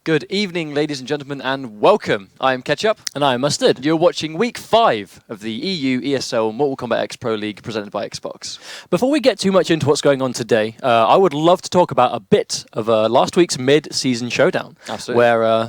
Good evening, ladies and gentlemen, and welcome. I am Ketchup. And I am Mustard. You're watching Week 5 of the EU ESL Mortal Kombat X Pro League presented by Xbox. Before we get too much into what's going on today, I would love to talk about a bit of last week's mid-season showdown. Absolutely. Where,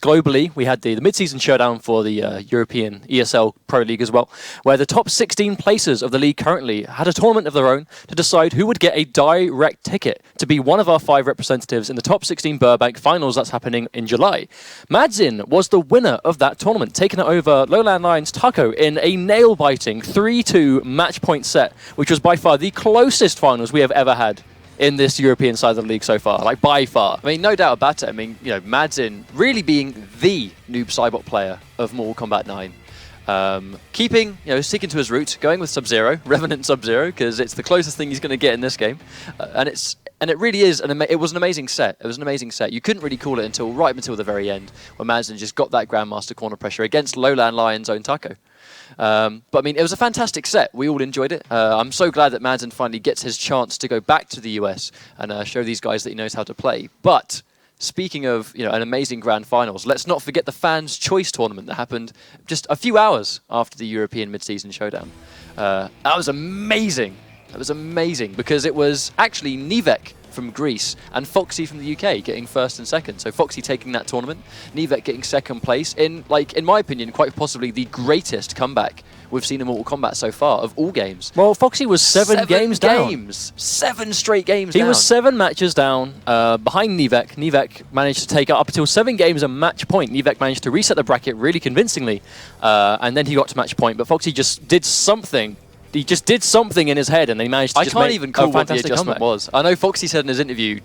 globally, we had the mid-season showdown for the European ESL Pro League as well, where the top 16 places of the league currently had a tournament of their own to decide who would get a direct ticket to be one of our 5 representatives in the top 16 Burbank finals that's happening in July. Madzin was the winner of that tournament, taking it over Lowland Lions Taco in a nail-biting 3-2 match point set, which was by far the closest finals we have ever had in this European side of the league so far, like by far. I mean, no doubt about it. I mean, Madzin really being the Noob Saibot player of Mortal Kombat 9. Sticking to his roots, going with Sub-Zero, Revenant Sub-Zero, because it's the closest thing he's going to get in this game. And it really is, it was an amazing set. It was an amazing set. You couldn't really call it right until the very end, where Madzin just got that Grandmaster corner pressure against Lowland Lions' own Taco. But I mean, it was a fantastic set. We all enjoyed it. I'm so glad that Madzin finally gets his chance to go back to the US and show these guys that he knows how to play. But speaking of an amazing grand finals, let's not forget the Fans' Choice tournament that happened just a few hours after the European mid-season showdown. That was amazing. That was amazing because it was actually Nivek from Greece and Foxy from the UK getting first and second. So Foxy taking that tournament, Nivek getting second place in my opinion, quite possibly the greatest comeback we've seen in Mortal Kombat so far of all games. Well, Foxy was seven games down. 7 straight games down. He was 7 matches down behind Nivek. Nivek managed to take up until 7 games a match point. Nivek managed to reset the bracket really convincingly, and then he got to match point. But Foxy just did something. He just did something in his head, and they managed to I can't even call what the adjustment was. I know Foxy said in his interview,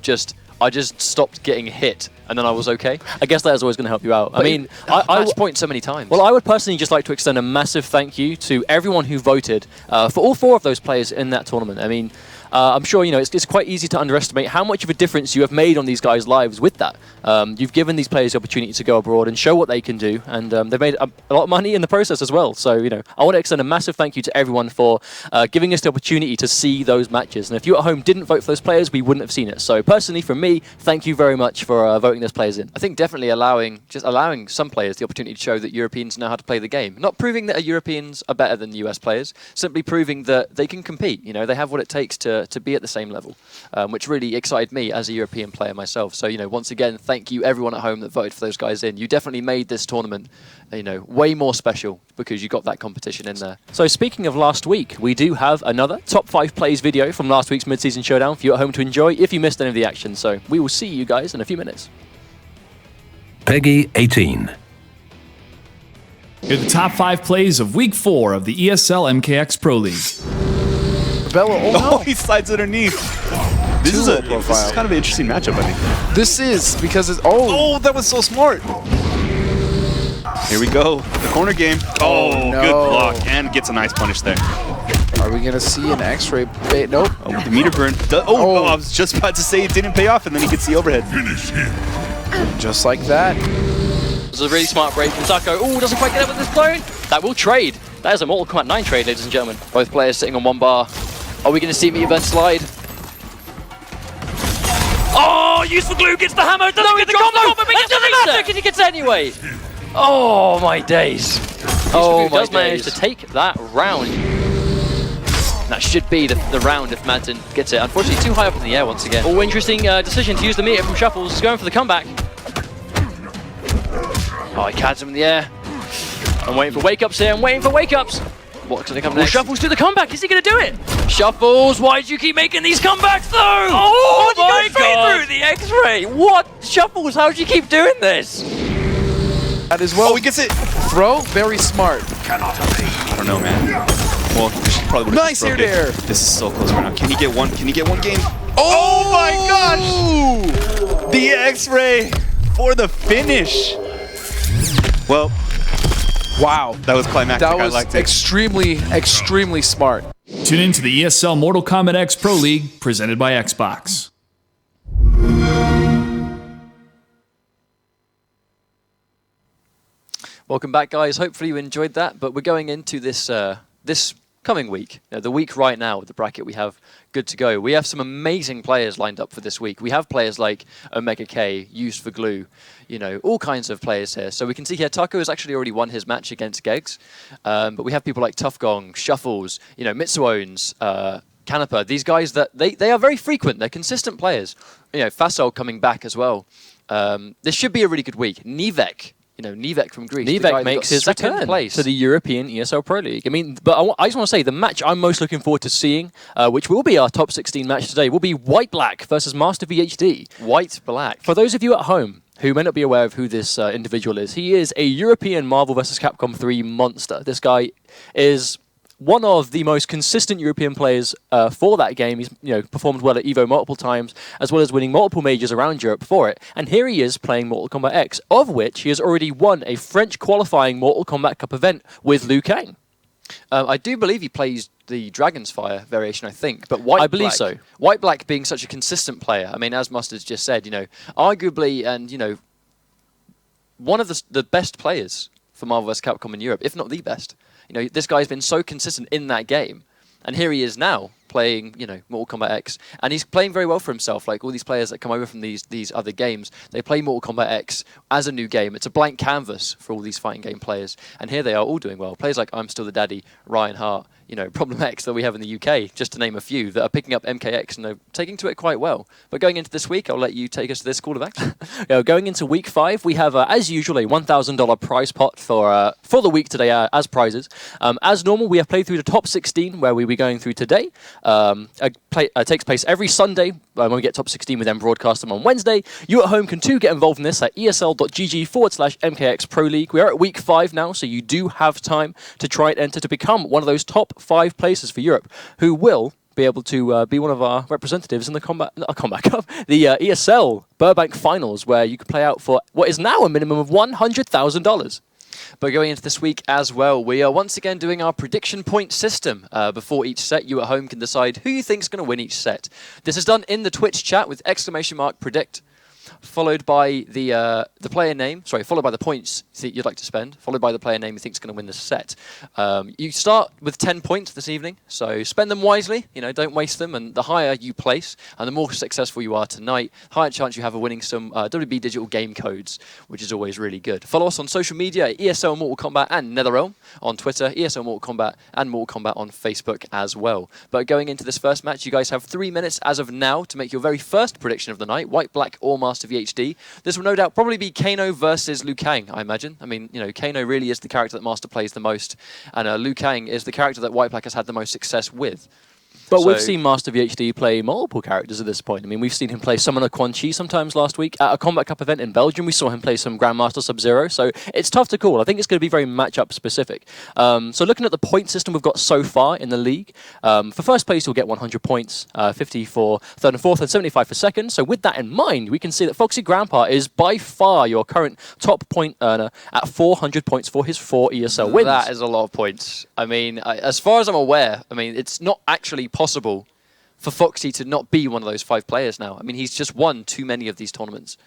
I just stopped getting hit, and then I was okay. I guess that is always going to help you out. But I mean, I match point so many times. Well, I would personally just like to extend a massive thank you to everyone who voted for all 4 of those players in that tournament. I mean, I'm sure it's quite easy to underestimate how much of a difference you have made on these guys' lives with that. You've given these players the opportunity to go abroad and show what they can do, and they've made a lot of money in the process as well. So, I want to extend a massive thank you to everyone for giving us the opportunity to see those matches. And if you at home didn't vote for those players, we wouldn't have seen it. So, personally, from me, thank you very much for voting those players in. I think definitely allowing some players the opportunity to show that Europeans know how to play the game. Not proving that Europeans are better than US players, simply proving that they can compete. They have what it takes to be at the same level, which really excited me as a European player myself. So, once again, thank you everyone at home that voted for those guys in. You definitely made this tournament, way more special because you got that competition in there. So speaking of last week, we do have another top 5 plays video from last week's mid-season showdown for you at home to enjoy if you missed any of the action. So we will see you guys in a few minutes. Peggy 18. Here are the top 5 plays of Week 4 of the ESL MKX Pro League. Bella, no, he slides underneath. This is kind of an interesting matchup, I think. This is because it's that was so smart. Here we go, the corner game. Oh, no. Good block, and gets a nice punish there. Are we gonna see an X-ray? Nope. Oh, the meter burn. I was just about to say it didn't pay off, and then he gets the overhead. Just like that. This is a really smart break from Taco. Oh, doesn't quite get up with this clone. That will trade. That is a Mortal Kombat 9 trade, ladies and gentlemen. Both players sitting on one bar. Are we going to see me event slide? Oh, useful glue gets the hammer. Doesn't get the combo, but it doesn't matter because he gets it anyway. Oh my days. Oh my does manage to take that round. That should be the round if Madzin gets it. Unfortunately, too high up in the air once again. Oh, interesting decision to use the meter from Shuffles. Going for the comeback. Oh, he catches him in the air. I'm waiting for wake-ups here. I'm waiting for wake-ups. What's going to come Will next? Shuffles do the comeback? Is he going to do it? Shuffles, why do you keep making these comebacks though? Oh my God. God. Through the X-ray. What? Shuffles, how do you keep doing this? That is well. Oh, he gets it. Throw, very smart. I don't know, man. Well, probably nice air there. This is so close right now. Can he get one? Can he get one game? Oh my gosh! The X-ray for the finish. Well, wow. That was climactic. That was I liked it. extremely smart. Tune in to the ESL Mortal Kombat X Pro League presented by Xbox. Welcome back, guys. Hopefully you enjoyed that, but we're going into this coming week, the week right now with the bracket we have good to go. We have some amazing players lined up for this week. We have players like Omega K, Used for Glue, all kinds of players here. So we can see here Taco has actually already won his match against Gegs, but we have people like Tough Gong, Shuffles, Mitsuones, Canapa. These guys that they are very frequent. They're consistent players. Fasol coming back as well. This should be a really good week. Nivek from Greece. Nivek makes his return place to the European ESL Pro League. I mean, but I just want to say the match I'm most looking forward to seeing, which will be our top 16 match today, will be White Black versus Master VHD. White Black. For those of you at home who may not be aware of who this individual is, he is a European Marvel vs. Capcom 3 monster. This guy is one of the most consistent European players for that game. He's performed well at EVO multiple times, as well as winning multiple majors around Europe for it. And here he is playing Mortal Kombat X, of which he has already won a French qualifying Mortal Kombat Cup event with Liu Kang. I do believe he plays the Dragon's Fire variation, I think, but White Black. I believe so. White Black being such a consistent player, I mean, as Mustard's just said, arguably and, one of the best players for Marvel vs. Capcom in Europe, if not the best. This guy's been so consistent in that game, and here he is now playing, Mortal Kombat X, and he's playing very well for himself. Like all these players that come over from these other games, they play Mortal Kombat X as a new game. It's a blank canvas for all these fighting game players, and here they are all doing well. Players like I'm Still the Daddy, Ryan Hart, Problem X that we have in the UK, just to name a few, that are picking up MKX and they're taking to it quite well. But going into this week, I'll let you take us to this call of action. Going into week 5, we have, as usual, a $1,000 prize pot for the week today as prizes. As normal, we have played through the top 16, where we'll be going through today. Takes place every Sunday when we get top 16, we then broadcast them on Wednesday. You at home can too get involved in this at esl.gg/MKX Pro League. We are at week 5 now, so you do have time to try and enter to become one of those top 5 places for Europe who will be able to be one of our representatives in the Combat Cup, the ESL Burbank Finals, where you can play out for what is now a minimum of $100,000. But going into this week as well, we are once again doing our prediction point system. Before each set, you at home can decide who you think is going to win each set. This is done in the Twitch chat with !predict, followed by the player name, followed by the points you'd like to spend, followed by the player name you think is going to win the set. You start with 10 points this evening, so spend them wisely, don't waste them, and the higher you place, and the more successful you are tonight, higher chance you have of winning some WB Digital game codes, which is always really good. Follow us on social media, ESL Mortal Kombat and NetherRealm on Twitter, ESL Mortal Kombat and Mortal Kombat on Facebook as well. But going into this first match, you guys have 3 minutes as of now to make your very first prediction of the night, White, Black or Master VHD. This will no doubt probably be Kano versus Liu Kang, I imagine. I mean, Kano really is the character that Master plays the most, and Liu Kang is the character that White Black has had the most success with. But we've seen Master VHD play multiple characters at this point. I mean, we've seen him play Summoner Quan Chi sometimes last week. At a Combat Cup event in Belgium, we saw him play some Grandmaster Sub-Zero. So it's tough to call. I think it's going to be very matchup specific. So looking at the point system we've got so far in the league, for first place, you'll get 100 points, 50 for third and fourth, and 75 for second. So with that in mind, we can see that Foxy Grandpa is by far your current top point earner at 400 points for his 4 ESL wins. That is a lot of points. I mean, as far as I'm aware, it's not actually possible for Foxy to not be one of those 5 players now. I mean, he's just won too many of these tournaments.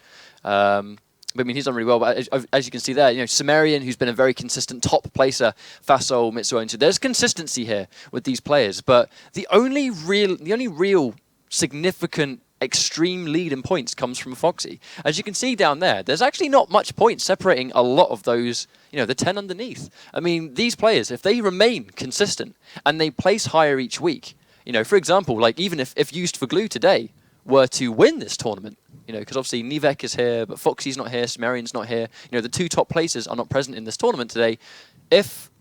But he's done really well. But as you can see there, Sumerian, who's been a very consistent top placer, Fasol, Mitsuo, so there's consistency here with these players. But the only real significant extreme lead in points comes from Foxy. As you can see down there, there's actually not much points separating a lot of those, the 10 underneath. I mean, these players, if they remain consistent and they place higher each week, for example, like even if Used for Glue today were to win this tournament, because obviously Nivek is here, but Foxy's not here, Sumerian's not here, the 2 top places are not present in this tournament today. If,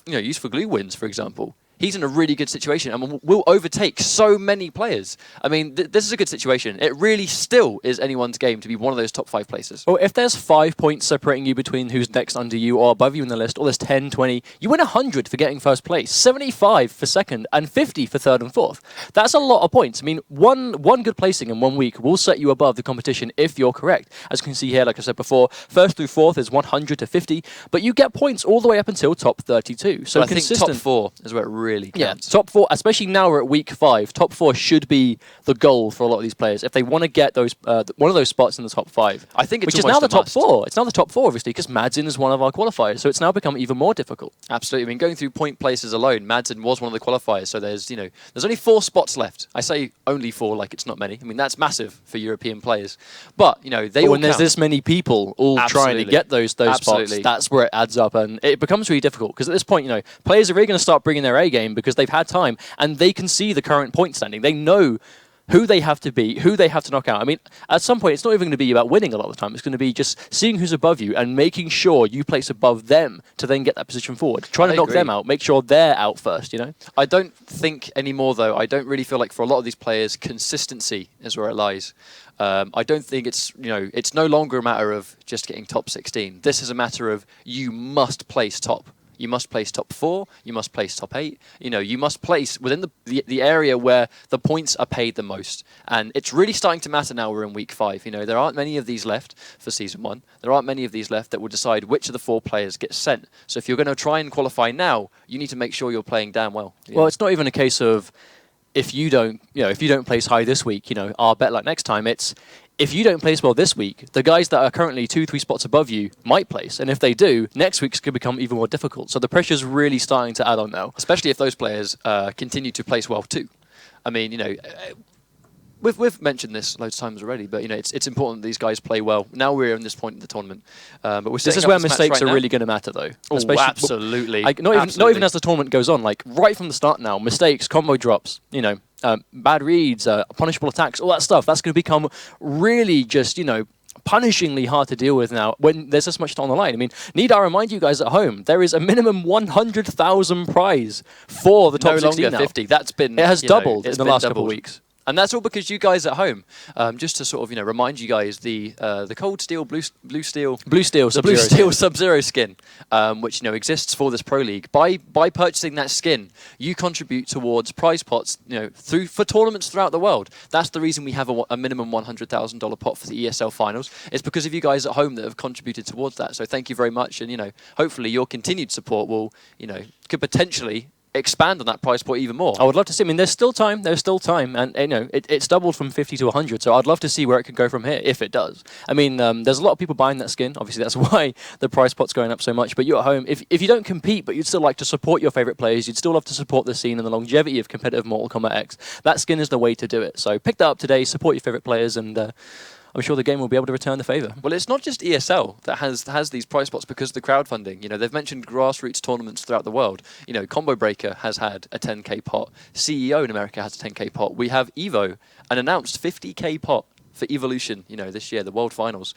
Used for Glue wins, for example, he's in a really good situation and will overtake so many players. I mean, this is a good situation. It really still is anyone's game to be one of those top 5 places. Well, if there's 5 points separating you between who's next under you or above you in the list, or there's 10, 20, you win 100 for getting first place, 75 for second, and 50 for third and fourth. That's a lot of points. I mean, one good placing in 1 week will set you above the competition if you're correct. As you can see here, like I said before, first through fourth is 100 to 50, but you get points all the way up until top 32. So I think top 4 is where it really Yeah, counts. top 4, especially now we're at week 5, top 4 should be the goal for a lot of these players if they want to get those one of those spots in the top 5. I think it's which is now almost the a top must. 4. It's now the top 4, obviously, because Madzin is one of our qualifiers, so it's now become even more difficult. Absolutely. I mean, going through point places alone, Madsen was one of the qualifiers, so there's only 4 spots left. I say only 4 like it's not many. I mean, that's massive for European players. But, they But all when there's count. this many people all trying to Absolutely. get those spots, Absolutely. that's where it adds up, and it becomes really difficult, because at this point, players are really going to start bringing their A game because they've had time, and they can see the current point standing. They know who they have to beat, who they have to knock out. I mean, at some point, it's not even going to be about winning a lot of the time. It's going to be just seeing who's above you and making sure you place above them to then get that position forward. Trying to knock them out, make sure they're out first, I don't think anymore, though. I don't really feel like for a lot of these players, consistency is where it lies. I don't think it's no longer a matter of just getting top 16. This is a matter of you must place top. You must place top 4. You must place top 8. You must place within the area where the points are paid the most. And it's really starting to matter now we're in week 5. There aren't many of these left for season 1. There aren't many of these left that will decide which of the 4 players get sent. So if you're going to try and qualify now, you need to make sure you're playing damn well. Well, it's not even a case of if you don't place high this week, I'll bet like next time. It's if you don't place well this week, the guys that are currently 2-3 spots above you might place, and if they do, next week's could become even more difficult. So the pressure's really starting to add on now, especially if those players continue to place well too. I mean, we've mentioned this loads of times already, but it's important that these guys play well. Now we're in this point in the tournament, but this is where mistakes are really going to matter, though. Especially, absolutely. Not even as the tournament goes on. Like right from the start now, mistakes, combo drops, bad reads, punishable attacks, all that stuff. That's going to become really just punishingly hard to deal with now when there's this much on the line. I mean, need I remind you guys at home, there is a minimum 100,000 prize for the top 16 now. 50. That's been it has doubled in the last couple of weeks. And that's all because you guys at home, just to sort of remind you guys, the Cold Steel, Blue Steel Sub-Zero skin, which exists for this Pro League. By purchasing that skin, you contribute towards prize pots, for tournaments throughout the world. That's the reason we have a minimum $100,000 pot for the ESL finals. It's because of you guys at home that have contributed towards that. So thank you very much, and hopefully your continued support will could potentially expand on that price point even more. I would love to see. I mean, there's still time, and it's doubled from 50 to 100. So I'd love to see where it could go from here if it does. I mean, there's a lot of people buying that skin. Obviously, that's why the price pot's going up so much. But you at home, if you don't compete, but you'd still like to support your favorite players, you'd still love to support the scene and the longevity of competitive Mortal Kombat X. That skin is the way to do it. So pick that up today, support your favorite players, and I'm sure the game will be able to return the favour. Well, it's not just ESL that has these prize spots because of the crowdfunding. They've mentioned grassroots tournaments throughout the world. Combo Breaker has had a 10k pot. CEO in America has a 10k pot. We have Evo, an announced 50k pot for Evolution, this year, the World Finals,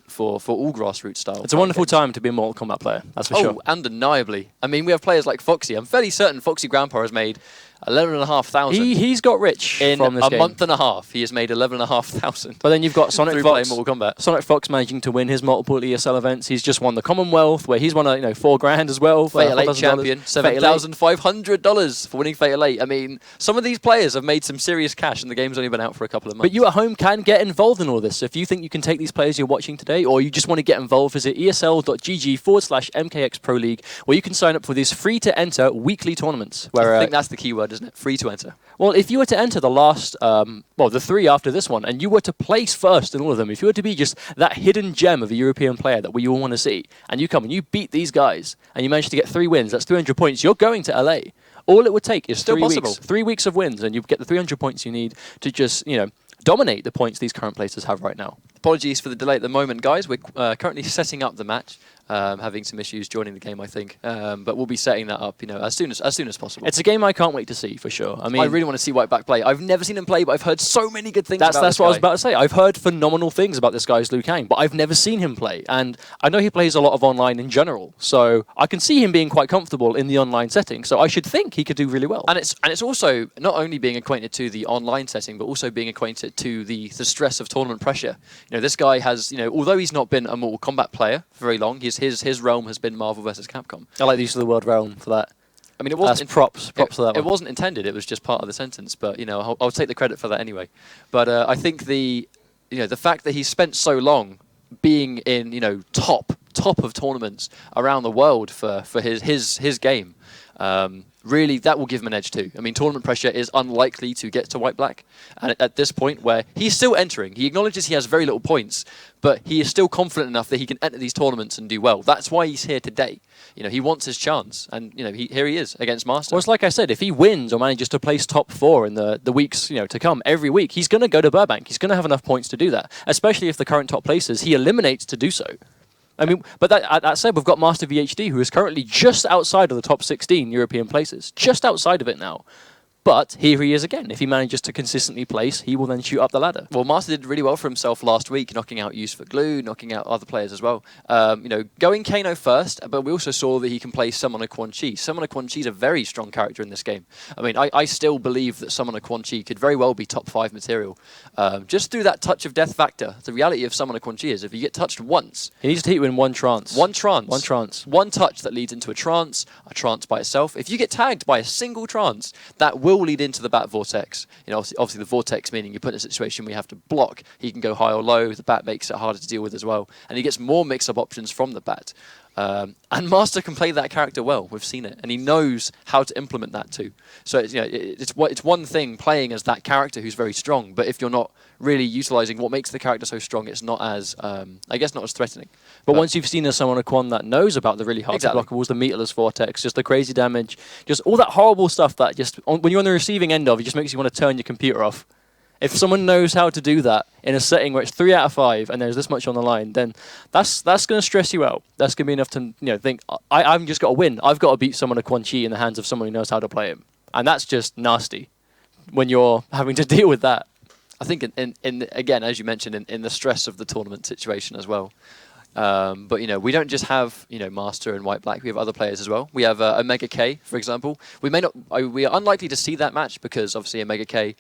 for all grassroots style. It's a wonderful time to be a Mortal Kombat player, that's for sure. Oh, undeniably. I mean, we have players like Foxy. I'm fairly certain Foxy Grandpa has made 11,500. He's got rich in from this a game. month and a half. He has made 11,500. But then you've got Sonic Fox. Mortal Kombat. Sonic Fox managing to win his multiple ESL events. He's just won the Commonwealth, where he's won $4,000 as well. Fatal 8 champion, $7,500 for winning Fatal 8. I mean, some of these players have made some serious cash, and the game's only been out for a couple of months. But you at home can get involved in all this. So if you think you can take these players you're watching today, or you just want to get involved, visit esl.gg/MKX Pro League, where you can sign up for these free-to-enter weekly tournaments. Where I think that's the key word, isn't it? Free to enter. Well, if you were to enter the last, the 3 after this one, and you were to place first in all of them, if you were to be just that hidden gem of a European player that we all want to see, and you come and you beat these guys, and you manage to get 3 wins, that's 300 points, you're going to LA. All it would take is 3 weeks. 3 weeks of wins, and you get the 300 points you need to just, dominate the points these current players have right now. Apologies for the delay at the moment, guys. We're currently setting up the match. Having some issues joining the game, I think, but we'll be setting that up, as soon as possible. It's a game I can't wait to see for sure. I mean, I really want to see Whiteback play. I've never seen him play, but I've heard so many good things. That's what I was about to say. I've heard phenomenal things about this guy's Liu Kang, but I've never seen him play, and I know he plays a lot of online in general, so I can see him being quite comfortable in the online setting. So I should think he could do really well. And it's also not only being acquainted to the online setting, but also being acquainted to the stress of tournament pressure. This guy has, although he's not been a Mortal Kombat player for very long, his realm has been Marvel vs. Capcom. I like the use of the word realm for that. I mean, it wasn't props for that one. It wasn't intended. It was just part of the sentence. But I'll take the credit for that anyway. But I think the fact that he's spent so long being in top of tournaments around the world for his game, really that will give him an edge too. I mean, tournament pressure is unlikely to get to White-Black, and at this point where he's still entering, he acknowledges he has very little points, but he is still confident enough that he can enter these tournaments and do well. That's why he's here today. You know, he wants his chance, and you know, here he is against Master. Well, it's like I said, if he wins or manages to place top 4 in the weeks to come, every week, he's going to go to Burbank. He's going to have enough points to do that, especially if the current top places he eliminates to do so. I mean, but that said, we've got Master VHD, who is currently just outside of the top 16 European places, just outside of it now. But here he is again. If he manages to consistently place, he will then shoot up the ladder. Well, Master did really well for himself last week, knocking out Use for Glue, knocking out other players as well. Going Kano first, but we also saw that he can play Summoner Quan Chi. Summoner Quan Chi is a very strong character in this game. I mean, I still believe that Summoner Quan Chi could very well be top 5 material. Just through that touch of death factor. The reality of Summoner Quan Chi is if you get touched once... He needs to hit you in one trance. One trance. One trance. One touch that leads into a trance by itself. If you get tagged by a single trance, that will lead into the Bat Vortex. You know, obviously the Vortex meaning you put in a situation where you have to block. He can go high or low. The Bat makes it harder to deal with as well. And he gets more mix-up options from the Bat. And Master can play that character well. We've seen it. And he knows how to implement that too. So it's one thing playing as that character who's very strong, but if you're not really utilizing what makes the character so strong, it's not as, I guess, not as threatening. But once you've seen someone, a Quan that knows about the really hard Exactly. blockables, the meterless Vortex, just the crazy damage, just all that horrible stuff that just, when you're on the receiving end of, it just makes you want to turn your computer off. If someone knows how to do that in a setting where it's 3 out of 5 and there's this much on the line, then that's going to stress you out. That's going to be enough to think, I've just got to win. I've got to beat someone a Quan Chi in the hands of someone who knows how to play him. And that's just nasty when you're having to deal with that. I think, again, as you mentioned, in the stress of the tournament situation as well. But we don't just have Master and White-Black. We have other players as well. We have Omega K, for example. We are unlikely to see that match because obviously Omega K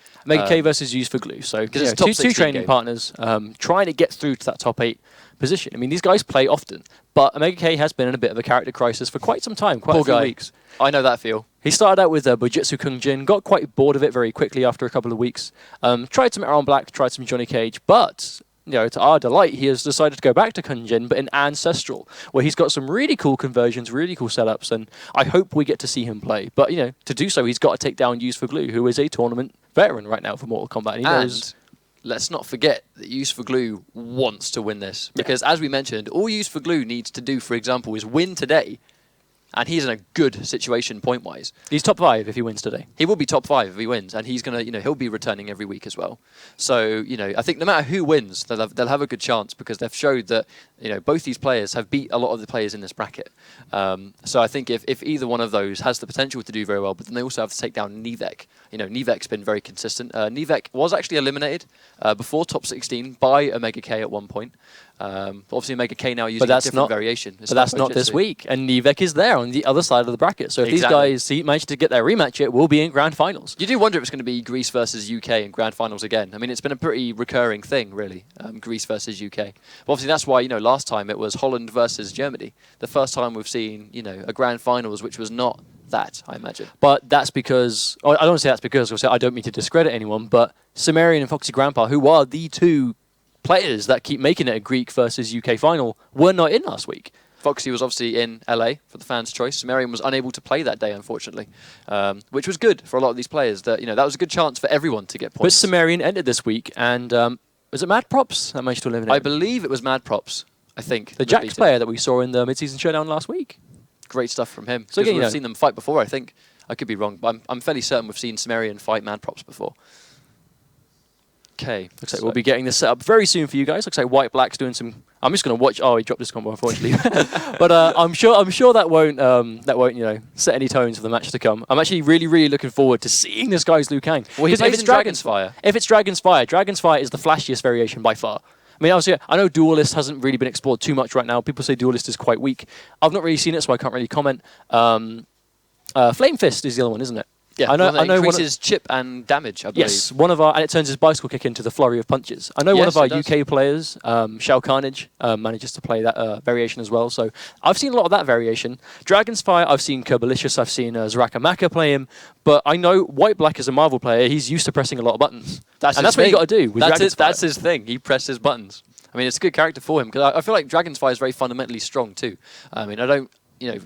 versus Use for Glue. So it's a top two 16 training game. partners trying to get through to that top 8 position. I mean, these guys play often, but Omega K has been in a bit of a character crisis for quite some time, quite Poor a few guy. weeks. I know that feel. He started out with Bujitsu Kung Jin, got quite bored of it very quickly after a couple of weeks. Tried some Aaron Black, tried some Johnny Cage, but to our delight, he has decided to go back to Kung Jin, but in Ancestral, where he's got some really cool conversions, really cool setups, and I hope we get to see him play. But to do so, he's got to take down Use for Glue, who is a tournament veteran right now for Mortal Kombat. And he knows. Let's not forget that Use for Glue wants to win this. Because as we mentioned, all Use for Glue needs to do, for example, is win today. And he's in a good situation point-wise. He's top 5 if he wins today. He will be top 5 if he wins. And he's going to, he'll be returning every week as well. So, I think no matter who wins, they'll have a good chance because they've showed that, both these players have beat a lot of the players in this bracket. So I think if either one of those has the potential to do very well, but then they also have to take down Nivek. Nivek's been very consistent. Nivek was actually eliminated before top 16 by Omega K at one point. Obviously, Omega K now using a different variation. But that's not this week. And Nivek is there on the other side of the bracket. So if these guys manage to get their rematch, it will be in Grand Finals. You do wonder if it's going to be Greece versus UK in Grand Finals again. I mean, it's been a pretty recurring thing, really, Greece versus UK. But obviously, that's why, last time it was Holland versus Germany. The first time we've seen, a Grand Finals, which was not that, I imagine. But that's because, I don't say that's because, I don't mean to discredit anyone, but Sumerian and Foxy Grandpa, who are the two players that keep making it a Greek versus UK final, were not in last week. Foxy was obviously in LA for the fans' choice. Sumerian was unable to play that day, unfortunately, which was good for a lot of these players. That that was a good chance for everyone to get points. But Sumerian entered this week, and was it Mad Props that managed to eliminate? I believe it was Mad Props. I think the Jax player that we saw in the mid-season showdown last week. Great stuff from him. So again, we've seen them fight before. I think I could be wrong, but I'm fairly certain we've seen Sumerian fight Mad Props before. Okay, looks like we'll be getting this set up very soon for you guys. Looks like White-Black's doing some. I'm just going to watch. Oh, he dropped his combo, unfortunately. But I'm sure that won't set any tones for the match to come. I'm actually really looking forward to seeing this guy's Liu Kang. Well, he plays in Dragon's Fire. If it's Dragon's Fire is the flashiest variation by far. I mean, obviously, I know Duelist hasn't really been explored too much right now. People say Duelist is quite weak. I've not really seen it, so I can't really comment. Flame Fist is the other one, isn't it? Yeah, I know increases chip and damage, I believe. Yes, and it turns his bicycle kick into the flurry of punches. I know one of our UK players, Shao Carnage, manages to play that variation as well. So I've seen a lot of that variation. Dragon's Fire, I've seen Kerbalicious, I've seen Zarakamaka play him. But I know White-Black is a Marvel player. He's used to pressing a lot of buttons. That's what you got to do with Dragon's Fire. That's his thing. He presses buttons. I mean, it's a good character for him because I feel like Dragon's Fire is very fundamentally strong too. I mean, you know,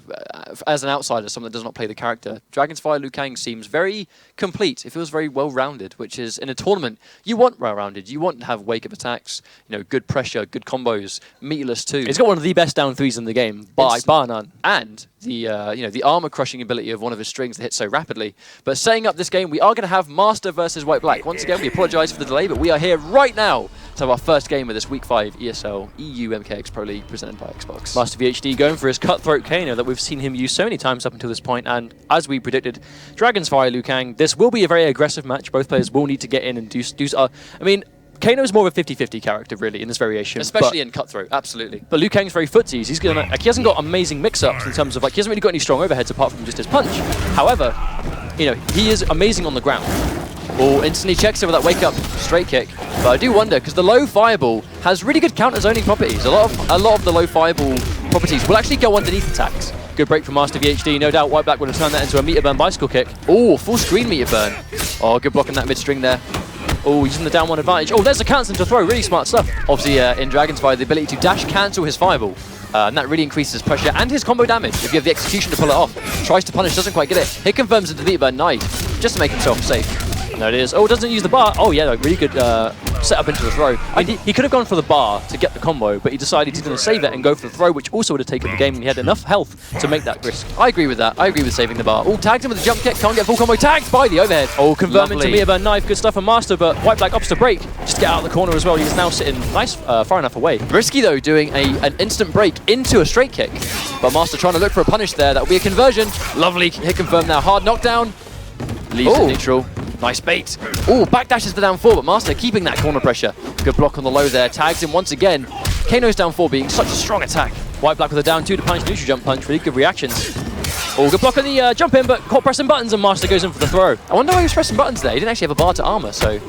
as an outsider, someone that does not play the character, Dragonfire Liu Kang seems very complete. It feels very well-rounded, which is, in a tournament, you want well-rounded. You want to have wake-up attacks, you know, good pressure, good combos, meatless too. He's got one of the best down threes in the game, bar none. And the you know, the armor-crushing ability of one of his strings that hits so rapidly. But setting up this game, we are going to have Master versus White Black. Once again, we apologise for the delay, but we are here right now to have our first game of this Week 5 ESL EU MKX Pro League presented by Xbox. Master VHD going for his cutthroat Kano that we've seen him use so many times up until this point, and as we predicted, Dragonfire Liu Kang, this will be a very aggressive match. Both players will need to get in and do I mean, Kano is more of a 50-50 character, really, in this variation. Especially in Cutthroat, absolutely. But Liu Kang's very footsies. He's gonna, like, he hasn't got amazing mix-ups in terms of, like, he hasn't really got any strong overheads apart from just his punch. However, you know, he is amazing on the ground. Oh, instantly checks it with that wake-up straight kick. But I do wonder, because the low fireball has really good counter-zoning properties. A lot of the low fireball properties will actually go underneath attacks. Good break from Master VHD. No doubt White Black would have turned that into a meter burn bicycle kick. Oh, full screen meter burn. Oh, good block in that mid-string there. Oh, using the down one advantage. Oh, there's the cancel to throw. Really smart stuff. Obviously, in Dragonfire, the ability to dash cancel his fireball. And that really increases his pressure and his combo damage if you have the execution to pull it off. Tries to punish, doesn't quite get it. He confirms into the meter burn knife just to make himself safe. There it is. Oh, doesn't use the bar. Oh, yeah, really good setup into the throw. I mean, he could have gone for the bar to get the combo, but he decided he's going to save it and go for the throw, which also would have taken the game, and he had enough health to make that risk. I agree with that. I agree with saving the bar. Oh, tagged him with a jump kick. Can't get full combo. Tagged by the overhead. Oh, confirm into meter burn knife. Good stuff from Master, but White Black opts to break. Just to get out of the corner as well. He's now sitting nice, far enough away. Risky, though, doing an instant break into a straight kick. But Master trying to look for a punish there. That will be a conversion. Lovely hit confirmed now. Hard knockdown. Leaves it neutral. Nice bait. Oh, backdashes the down 4, but Master keeping that corner pressure. Good block on the low there. Tags him once again. Kano's down 4 being such a strong attack. White Black with a down 2 to punish neutral jump punch. Really good reactions. Oh, good block on the jump in, but caught pressing buttons, and Master goes in for the throw. I wonder why he was pressing buttons there. He didn't actually have a bar to armor, so...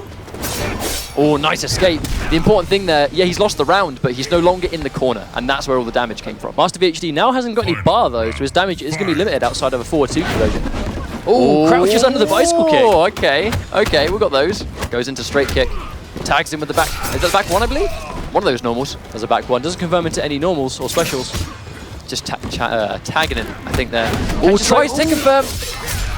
Oh, nice escape. The important thing there, yeah, he's lost the round, but he's no longer in the corner, and that's where all the damage came from. Master VHD now hasn't got any bar, though, so his damage is going to be limited outside of a 4-2 conversion. Oh, crouches under the bicycle kick. Oh, okay. Okay, we got those. Goes into straight kick. Tags him with the back. Is that the back one, I believe? One of those normals. There's a back one. Doesn't confirm into any normals or specials. Just tagging him, I think, there. Oh, tries to confirm.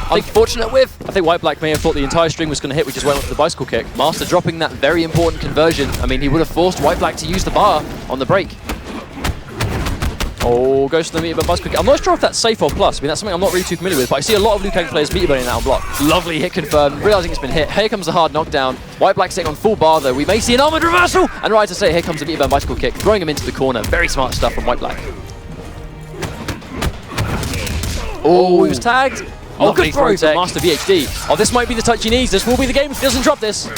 Unfortunate whiff. I think White Black may have thought the entire string was going to hit, which just went up to the bicycle kick. Master dropping that very important conversion. I mean, he would have forced White Black to use the bar on the break. Oh, goes to the meter burn bicycle kick. I'm not sure if that's safe or plus. I mean, that's something I'm not really too familiar with, but I see a lot of Liu Kang players meter burning that on block. Lovely hit confirmed. Realizing it's been hit. Here comes the hard knockdown. White Black sitting on full bar, though. We may see an armored reversal. And right to say, here comes the meter burn bicycle kick, throwing him into the corner. Very smart stuff from White Black. Oh, he was tagged. Oh, good throw from Master VHD. Oh, this might be the touch he needs. This will be the game if he doesn't drop this.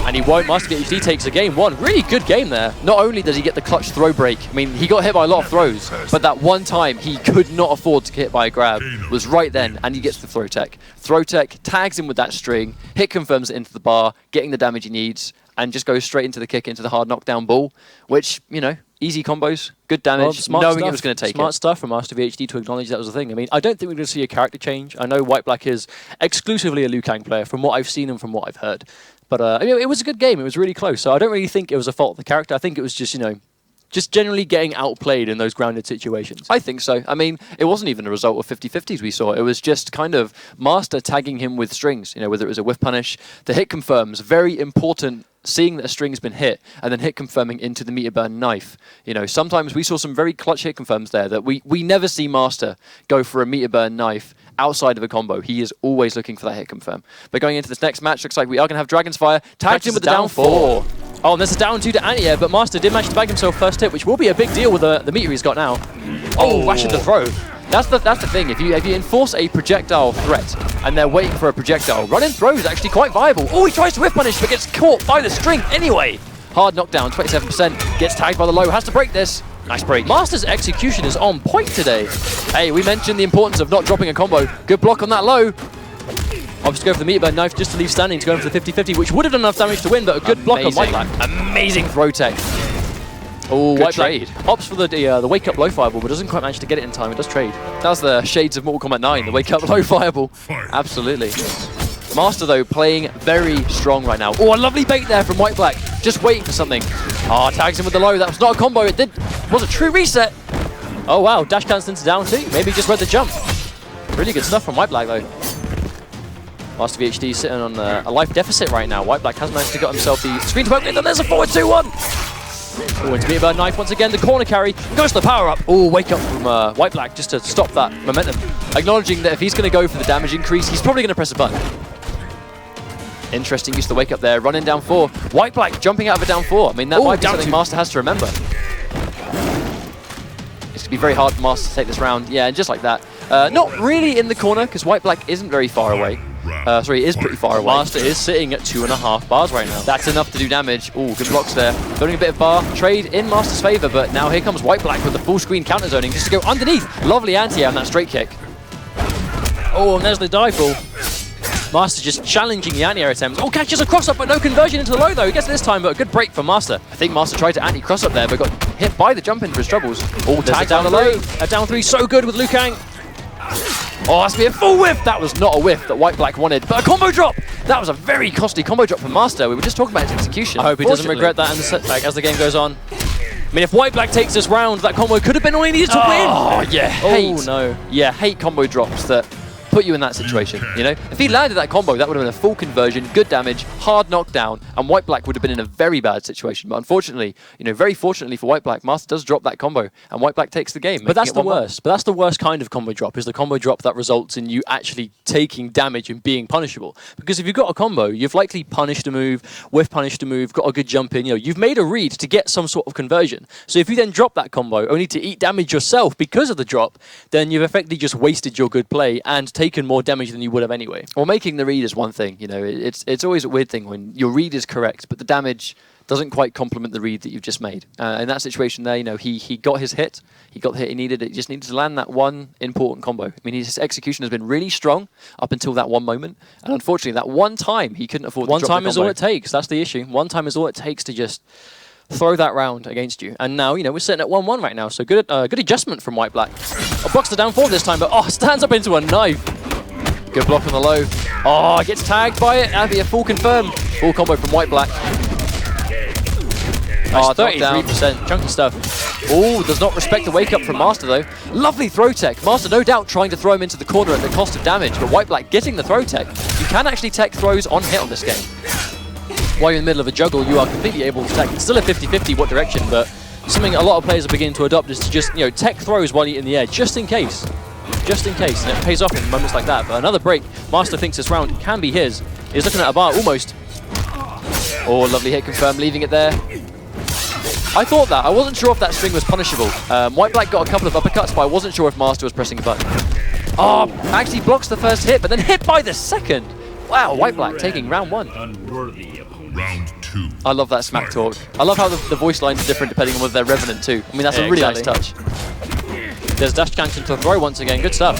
And he won't. Master VHD takes a game 1. Really good game there. Not only does he get the clutch throw break, I mean, he got hit by a lot of throws, but that one time he could not afford to get hit by a grab was right then, and he gets the throw tech. Throw tech tags him with that string, hit confirms it into the bar, getting the damage he needs, and just goes straight into the kick into the hard knockdown ball, which, you know, easy combos, good damage, knowing it was going to take it. Smart stuff from Master VHD to acknowledge that was the thing. I mean, I don't think we're going to see a character change. I know White Black is exclusively a Liu Kang player from what I've seen and from what I've heard. But I mean, it was a good game. It was really close. So I don't really think it was a fault of the character. I think it was just, you know, just generally getting outplayed in those grounded situations. I think so. I mean, it wasn't even a result of 50-50s we saw. It was just kind of Master tagging him with strings, you know, whether it was a whiff punish. The hit confirms, very important, seeing that a string's been hit, and then hit confirming into the meter burn knife. You know, sometimes we saw some very clutch hit confirms there that we never see Master go for a meter burn knife outside of a combo. He is always looking for that hit confirm. But going into this next match, looks like we are going to have Dragon's Fire. Tagged him with the down 4. Oh, and there's a down 2 to Anti-Air, but Master did manage to bag himself first hit, which will be a big deal with the meter he's got now. Oh, rushing the throw. That's the thing. If you enforce a projectile threat and they're waiting for a projectile, run-in throw is actually quite viable. Oh, he tries to whiff punish, but gets caught by the string anyway. Hard knockdown, 27%. Gets tagged by the low, has to break this. Nice break. Master's execution is on point today. Hey, we mentioned the importance of not dropping a combo. Good block on that low. Obviously go for the meter burn knife just to leave standing to go in for the 50-50, which would have done enough damage to win, but a good block on White Black. Amazing throw tech. Oh, good White trade. Black opts for the wake up low fireball, but doesn't quite manage to get it in time. It does trade. That's the shades of Mortal Kombat 9, the wake up low fireball. Absolutely. Master, though, playing very strong right now. Oh, a lovely bait there from White Black. Just waiting for something. Ah, tags him with the low. That was not a combo. It was a true reset. Oh wow, dash cancel into down 2. Maybe just read the jump. Really good stuff from Whiteblack though. Master VHD sitting on a life deficit right now. Whiteblack has managed to get himself the screen to poke, and there's a forward 2-1. Oh, into Meteor Bird Knife once again. The corner carry goes to the power up. Oh, wake up from Whiteblack just to stop that momentum. Acknowledging that if he's going to go for the damage increase, he's probably going to press a button. Interesting use of the wake up there. Running down 4. Whiteblack jumping out of a down 4. I mean, that might be something Master has to remember. It's going to be very hard for Master to take this round. Yeah, and just like that. Not really in the corner, because Whiteblack isn't very far away. Sorry, is pretty far away. Master is sitting at 2.5 bars right now. That's enough to do damage. Oh, good blocks there. Building a bit of bar. Trade in Master's favor, but now here comes Whiteblack with the full screen counter zoning just to go underneath. Lovely anti-air on that straight kick. Oh, and there's the dive ball. Master just challenging the anti-air attempts. Oh, catches a cross-up, but no conversion into the low, though. He gets it this time, but a good break for Master. I think Master tried to anti-cross-up there, but got hit by the jump in for his troubles. Oh, tag down the low. A down 3, so good with Liu Kang. Oh, that's to be a full whiff. That was not a whiff that Whiteblack wanted, but a combo drop. That was a very costly combo drop for Master. We were just talking about his execution. I hope he doesn't regret that in the setback as the game goes on. I mean, if Whiteblack takes this round, that combo could have been all he needed to win. Oh, yeah. Oh, no. Yeah, hate combo drops that put you in that situation, you know? If he landed that combo, that would have been a full conversion, good damage, hard knockdown, and Whiteblack would have been in a very bad situation. But unfortunately, you know, very fortunately for Whiteblack, Master does drop that combo, and Whiteblack takes the game. But that's the worst. But that's the worst kind of combo drop, is the combo drop that results in you actually taking damage and being punishable. Because if you've got a combo, you've likely punished a move, whiff punished a move, got a good jump in, you know, you've made a read to get some sort of conversion. So if you then drop that combo only to eat damage yourself because of the drop, then you've effectively just wasted your good play and taken more damage than you would have anyway. Well, making the read is one thing, you know, it's always a weird thing when your read is correct, but the damage doesn't quite complement the read that you've just made. In that situation there, you know, he got his hit, he got the hit he needed, he just needed to land that one important combo. I mean, his execution has been really strong up until that one moment, and unfortunately, that one time, he couldn't afford to drop the combo. One time is all it takes, that's the issue. One time is all it takes to just throw that round against you. And now, you know, we're sitting at 1-1 right now, so good adjustment from Whiteblack. Oh, blocks the down 4 this time, but oh, stands up into a knife. Good block on the low. Oh, gets tagged by it. That'd be a full confirm. Full combo from Whiteblack. Oh, 33%. Chunky stuff. Oh, does not respect the wake up from Master though. Lovely throw tech. Master no doubt trying to throw him into the corner at the cost of damage, but Whiteblack getting the throw tech. You can actually tech throws on hit on this game. While you're in the middle of a juggle, you are completely able to tech. It's still a 50-50 what direction, but something a lot of players are beginning to adopt is to just, you know, tech throws while you're in the air, just in case. Just in case, and it pays off in moments like that. But another break. Master thinks this round can be his. He's looking at a bar, almost. Oh, lovely hit confirmed, leaving it there. I thought that. I wasn't sure if that string was punishable. Whiteblack got a couple of uppercuts, but I wasn't sure if Master was pressing a button. Oh, actually blocks the first hit, but then hit by the second. Wow, Whiteblack taking round 1. Round 2. I love that smack talk. I love how the voice lines are different depending on whether they're Revenant too. I mean, that's a really nice touch. There's dash cancel to throw once again. Good stuff.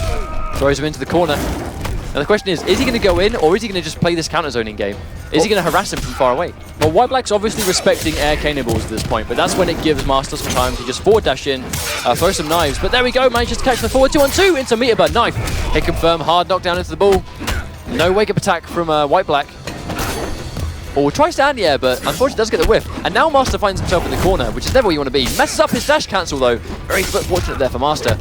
Throws him into the corner. Now the question is he going to go in, or is he going to just play this counter zoning game? Is he going to harass him from far away? Well, Whiteblack's obviously respecting air cannonballs at this point, but that's when it gives Master some time to just forward dash in, throw some knives. But there we go, manages to catch the forward 2-on-2 into Meteor Bird Knife. Hit confirm, hard knockdown into the ball. No wake up attack from Whiteblack. Oh, tries to anti-air, but unfortunately does get the whiff. And now Master finds himself in the corner, which is never where you want to be. Messes up his dash cancel though. Very fortunate there for Master.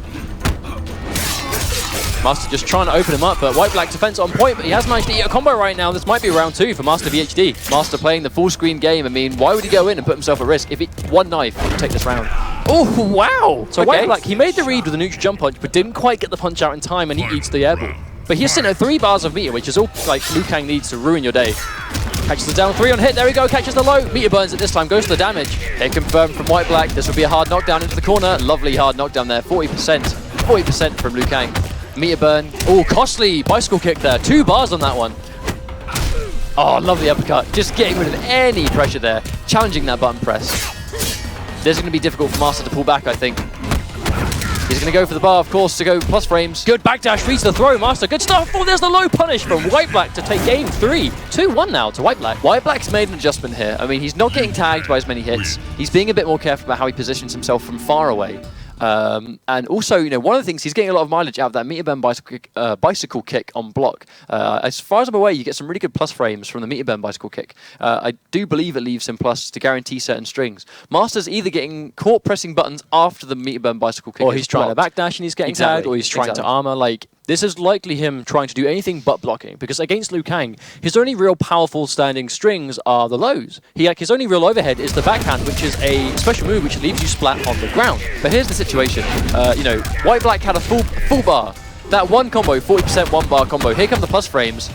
Master just trying to open him up, but Whiteblack defense on point, but he has managed to eat a combo right now. This might be round 2 for Master VHD. Master playing the full screen game. I mean, why would he go in and put himself at risk? If he one knife, he would take this round. Oh, wow! So okay. Whiteblack, he made the read with a neutral jump punch, but didn't quite get the punch out in time, and he eats the airball. But he's sitting at 3 bars of meter, which is all like Liu Kang needs to ruin your day. Catches the down 3 on hit, there we go, catches the low. Meteor burns it this time, goes for the damage. Hit confirmed from Whiteblack. This will be a hard knockdown into the corner. Lovely hard knockdown there, 40%. 40% from Liu Kang. Meteor burn. Oh, costly bicycle kick there. 2 bars on that one. Oh, lovely uppercut. Just getting rid of any pressure there. Challenging that button press. This is going to be difficult for Master to pull back, I think. He's going to go for the bar, of course, to go plus frames. Good backdash, reads the throw, Master. Good stuff. Oh, there's the low punish from Whiteblack to take game 3. 2-1 now to Whiteblack. Whiteblack's made an adjustment here. I mean, he's not getting tagged by as many hits. He's being a bit more careful about how he positions himself from far away. And also, one of the things, he's getting a lot of mileage out of that meter bend bicycle kick on block. As far as I'm aware, you get some really good plus frames from the meter bend bicycle kick. I do believe it leaves him plus to guarantee certain strings. Master's either getting caught pressing buttons after the meter bend bicycle kick, or he's trying to backdash and he's getting tagged, or he's trying to armor. Like, this is likely him trying to do anything but blocking, because against Liu Kang, his only real powerful standing strings are the lows. His only real overhead is the backhand, which is a special move which leaves you splat on the ground. But here's the situation. White Black had a full bar. That one combo, 40% one bar combo. Here come the plus frames.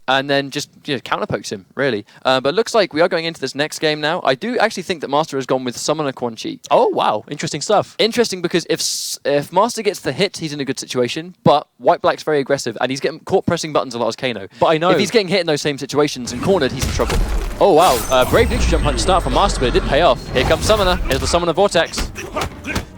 And then just counterpokes him, really. But looks like we are going into this next game now. I do actually think that Master has gone with Summoner Quan Chi. Oh, wow. Interesting stuff. Interesting, because if Master gets the hit, he's in a good situation. But White Black's very aggressive, and he's getting caught pressing buttons a lot as Kano. But I know, if he's getting hit in those same situations and cornered, he's in trouble. Oh, wow. Brave neutral jump punch start from Master, but it did pay off. Here comes Summoner. Here's the Summoner Vortex.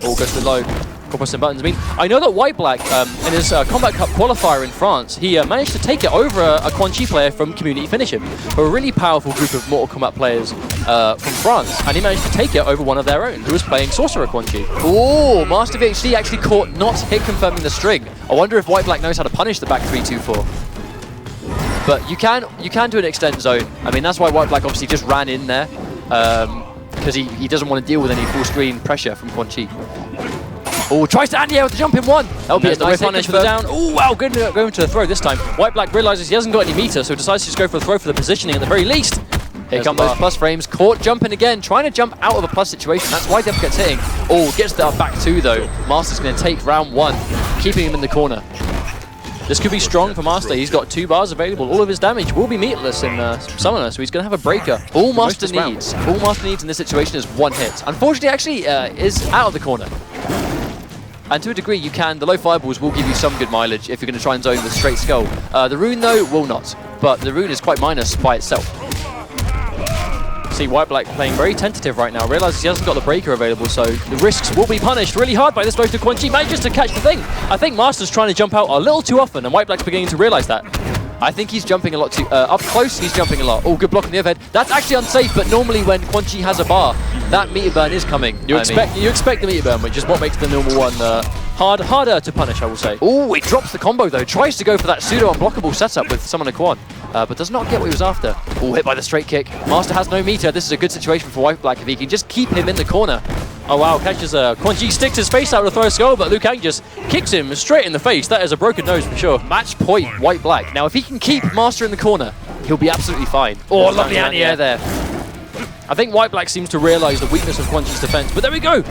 All goes to the low. Pressing buttons. I mean, I know that White Black, in his Kombat Cup qualifier in France, he managed to take it over a Quan Chi player from Community Finish Him, a really powerful group of Mortal Kombat players from France, and he managed to take it over one of their own, who was playing Sorcerer Quan Chi. Oh, Master VHD actually caught not hit confirming the string. I wonder if White Black knows how to punish the back 3-2-4. But you can do an extend zone. I mean, that's why White Black obviously just ran in there, because he doesn't want to deal with any full screen pressure from Quan Chi. Oh, tries to anti-air with the jump in one. That'll be a nice punish for the down. Oh, wow, good going to the throw this time. White Black realizes he hasn't got any meter, so decides to just go for the throw for the positioning at the very least. Here come those plus frames. Caught jumping again, trying to jump out of a plus situation. That's why Dev gets hitting. Oh, gets the back two though. Master's going to take round one, keeping him in the corner. This could be strong for Master. He's got 2 bars available. All of his damage will be meterless in Summoner, so he's going to have a breaker. All Master needs in this situation is one hit. Unfortunately, actually, is out of the corner. And to a degree, the low fireballs will give you some good mileage if you're going to try and zone with straight skull. The rune, though, will not. But the rune is quite minus by itself. See White Black playing very tentative right now. Realizes he hasn't got the breaker available, so the risks will be punished really hard by this most of Quan Chi. Manages to catch the thing. I think Master's trying to jump out a little too often, and White Black's beginning to realize that. I think he's jumping a lot too... up close, he's jumping a lot. Oh, good block on the overhead. That's actually unsafe, but normally when Quan Chi has a bar, that meter burn is coming. You expect the meter burn, which is what makes the normal one harder to punish, I will say. Oh, it drops the combo though. Tries to go for that pseudo unblockable setup with Summoner Quan, but does not get what he was after. Oh, hit by the straight kick. Master has no meter. This is a good situation for White Black if he can just keep him in the corner. Oh wow, catches Quan Chi, sticks his face out to throw a skull, but Liu Kang just kicks him straight in the face. That is a broken nose for sure. Match point, White Black. Now, if he can keep Master in the corner, he'll be absolutely fine. Oh, lovely anti-air there. I think White Black seems to realize the weakness of Quan Chi's defense, but there we go.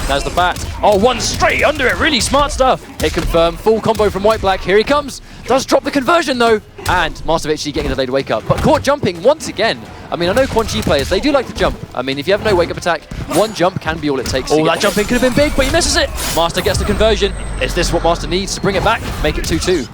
There's the bat. Oh, one straight under it. Really smart stuff. Hit confirmed. Full combo from White Black. Here he comes. Does drop the conversion though. And Master VHD getting a delayed wake up. But caught jumping once again. I mean, I know Quan Chi players, they do like to jump. I mean, if you have no wake up attack, one jump can be all it takes. Oh, that jumping could have been big, but he misses it. Master gets the conversion. Is this what Master needs to bring it back? Make it 2-2.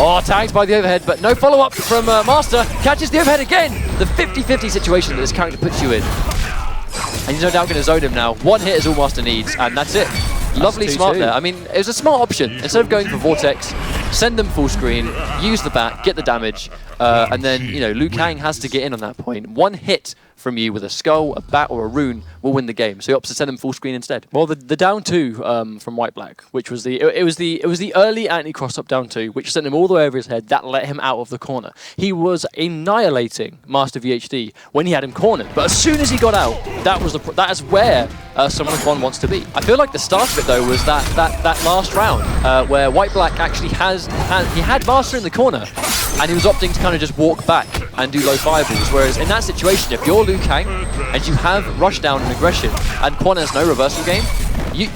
Oh, tagged by the overhead, but no follow-up from Master. Catches the overhead again. The 50-50 situation that this character puts you in. And he's no doubt going to zone him now. One hit is all Master needs, and that's it. Lovely smart there. I mean, it was a smart option. Instead of going for Vortex, send them full screen, use the bat, get the damage, and then, Liu Kang has to get in on that point. One hit from you with a skull, a bat, or a rune will win the game. So he opts to send them full screen instead. Well, the down two from White Black, which was it was the early anti-cross up down two, which sent him all the way over his head. That let him out of the corner. He was annihilating Master VHD when he had him cornered. But as soon as he got out, that is where Summoner Quan wants to be. I feel like the start of it though was that last round where White Black actually had Master in the corner, and he was opting to kind of just walk back and do low fireballs. Whereas in that situation, if you're Liu Kang and you have rush down and aggression, and Quan has no reversal game, you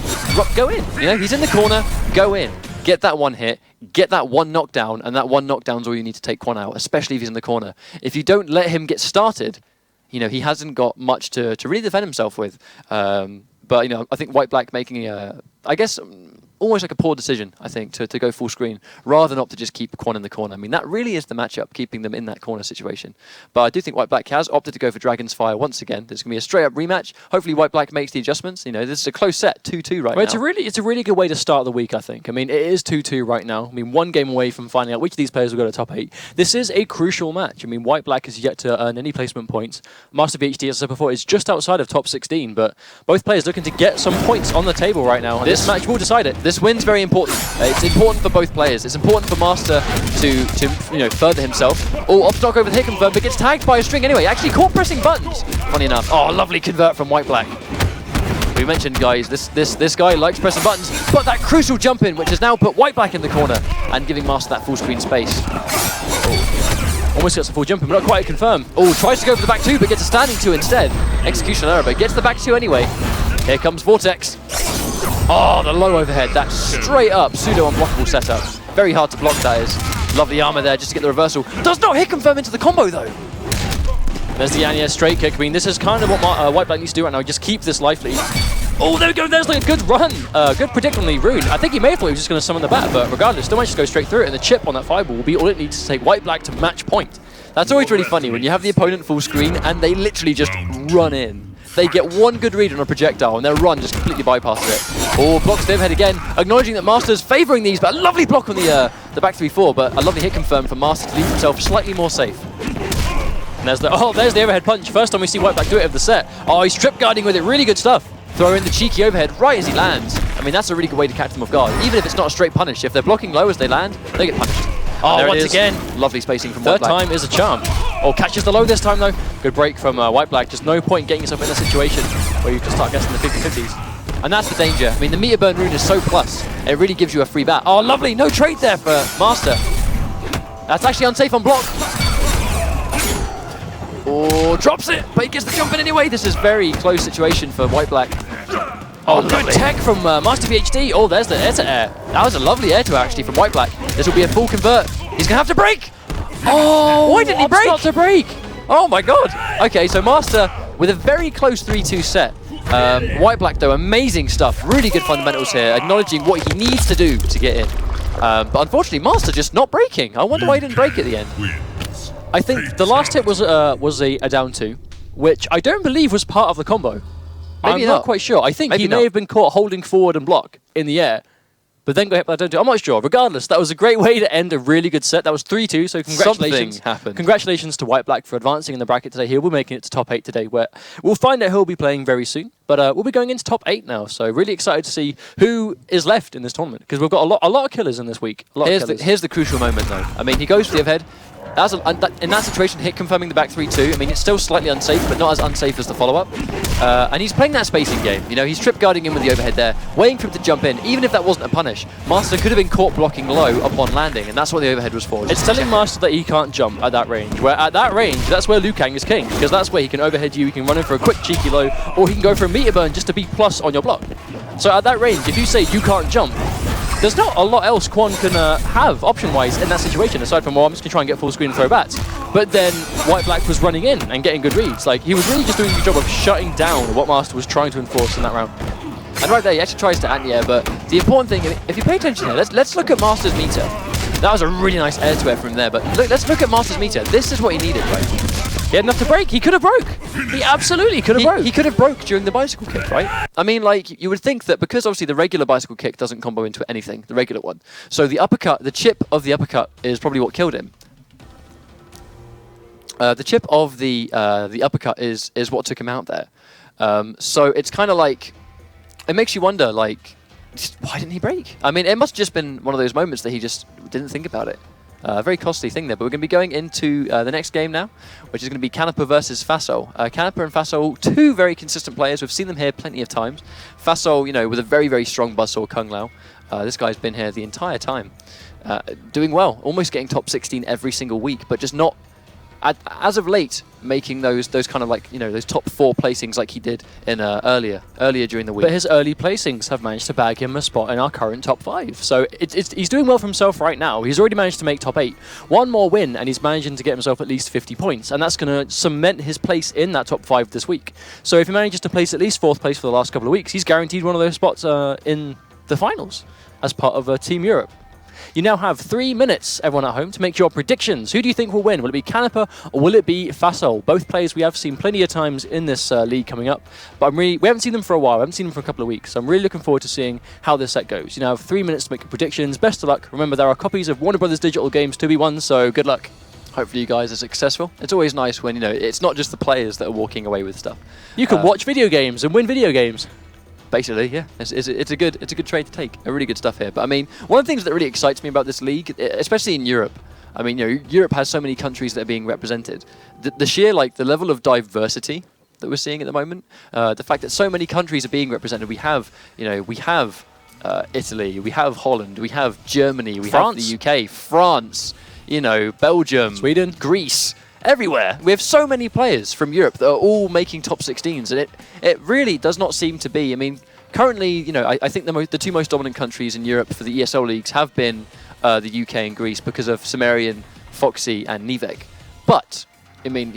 go in. He's in the corner, go in, get that one hit, get that one knockdown, and that one knockdown's all you need to take Quan out, especially if he's in the corner. If you don't let him get started, he hasn't got much to really defend himself with. But I think White Black making I guess almost like a poor decision, I think, to go full screen rather than opt to just keep Quan in the corner. I mean, that really is the matchup, keeping them in that corner situation. But I do think White Black has opted to go for Dragon's Fire once again. There's going to be a straight up rematch. Hopefully White Black makes the adjustments. You know, this is a close set, 2-2 right now. It's a really good way to start the week, I think. I mean, it is 2-2 right now. I mean, one game away from finding out which of these players will go to top 8. This is a crucial match. I mean, White Black has yet to earn any placement points. Master VHD, as I said before, is just outside of top 16, but both players looking to get some points on the table right now. And this match will decide it. This win's very important. It's important for both players. It's important for Master to further himself. Oh, off knock over the hit confirm, but gets tagged by a string anyway. Actually caught pressing buttons. Funny enough. Oh, lovely convert from White Black. We mentioned, guys, this guy likes pressing buttons, but that crucial jump in, which has now put White Black in the corner and giving Master that full screen space. Almost gets a full jump in, but not quite confirmed. Oh, tries to go for the back 2, but gets a standing 2 instead. Execution error, but gets the back 2 anyway. Here comes Vortex. Oh, the low overhead. That straight up pseudo unblockable setup. Very hard to block, that is. Lovely armor there just to get the reversal. Does not hit confirm into the combo though. There's the Anya straight kick. I mean, this is kind of what White Black needs to do right now. Just keep this life lead. Oh, there we go. There's like a good run. Good predict from the Rune. I think he may have thought he was just going to summon the bat, but regardless, still managed to go straight through it, and the chip on that fireball will be all it needs to take White Black to match point. That's always really funny when you have the opponent full screen and they literally just run in. They get one good read on a projectile and their run just completely bypasses it. Oh, blocks the overhead again, acknowledging that Master's favouring these, but a lovely block on the back 3-4, but a lovely hit confirm for Master to leave himself slightly more safe. And there's the overhead punch. First time we see White Black do it of the set. Oh, he's trip guarding with it, really good stuff. Throw in the cheeky overhead right as he lands. I mean, that's a really good way to catch them off guard. Even if it's not a straight punish, if they're blocking low as they land, they get punished. Oh, once again, lovely spacing from White Black. Third time is a charm. Oh, catches the low this time though. Good break from White Black. Just no point getting yourself in a situation where you can start guessing the 50-50s. And that's the danger. I mean, the meter burn rune is so plus. It really gives you a free bat. Oh, lovely. No trade there for Master. That's actually unsafe on block. Oh, drops it, but he gets the jump in anyway. This is very close situation for White Black. Oh, good tech from Master VHD. Oh, there's the air to air. That was a lovely air to actually from White Black. This will be a full convert. He's going to have to break. Oh, why didn't he break? Not to break. Oh my god. Okay, so Master with a very close 3-2 set. White Black though, amazing stuff. Really good fundamentals here, acknowledging what he needs to do to get in. But unfortunately, Master just not breaking. I wonder why he didn't break at the end. I think the last hit was a down 2, which I don't believe was part of the combo. I'm not quite sure. I think he may have been caught holding forward and block in the air, but then got hit by down 2. I'm not sure. Regardless, that was a great way to end a really good set. That was 3-2, so congratulations. Something happened. Congratulations to White Black for advancing in the bracket today. He'll be making it to top 8 today, where we'll find out who will be playing very soon. But we'll be going into top 8 now, so really excited to see who is left in this tournament, because we've got a lot of killers in this week. Here's the crucial moment, though. I mean, he goes for the overhead. In that situation, hit confirming the back 3-2. I mean, it's still slightly unsafe, but not as unsafe as the follow-up. And he's playing that spacing game. You know, he's trip guarding in with the overhead there, waiting for him to jump in. Even if that wasn't a punish, Master could have been caught blocking low upon landing, and that's what the overhead was for. It's telling Master that he can't jump at that range. Where at that range, that's where Liu Kang is king, because that's where he can overhead you, he can run in for a quick cheeky low, or he can go for a meter burn just to be plus on your block. So at that range, if you say you can't jump, there's not a lot else Quan can have option-wise in that situation, aside from, well, I'm just going to try and get full screen and throw bats. But then White Black was running in and getting good reads. Like, he was really just doing a good job of shutting down what Master was trying to enforce in that round. And right there, he actually tries to anti-air, but the important thing, if you pay attention here, let's look at Master's meter. That was a really nice air-to-air from there, but let's look at Master's meter. This is what he needed, right? He had enough to break. He could have broke. He absolutely could have broke. He could have broke during the bicycle kick, right? I mean, like, you would think that because obviously the regular bicycle kick doesn't combo into anything, the regular one. So the uppercut, the chip of the uppercut is probably what killed him. The chip of the uppercut is what took him out there. So it's kind of like, it makes you wonder, like, why didn't he break? I mean, it must have just been one of those moments that he just didn't think about it. Very costly thing there, but we're going to be going into the next game now, which is going to be Canepa versus Fasol. Canepa and Fasol, two very consistent players. We've seen them here plenty of times. Fasol, you know, with a very, very strong buzzsaw, Kung Lao. This guy's been here the entire time. Doing well, almost getting top 16 every single week, but just not, as of late, making those kind of like, you know, those top 4 placings like he did in earlier during the week. But his early placings have managed to bag him a spot in our current top 5. So he's doing well for himself right now. He's already managed to make top 8. One more win and he's managing to get himself at least 50 points. And that's going to cement his place in that top 5 this week. So if he manages to place at least 4th place for the last couple of weeks, he's guaranteed one of those spots in the finals. as part of Team Europe. You now have 3 minutes, everyone at home, to make your predictions. Who do you think will win? Will it be Canepa or will it be Fasol? Both players we have seen plenty of times in this league coming up, but we haven't seen them for a while. We haven't seen them for a couple of weeks. So I'm really looking forward to seeing how this set goes. You now have 3 minutes to make your predictions. Best of luck. Remember, there are copies of Warner Brothers digital games to be won, so good luck. Hopefully you guys are successful. It's always nice when, it's not just the players that are walking away with stuff. You can watch video games and win video games. Basically, yeah, it's a good trade to take. A really good stuff here. But I mean, one of the things that really excites me about this league, especially in Europe, I mean, Europe has so many countries that are being represented. The sheer the level of diversity that we're seeing at the moment, the fact that so many countries are being represented. We have Italy, we have Holland, we have Germany, we have the UK, France, Belgium, Sweden, Greece. Everywhere. We have so many players from Europe that are all making top 16s, and it really does not seem to be. I mean, currently, I think the two most dominant countries in Europe for the ESL leagues have been the UK and Greece because of Sumerian, Foxy, and Nivek. But, I mean,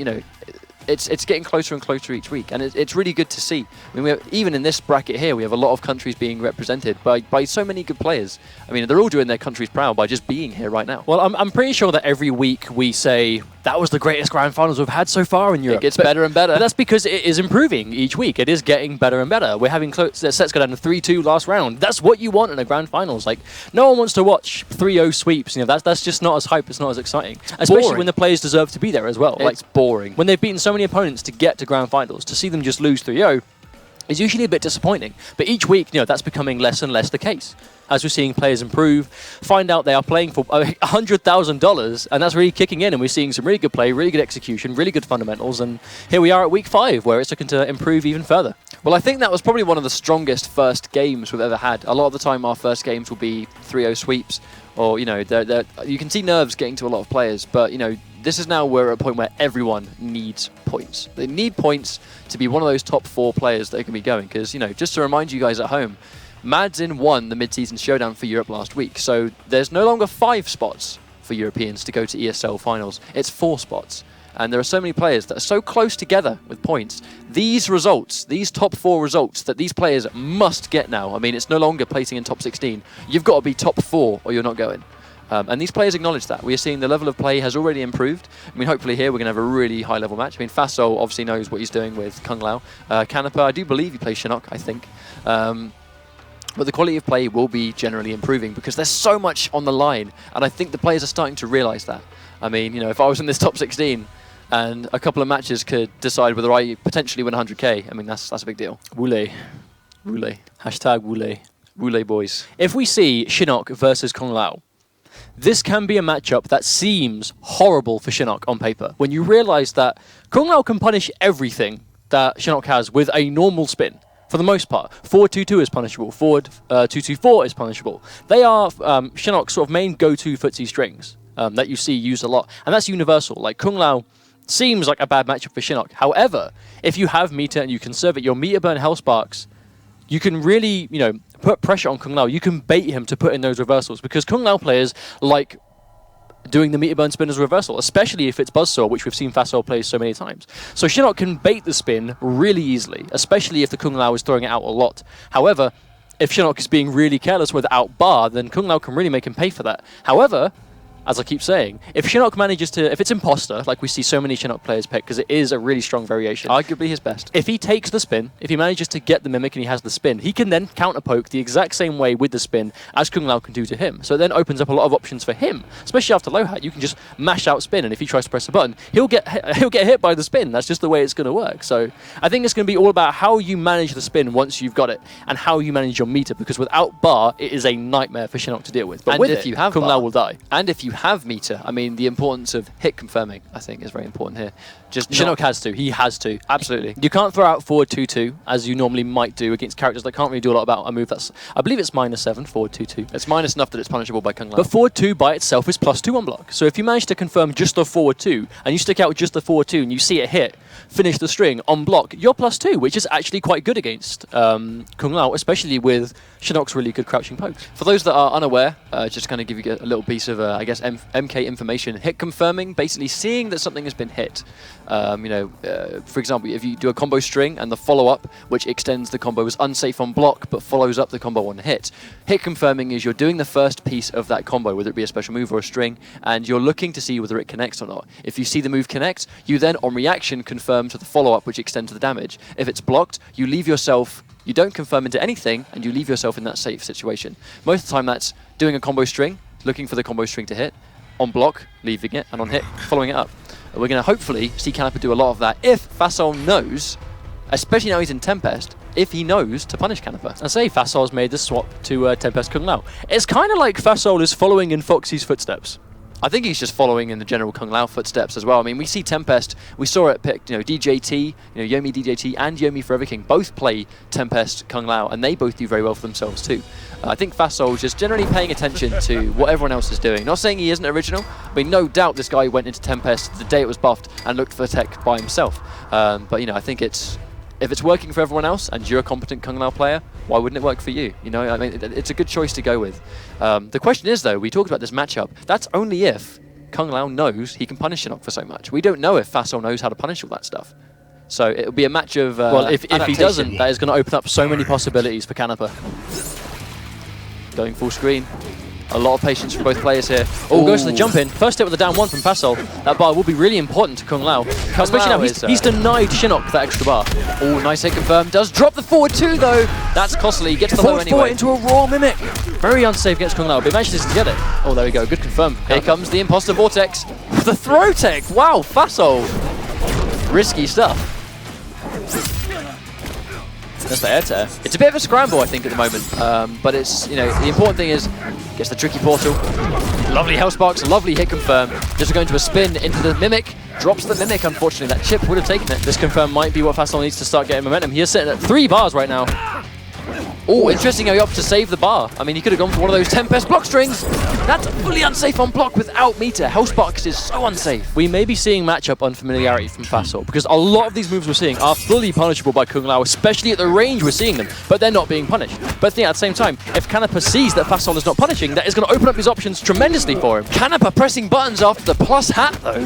it's getting closer and closer each week, and it's really good to see. I mean, even in this bracket here, we have a lot of countries being represented by so many good players. I mean, they're all doing their countries proud by just being here right now. Well, I'm pretty sure that every week we say that was the greatest Grand Finals we've had so far in Europe. It gets better and better. But that's because it is improving each week. It is getting better and better. We're having sets go down to 3-2 last round. That's what you want in a Grand Finals. Like, no one wants to watch 3-0 sweeps. That's just not as hype. It's not as exciting. Especially boring. when the players deserve to be there as well. It's boring. When they've beaten so many opponents to get to Grand Finals, to see them just lose 3-0 is usually a bit disappointing. But each week, that's becoming less and less the case. As we're seeing players improve, find out they are playing for $100,000, and that's really kicking in, and we're seeing some really good play, really good execution, really good fundamentals, and here we are at week 5, where it's looking to improve even further. Well, I think that was probably one of the strongest first games we've ever had. A lot of the time, our first games will be 3-0 sweeps, or, you can see nerves getting to a lot of players, but, this is now we're at a point where everyone needs points. They need points to be one of those top 4 players that are going to be going, because, just to remind you guys at home, Madzin won the mid-season showdown for Europe last week, so there's no longer 5 spots for Europeans to go to ESL finals. It's 4 spots. And there are so many players that are so close together with points. These results, these top 4 results that these players must get now. I mean, it's no longer placing in top 16. You've got to be top 4 or you're not going. And these players acknowledge that. We are seeing the level of play has already improved. I mean, hopefully here we're going to have a really high-level match. I mean, Fasol obviously knows what he's doing with Kung Lao. Canepa, I do believe he plays Shinnok, I think. But the quality of play will be generally improving because there's so much on the line, and I think the players are starting to realise that. I mean, if I was in this top 16 and a couple of matches could decide whether I potentially win 100k, I mean, that's a big deal. Wule. Wule. Hashtag Wule. Wule boys. If we see Shinnok versus Kung Lao, this can be a matchup that seems horrible for Shinnok on paper. When you realise that Kung Lao can punish everything that Shinnok has with a normal spin. For the most part, forward 2-2 is punishable, forward 2-2-4 is punishable. They are Shinnok's sort of main go-to footsie strings that you see used a lot, and that's universal. Like, Kung Lao seems like a bad matchup for Shinnok. However, if you have meter and you can serve it your meter burn Hellsparks, you can really, put pressure on Kung Lao. You can bait him to put in those reversals, because Kung Lao players like doing the meter burn spin as a reversal, especially if it's Buzzsaw, which we've seen Fasol play so many times. So Shinnok can bait the spin really easily, especially if the Kung Lao is throwing it out a lot. However, if Shinnok is being really careless with out bar, then Kung Lao can really make him pay for that. However, as I keep saying, if Shinnok manages to, if it's Imposter, like we see so many Shinnok players pick, because it is a really strong variation. Arguably his best. If he takes the spin, if he manages to get the Mimic and he has the spin, he can then counterpoke the exact same way with the spin as Kung Lao can do to him. So it then opens up a lot of options for him, especially after low hat. You can just mash out spin, and if he tries to press a button, he'll get hit by the spin. That's just the way it's going to work. So I think it's going to be all about how you manage the spin once you've got it, and how you manage your meter, because without bar, it is a nightmare for Shinnok to deal with. But and with if it, you have Kung bar, Lao will die. And if you have meter, I mean, the importance of hit confirming, I think, is very important here. Just Shinnok has to. He has to. Absolutely. You can't throw out forward 2-2 as you normally might do against characters that can't really do a lot about a move that's, I believe it's -7 forward 2-2. It's minus enough that it's punishable by Kung Lao. But forward 2 by itself is +2 on block. So if you manage to confirm just the forward 2 and you stick out just the forward 2 and you see it hit, finish the string on block, you're +2, which is actually quite good against Kung Lao, especially with Shinnok's really good crouching pokes. For those that are unaware, just kind of give you a little piece of, I guess, MK information, hit confirming, basically seeing that something has been hit. For example, if you do a combo string and the follow-up, which extends the combo, is unsafe on block but follows up the combo on hit. Hit confirming is you're doing the first piece of that combo, whether it be a special move or a string, and you're looking to see whether it connects or not. If you see the move connect, you then, on reaction, confirm to the follow-up, which extends the damage. If it's blocked, you leave yourself. You don't confirm into anything, and you leave yourself in that safe situation. Most of the time, that's doing a combo string, looking for the combo string to hit, on block, leaving it, and on hit, following it up. We're going to hopefully see Kanapa do a lot of that if Fasol knows, especially now he's in Tempest, if he knows to punish Kanapa. I say Fasol's made the swap to Tempest Kung Lao. It's kind of like Fasol is following in Foxy's footsteps. I think he's just following in the general Kung Lao footsteps as well. I mean, we see Tempest, we saw it pick, DJT, Yomi DJT and Yomi Forever King both play Tempest Kung Lao, and they both do very well for themselves too. I think Fasol is just generally paying attention to what everyone else is doing. Not saying he isn't original, but no doubt this guy went into Tempest the day it was buffed and looked for tech by himself. But I think if it's working for everyone else and you're a competent Kung Lao player, why wouldn't it work for you? I mean, it's a good choice to go with. The question is, though, we talked about this matchup. That's only if Kung Lao knows he can punish Shinnok for so much. We don't know if Fasol knows how to punish all that stuff. So it'll be a match of well, if he doesn't, that is going to open up so many possibilities for Kanapa. Going full screen. A lot of patience from both players here. Oh, goes to the jump in. First hit with the down one from Fasol. That bar will be really important to Kung Lao. Especially now, he's denied Shinnok that extra bar. Oh, nice hit confirmed. Does drop the forward two, though. That's costly. Gets the low anyway. Into a raw mimic. Very unsafe against Kung Lao, but he manages to get it. Oh, there we go. Good confirm. Here comes the imposter vortex. The throw tech. Wow, Fasol. Risky stuff. That's the air tear. It's a bit of a scramble, I think, at the moment. But it's, the important thing is, gets the tricky portal. Lovely Hellsparks, lovely hit confirm. Just going to a spin into the Mimic. Drops the Mimic, unfortunately. That chip would have taken it. This confirm might be what Fasol needs to start getting momentum. He is sitting at 3 bars right now. Oh, interesting how he opted to save the bar. I mean, he could have gone for one of those Tempest block strings. That's fully unsafe on block without meter. Hellsparks is so unsafe. We may be seeing matchup unfamiliarity from Fasol, because a lot of these moves we're seeing are fully punishable by Kung Lao, especially at the range we're seeing them, but they're not being punished. But I think at the same time, if Kanapa sees that Fasol is not punishing, that is going to open up his options tremendously for him. Kanapa pressing buttons after the plus hat, though.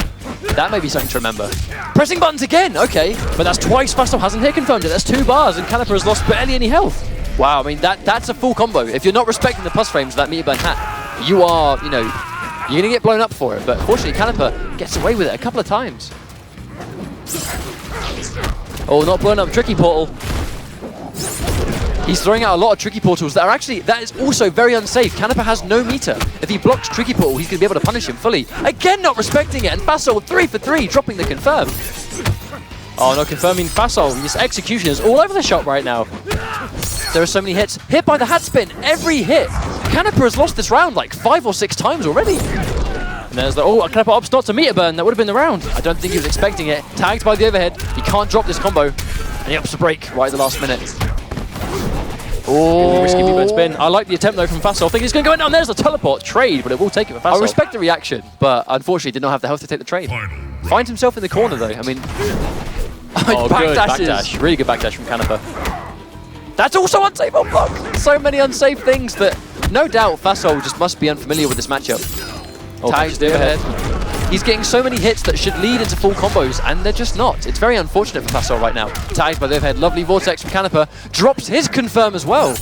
That may be something to remember. Pressing buttons again, okay. But that's twice Fasol hasn't hit confirmed it. That's 2 bars, and Kanapa has lost barely any health. Wow, I mean, that's a full combo. If you're not respecting the plus frames of that meter burn hat, you are, you're going to get blown up for it. But fortunately, Kanapa gets away with it a couple of times. Oh, not blown up tricky portal. He's throwing out a lot of tricky portals that are actually, that is also very unsafe. Kanapa has no meter. If he blocks tricky portal, he's going to be able to punish him fully. Again, not respecting it, and Fasol 3 for 3, dropping the confirm. Oh, no, confirming Fasol. His execution is all over the shop right now. There are so many hits. Hit by the hat spin, every hit. Kanapa has lost this round like 5 or 6 times already. And there's the, Kanapa opts not to meter burn. That would have been the round. I don't think he was expecting it. Tagged by the overhead. He can't drop this combo. And he ups the break right at the last minute. Oh, risky V-burn spin. I like the attempt though from Fasol. I think he's going to go in. And there's the teleport trade, but it will take it for Fasol. I respect the reaction, but unfortunately did not have the health to take the trade. Finds himself in the corner though. I mean, oh, good backdash. Really good backdash from Kanapa. That's also unsafe on block. So many unsafe things that no doubt Fasol just must be unfamiliar with this matchup. Tags the overhead. He's getting so many hits that should lead into full combos, and they're just not. It's very unfortunate for Fasol right now. Tagged by the overhead. Lovely vortex from Kanapa. Drops his confirm as well.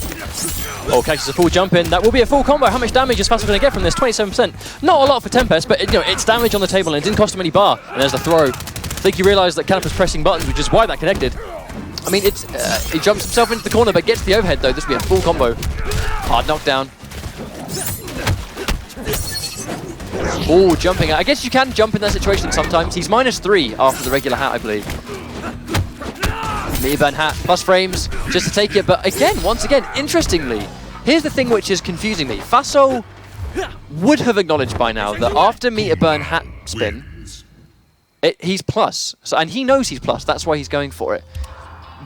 Oh, catches a full jump in. That will be a full combo. How much damage is Fasol going to get from this? 27%. Not a lot for Tempest, but it's damage on the table, and it didn't cost him any bar. And there's the throw. I think he realized that Kanapa's pressing buttons, which is why that connected. I mean, it's he jumps himself into the corner, but gets the overhead, though. This will be a full combo. Hard knockdown. Oh, jumping. I guess you can jump in that situation sometimes. He's -3 after the regular hat, I believe. Meter burn hat, plus frames, just to take it. But again, once again, interestingly, here's the thing which is confusing me. Fasol would have acknowledged by now that after meter burn hat spin, he's plus. So, and he knows he's plus, that's why he's going for it.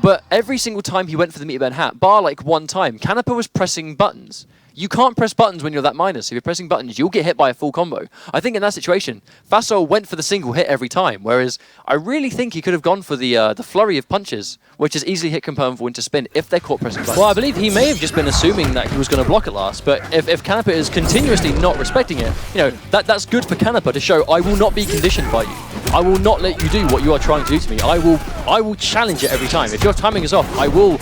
But every single time he went for the meter burn hat, bar like one time, Kanapa was pressing buttons. You can't press buttons when you're that minus. If you're pressing buttons, you'll get hit by a full combo. I think in that situation, Fasol went for the single hit every time, whereas I really think he could have gone for the flurry of punches, which is easily hit confirm for Winter Spin if they're caught pressing buttons. Well, I believe he may have just been assuming that he was going to block it last, but if Canepa is continuously not respecting it, you know, that's good for Canepa to show, I will not be conditioned by you. I will not let you do what you are trying to do to me. I will challenge it every time. If your timing is off, I will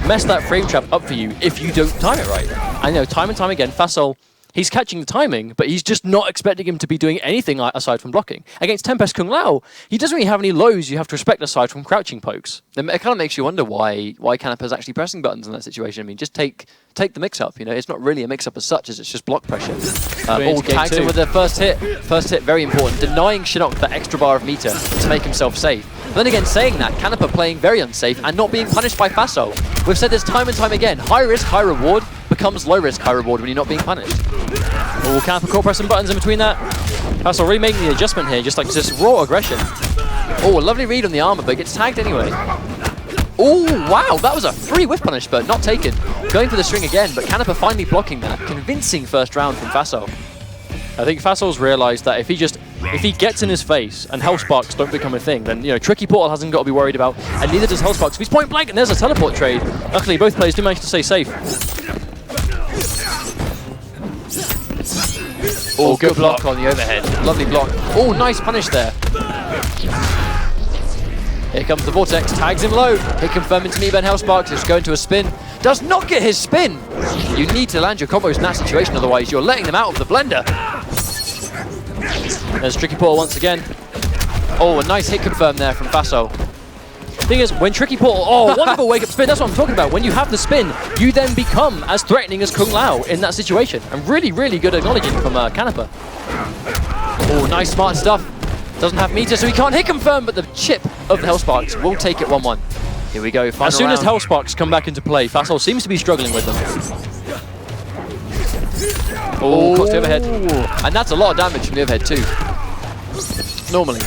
mess that frame trap up for you if you don't time it right. And you know, time and time again, Fasol, he's catching the timing, but he's just not expecting him to be doing anything aside from blocking. Against Tempest Kung Lao, he doesn't really have any lows you have to respect aside from crouching pokes. It kind of makes you wonder why Canepa's actually pressing buttons in that situation. I mean, just take the mix-up, you know, it's not really a mix-up as such as it's just block pressure. All tags in with their first hit. First hit, very important. Denying Shinnok that extra bar of meter to make himself safe. But then again, saying that, Canepa playing very unsafe and not being punished by Fasol. We've said this time and time again, high risk, high reward becomes low risk, high reward when you're not being punished. Oh, Canepa caught pressing buttons in between that. Fasol remaking the adjustment here, just like just raw aggression. Oh, a lovely read on the armor, but gets tagged anyway. Oh, wow, that was a free whiff punish, but not taken. Going for the string again, but Canepa finally blocking that. Convincing first round from Fasol. I think Fasol's realised that if he gets in his face and Hell Sparks don't become a thing, then, you know, Tricky Portal hasn't got to be worried about, and neither does Hell Sparks. If he's point blank and there's a teleport trade, luckily both players do manage to stay safe. Oh, good block on the overhead. Lovely block. Oh, nice punish there. Here comes the Vortex, tags him low. Hit confirm into Meatburn Hellsparks, is going to a spin. Does not get his spin! You need to land your combos in that situation, otherwise you're letting them out of the blender. There's Tricky Portal once again. Oh, a nice hit confirm there from Fasol. Thing is, when Tricky Portal, oh, wonderful wake up spin, that's what I'm talking about. When you have the spin, you then become as threatening as Kung Lao in that situation. And really, really good acknowledging from Canepa. Oh, nice smart stuff. Doesn't have meter, so he can't hit confirm, but the chip of the Hellsparks will take it 1-1. Here we go, final As soon round. as Hellsparks come back into play, Fasol seems to be struggling with them. Oh, caught the overhead. And that's a lot of damage from the overhead too. Normally.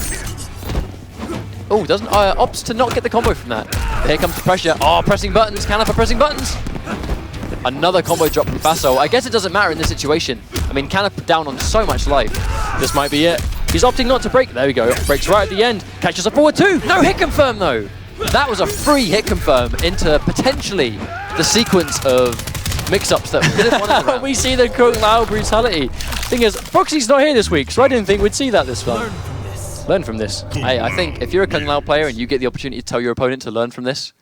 Oh, doesn't opts to not get the combo from that. Here comes the pressure. Oh, pressing buttons. Canepa pressing buttons. Another combo drop from Fasol. I guess it doesn't matter in this situation. I mean, Canepa down on so much life. This might be it. He's opting not to break. There we go. Breaks right at the end. Catches a forward two. No hit confirm though. That was a free hit confirm into potentially the sequence of mix-ups that we didn't want to We see the Kung Lao brutality. Thing is, Foxy's not here this week, so I didn't think we'd see that this far. Learn from this. Hey, I think if you're a Kung Lao player and you get the opportunity to tell your opponent to learn from this,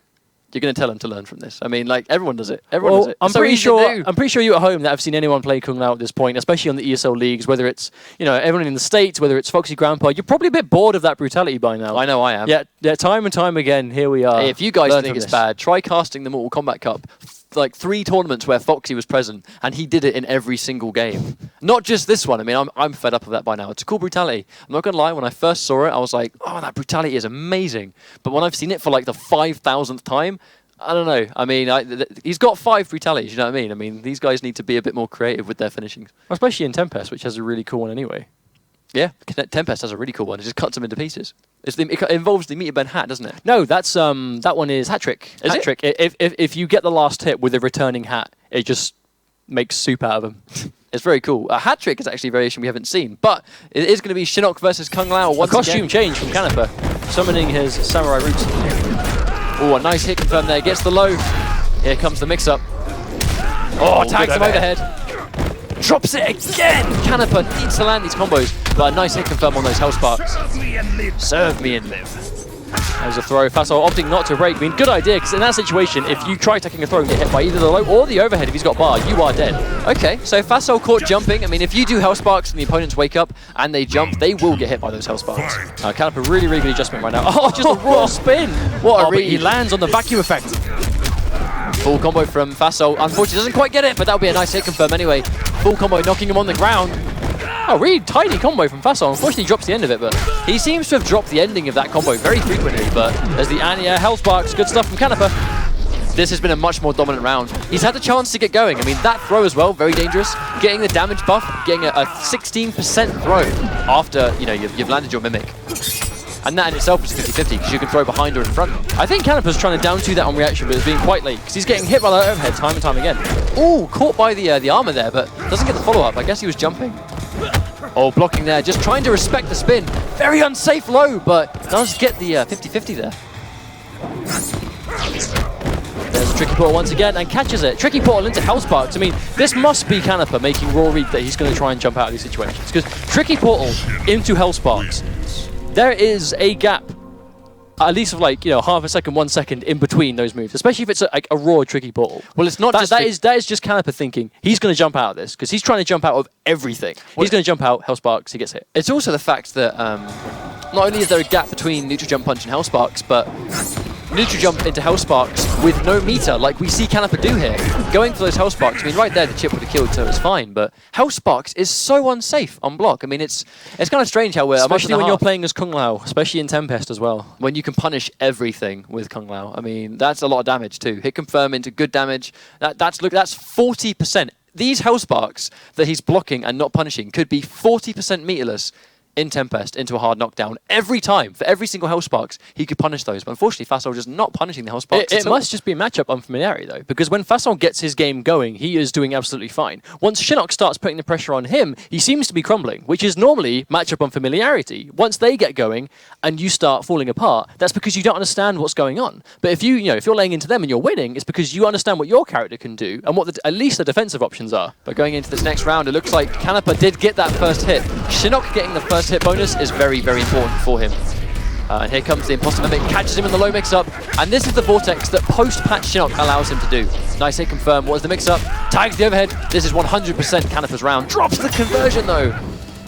you're going to tell them to learn from this. I mean, like, everyone does it. Everyone does it. I'm pretty sure you at home that have seen anyone play Kung Lao at this point, especially on the ESL leagues, whether it's, you know, everyone in the States, whether it's Foxy Grandpa, you're probably a bit bored of that brutality by now. I know I am. Yeah, time and time again, here we are. Hey, if you guys think it's bad, try casting the Mortal Kombat Cup. Like 3 tournaments where Foxy was present, and he did it in every single game. Not just this one. I mean, I'm fed up of that by now. It's a cool brutality. I'm not going to lie, when I first saw it, I was like, oh, that brutality is amazing. But when I've seen it for like the 5,000th time, I don't know. I mean, he's got 5 brutalities, you know what I mean? I mean, these guys need to be a bit more creative with their finishings. Especially in Tempest, which has a really cool one anyway. Yeah, Tempest has a really cool one. It just cuts them into pieces. It involves the meter bend hat, doesn't it? No, that's that one is hat trick. Is hat trick. If you get the last hit with a returning hat, it just makes soup out of him. It's very cool. A hat trick is actually a variation we haven't seen, but it is going to be Shinnok versus Kung Lao once again. A costume again. change from Canepa, summoning his samurai roots. Oh, a nice hit confirm there. Gets the low. Here comes the mix-up. Oh, tags him overhead. Drops it again! Canepa needs to land these combos, but a nice hit confirm on those Hellsparks. Serve me and live. There's a throw. Fasol opting not to break. I mean, good idea, because in that situation, if you try taking a throw and get hit by either the low or the overhead, if he's got bar, you are dead. Okay, so Fasol caught jumping. I mean, if you do Hellsparks and the opponents wake up and they jump, they will get hit by those Hellsparks. Canepa really, really good adjustment right now. Oh, just a raw spin! What a read. But he lands on the vacuum effect. Full combo from Fasol. Unfortunately, doesn't quite get it, but that'll be a nice hit confirm anyway. Full combo, knocking him on the ground. Oh, really tiny combo from Fasol. Unfortunately, he drops the end of it, but he seems to have dropped the ending of that combo very frequently, but there's the Anya Hellsparks. Good stuff from Canepa. This has been a much more dominant round. He's had the chance to get going. I mean, that throw as well, very dangerous. Getting the damage buff, getting a 16% throw after, you know, you've landed your Mimic. And that in itself is 50-50 because you can throw behind or in front. I think Canepa's trying to down 2 that on reaction, but it's being quite late because he's getting hit by the overhead time and time again. Ooh, caught by the armor there, but doesn't get the follow-up. I guess he was jumping. Oh, blocking there, just trying to respect the spin. Very unsafe low, but does get the 50-50 there. There's a Tricky Portal once again and catches it. Tricky Portal into Hellsparks. I mean, this must be Canepa making raw read that he's going to try and jump out of these situations. Because Tricky Portal into Hellsparks, there is a gap, at least of like, you know, half a second, 1 second in between those moves, especially if it's like a raw Tricky Portal. Well, it's not that is just Canepa thinking he's going to jump out of this because he's trying to jump out of everything. He's going to jump out, Hellsparks, he gets hit. It's also the fact that not only is there a gap between Neutral Jump Punch and Hellsparks, but Neutral Jump into Hellsparks with no meter, like we see Canepa do here. Going for those Hellsparks, I mean, right there the chip would have killed, so it's fine, but Hellsparks is so unsafe on block. I mean, it's kind of strange how we're especially when you're playing as Kung Lao, especially in Tempest as well. When you can punish everything with Kung Lao. I mean, that's a lot of damage too. Hit confirm into good damage. That's 40%. These Hellsparks that he's blocking and not punishing could be 40% meterless in Tempest into a hard knockdown every time. For every single Hellsparks, he could punish those. But unfortunately, Fasol just not punishing the Hellsparks. It must just be matchup unfamiliarity, though, because when Fasol gets his game going, he is doing absolutely fine. Once Shinnok starts putting the pressure on him, he seems to be crumbling, which is normally matchup unfamiliarity. Once they get going and you start falling apart, that's because you don't understand what's going on. But if if you're laying into them and you're winning, it's because you understand what your character can do and what at least the defensive options are. But going into this next round, it looks like Canepa did get that first hit. Shinnok getting the first hit bonus is very, very important for him. And here comes the Imposter Mimic, catches him in the low mix-up, and this is the vortex that post-patch Shinnok allows him to do. Nice hit confirm. What is the mix-up? Tags the overhead. This is 100% Canepa's round. Drops the conversion though.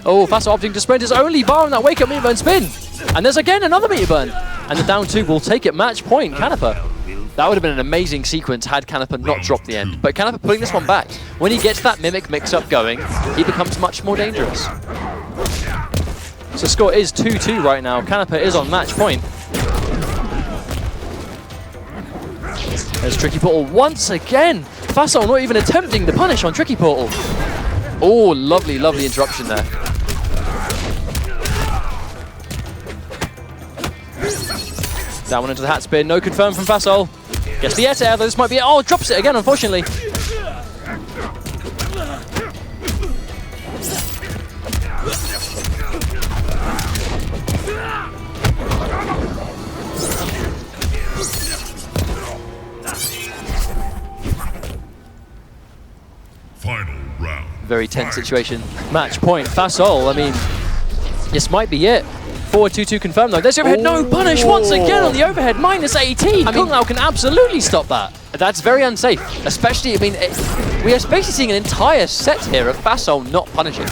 Oh, Fasol opting to sprint his only bar on that wake-up meter burn spin. And there's again another meter burn. And the down 2 will take it match point, Canepa. That would have been an amazing sequence had Canepa not dropped the end. But Canepa putting this one back. When he gets that Mimic mix-up going, he becomes much more dangerous. So score is 2-2 right now. Canepa is on match point. There's Tricky Portal once again. Fasol not even attempting the punish on Tricky Portal. Oh, lovely, lovely interruption there. That one into the hat spin. No confirm from Fasol. Gets the air to air, though this might be it. Oh, drops it again, unfortunately. Final round. Very tense situation. Match point. Fasol, I mean, this might be it. Forward 2-2 confirmed though. There's the overhead. No punish once again on the overhead. Minus 18. Kung Lao can absolutely stop that. That's very unsafe. Especially, I mean, we are basically seeing an entire set here of Fasol not punishing.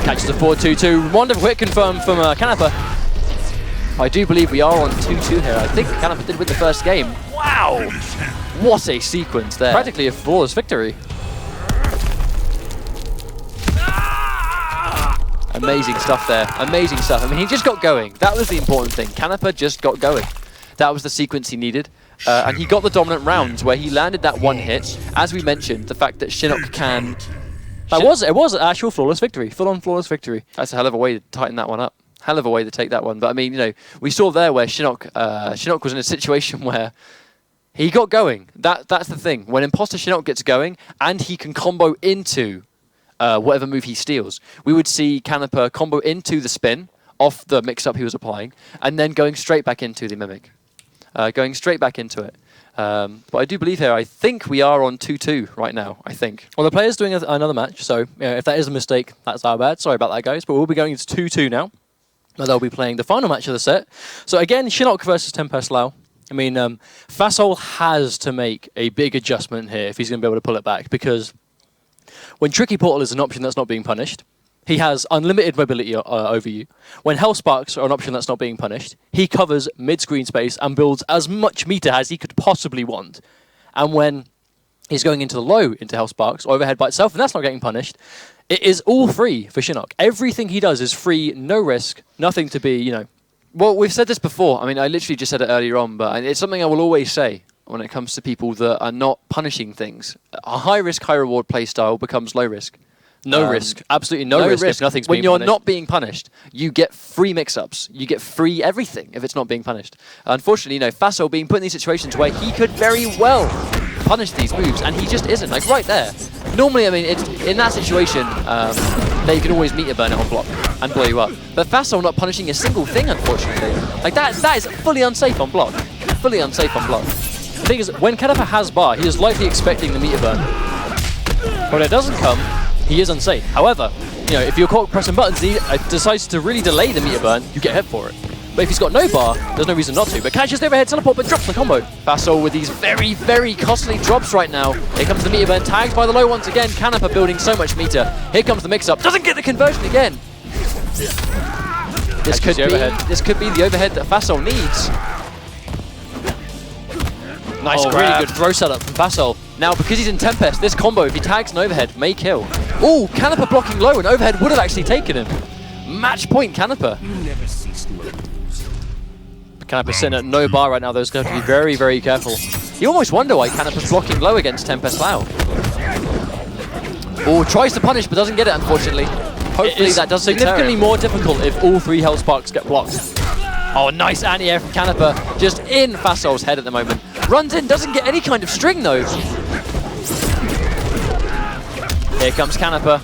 Catches the forward 2-2. Wonderful hit confirmed from Canepa. I do believe we are on 2-2 here. I think Canepa did win the first game. Wow! What a sequence there. Practically a flawless victory. Amazing stuff there. Amazing stuff. I mean, he just got going. That was the important thing. Canepa just got going. That was the sequence he needed. And he got the dominant rounds where he landed that one hit. As we mentioned, the fact that Shinnok can... It was an actual flawless victory. Full-on flawless victory. That's a hell of a way to tighten that one up. Hell of a way to take that one. But I mean, we saw there where Shinnok was in a situation where he got going. That's the thing. When Imposter Shinnok gets going and he can combo into whatever move he steals, we would see Canepa combo into the spin off the mix-up he was applying and then going straight back into the Mimic. Going straight back into it. But I do believe here, I think we are on 2-2 right now, I think. Well, the player's doing another match, so if that is a mistake, that's our bad. Sorry about that, guys. But we'll be going into 2-2 now. They'll be playing the final match of the set. So again, Shinnok versus Tempest Lao. I mean, Fasol has to make a big adjustment here if he's going to be able to pull it back, because when Tricky Portal is an option that's not being punished, he has unlimited mobility over you. When Hellsparks are an option that's not being punished, he covers mid-screen space and builds as much meter as he could possibly want. And when he's going into the low into Hellsparks or overhead by itself, and that's not getting punished, it is all free for Shinnok. Everything he does is free, no risk, nothing to be, Well, we've said this before. I mean, I literally just said it earlier on, but it's something I will always say when it comes to people that are not punishing things. A high-risk, high-reward playstyle becomes low-risk. No risk. Absolutely no risk if nothing's When being you're punished. not being punished, you get free mix-ups. You get free everything if it's not being punished. Unfortunately, Fassel being put in these situations where he could very well punish these moves, and he just isn't. Like, right there. Normally, I mean, it's, in that situation, they can always meter burn it on block and blow you up. But Fassel not punishing a single thing, unfortunately. Like, that is fully unsafe on block. Fully unsafe on block. The thing is, when Canepa has bar, he is likely expecting the meter burn. But when it doesn't come, he is unsafe. However, if you're caught pressing buttons, he decides to really delay the meter burn, you get hit for it. But if he's got no bar, there's no reason not to. But catches the overhead teleport, but drops the combo. Fassel with these very, very costly drops right now. Here comes the meter burn, tagged by the low once again. Canepa building so much meter. Here comes the mix-up, doesn't get the conversion again. This could be the overhead that Fassel needs. Nice grab. Really good throw setup from Fassel. Now, because he's in Tempest, this combo, if he tags an overhead, may kill. Ooh, Canepa blocking low, and overhead would have actually taken him. Match point, Canepa. Canepa's sitting at no bar right now, though. He's going to have to be very, very careful. You almost wonder why Canepa's blocking low against Tempest Lau. Oh, tries to punish, but doesn't get it, unfortunately. Hopefully that does significantly more difficult if all 3 health sparks get blocked. Oh, nice anti-air from Canepa, just in Fassol's head at the moment. Runs in, doesn't get any kind of string though. Here comes Canepa.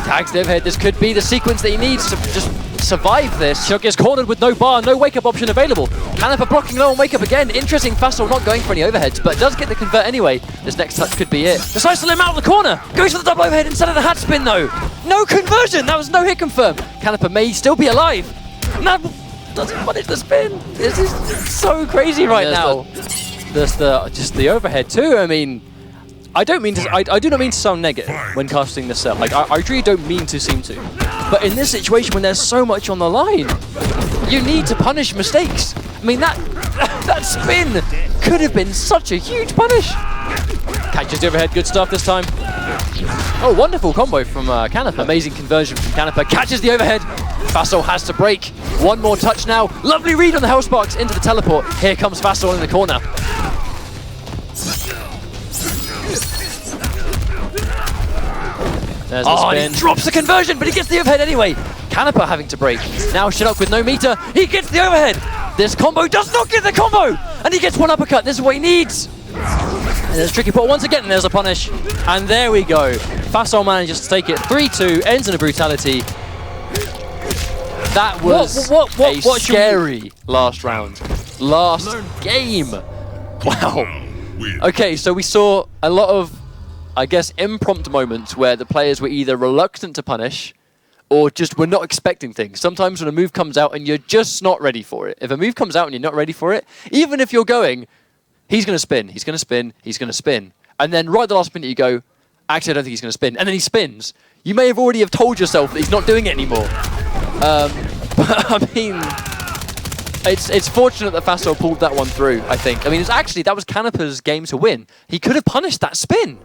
Tags the overhead. This could be the sequence that he needs to just survive this. Chuck gets cornered with no bar, no wake-up option available. Canepa blocking low and wake up again. Interesting, Fassel not going for any overheads, but does get the convert anyway. This next touch could be it. Decides to limb out of the corner. Goes for the double overhead instead of the hat spin though. No conversion, that was no hit confirm. Canepa may still be alive. No, doesn't punish the spin. This is so crazy right now. There's just the overhead too. I mean, I do not mean to sound negative when casting this set. Like I really don't mean to seem to. But in this situation when there's so much on the line, you need to punish mistakes. I mean that spin could have been such a huge punish. Catches the overhead, good stuff this time. Oh, wonderful combo from Canepa. Amazing conversion from Canepa. Catches the overhead. Fassel has to break. One more touch now. Lovely read on the health sparks into the teleport. Here comes Fassel in the corner. There's the spin. And he drops the conversion, but he gets the overhead anyway. Canepa having to break. Now Shidok with no meter. He gets the overhead. This combo does not get the combo. And he gets one uppercut. This is what he needs. And there's a tricky pot once again, and there's a punish. And there we go. Fassel manages to take it 3-2, ends in a brutality. That was a scary last round. Last game. Wow. Okay, so we saw a lot of, I guess, impromptu moments where the players were either reluctant to punish or just were not expecting things. Sometimes when a move comes out and you're just not ready for it. If a move comes out and you're not ready for it, even if you're going, he's going to spin, he's going to spin, he's going to spin. And then right at the last minute you go, actually I don't think he's going to spin. And then he spins. You may have already have told yourself that he's not doing it anymore. But I mean, it's fortunate that Fassel pulled that one through, I think. I mean, that was Canepa's game to win. He could have punished that spin.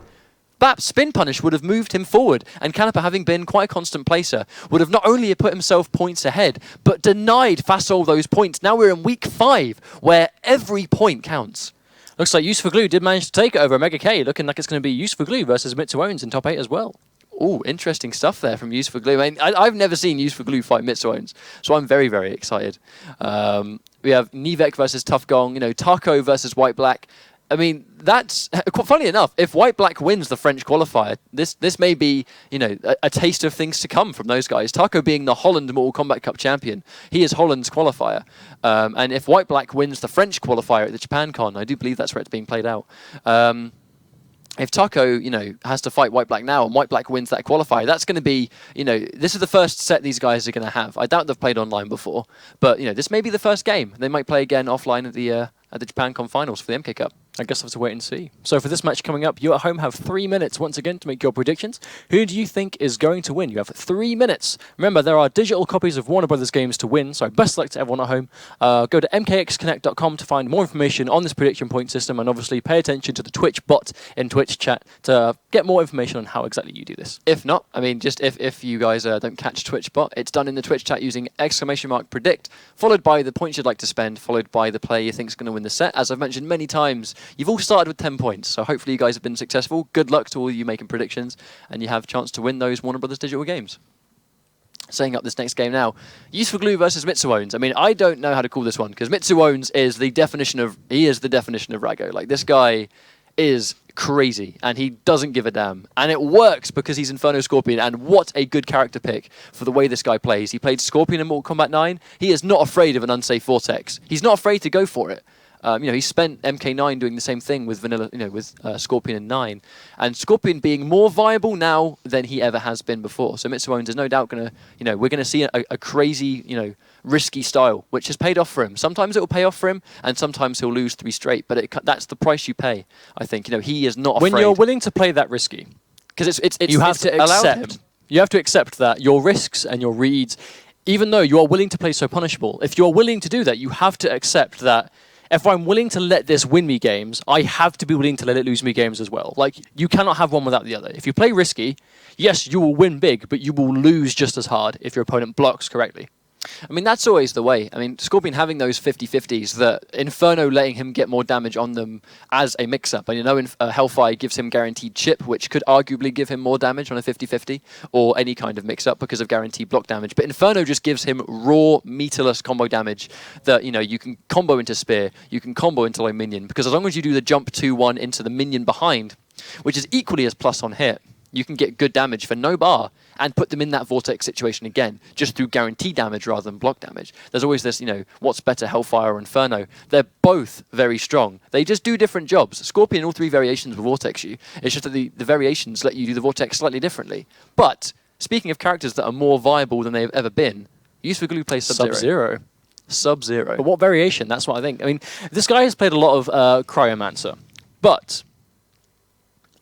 That spin punish would have moved him forward, and Canepa, having been quite a constant placer, would have not only put himself points ahead, but denied Fassel those points. Now we're in week 5, where every point counts. Looks like Use for Glue did manage to take it over Mega K, looking like it's going to be Use for Glue versus Mitsu Owens in top 8 as well. Oh, interesting stuff there from Use for Glue. I mean, I've never seen Use for Glue fight Mitsu Owens, so I'm very, very excited. We have Nivek versus Tough Gong, Taco versus White Black. I mean, that's, funny enough, if White Black wins the French qualifier, this may be, a taste of things to come from those guys. Taco being the Holland Mortal Kombat Cup champion, he is Holland's qualifier. And if White Black wins the French qualifier at the Japan Con, I do believe that's where it's being played out. If Taco, has to fight White Black now and White Black wins that qualifier, that's going to be, this is the first set these guys are going to have. I doubt they've played online before, but, this may be the first game. They might play again offline at the Japan Con finals for the MK Cup. I guess I'll have to wait and see. So for this match coming up, you at home have 3 minutes once again to make your predictions. Who do you think is going to win? You have 3 minutes. Remember, there are digital copies of Warner Brothers games to win, so best luck to everyone at home. Go to mkxconnect.com to find more information on this prediction point system, and obviously pay attention to the Twitch bot in Twitch chat to get more information on how exactly you do this. If not, I mean, just if you guys don't catch Twitch bot, it's done in the Twitch chat using !predict, followed by the points you'd like to spend, followed by the player you think is going to win the set. As I've mentioned many times, you've all started with 10 points, so hopefully you guys have been successful. Good luck to all of you making predictions, and you have a chance to win those Warner Brothers Digital games. Setting up this next game now. Useful Glue versus Mitsuones. I mean, I don't know how to call this one, because Mitsuones is the definition of Rago. Like, this guy is crazy, and he doesn't give a damn. And it works because he's Inferno Scorpion, and what a good character pick for the way this guy plays. He played Scorpion in Mortal Kombat 9. He is not afraid of an unsafe Vortex. He's not afraid to go for it. He spent MK9 doing the same thing with Vanilla, with Scorpion in 9, and Scorpion being more viable now than he ever has been before. So Mitsuones is no doubt gonna, we're gonna see a crazy, risky style, which has paid off for him. Sometimes it will pay off for him, and sometimes he'll lose 3 straight. But that's the price you pay. I think he is not afraid. When you're willing to play that risky, because you have to accept. You have to accept that your risks and your reads, even though you are willing to play so punishable, if you're willing to do that, you have to accept that. If I'm willing to let this win me games, I have to be willing to let it lose me games as well. Like, you cannot have one without the other. If you play risky, yes, you will win big, but you will lose just as hard if your opponent blocks correctly. I mean, that's always the way. I mean, Scorpion having those 50-50s, that Inferno letting him get more damage on them as a mix-up. And Hellfire gives him guaranteed chip, which could arguably give him more damage on a 50-50, or any kind of mix-up because of guaranteed block damage. But Inferno just gives him raw, meterless combo damage that, you can combo into Spear, you can combo into low minion, because as long as you do the jump 2-1 into the minion behind, which is equally as plus on hit, you can get good damage for no bar and put them in that Vortex situation again, just through guaranteed damage rather than block damage. There's always this, what's better, Hellfire or Inferno? They're both very strong. They just do different jobs. Scorpion, all 3 variations will Vortex you. It's just that the variations let you do the Vortex slightly differently. But, speaking of characters that are more viable than they've ever been, Useful Glue plays Sub-Zero. Sub-Zero. But what variation? That's what I think. I mean, this guy has played a lot of Cryomancer, but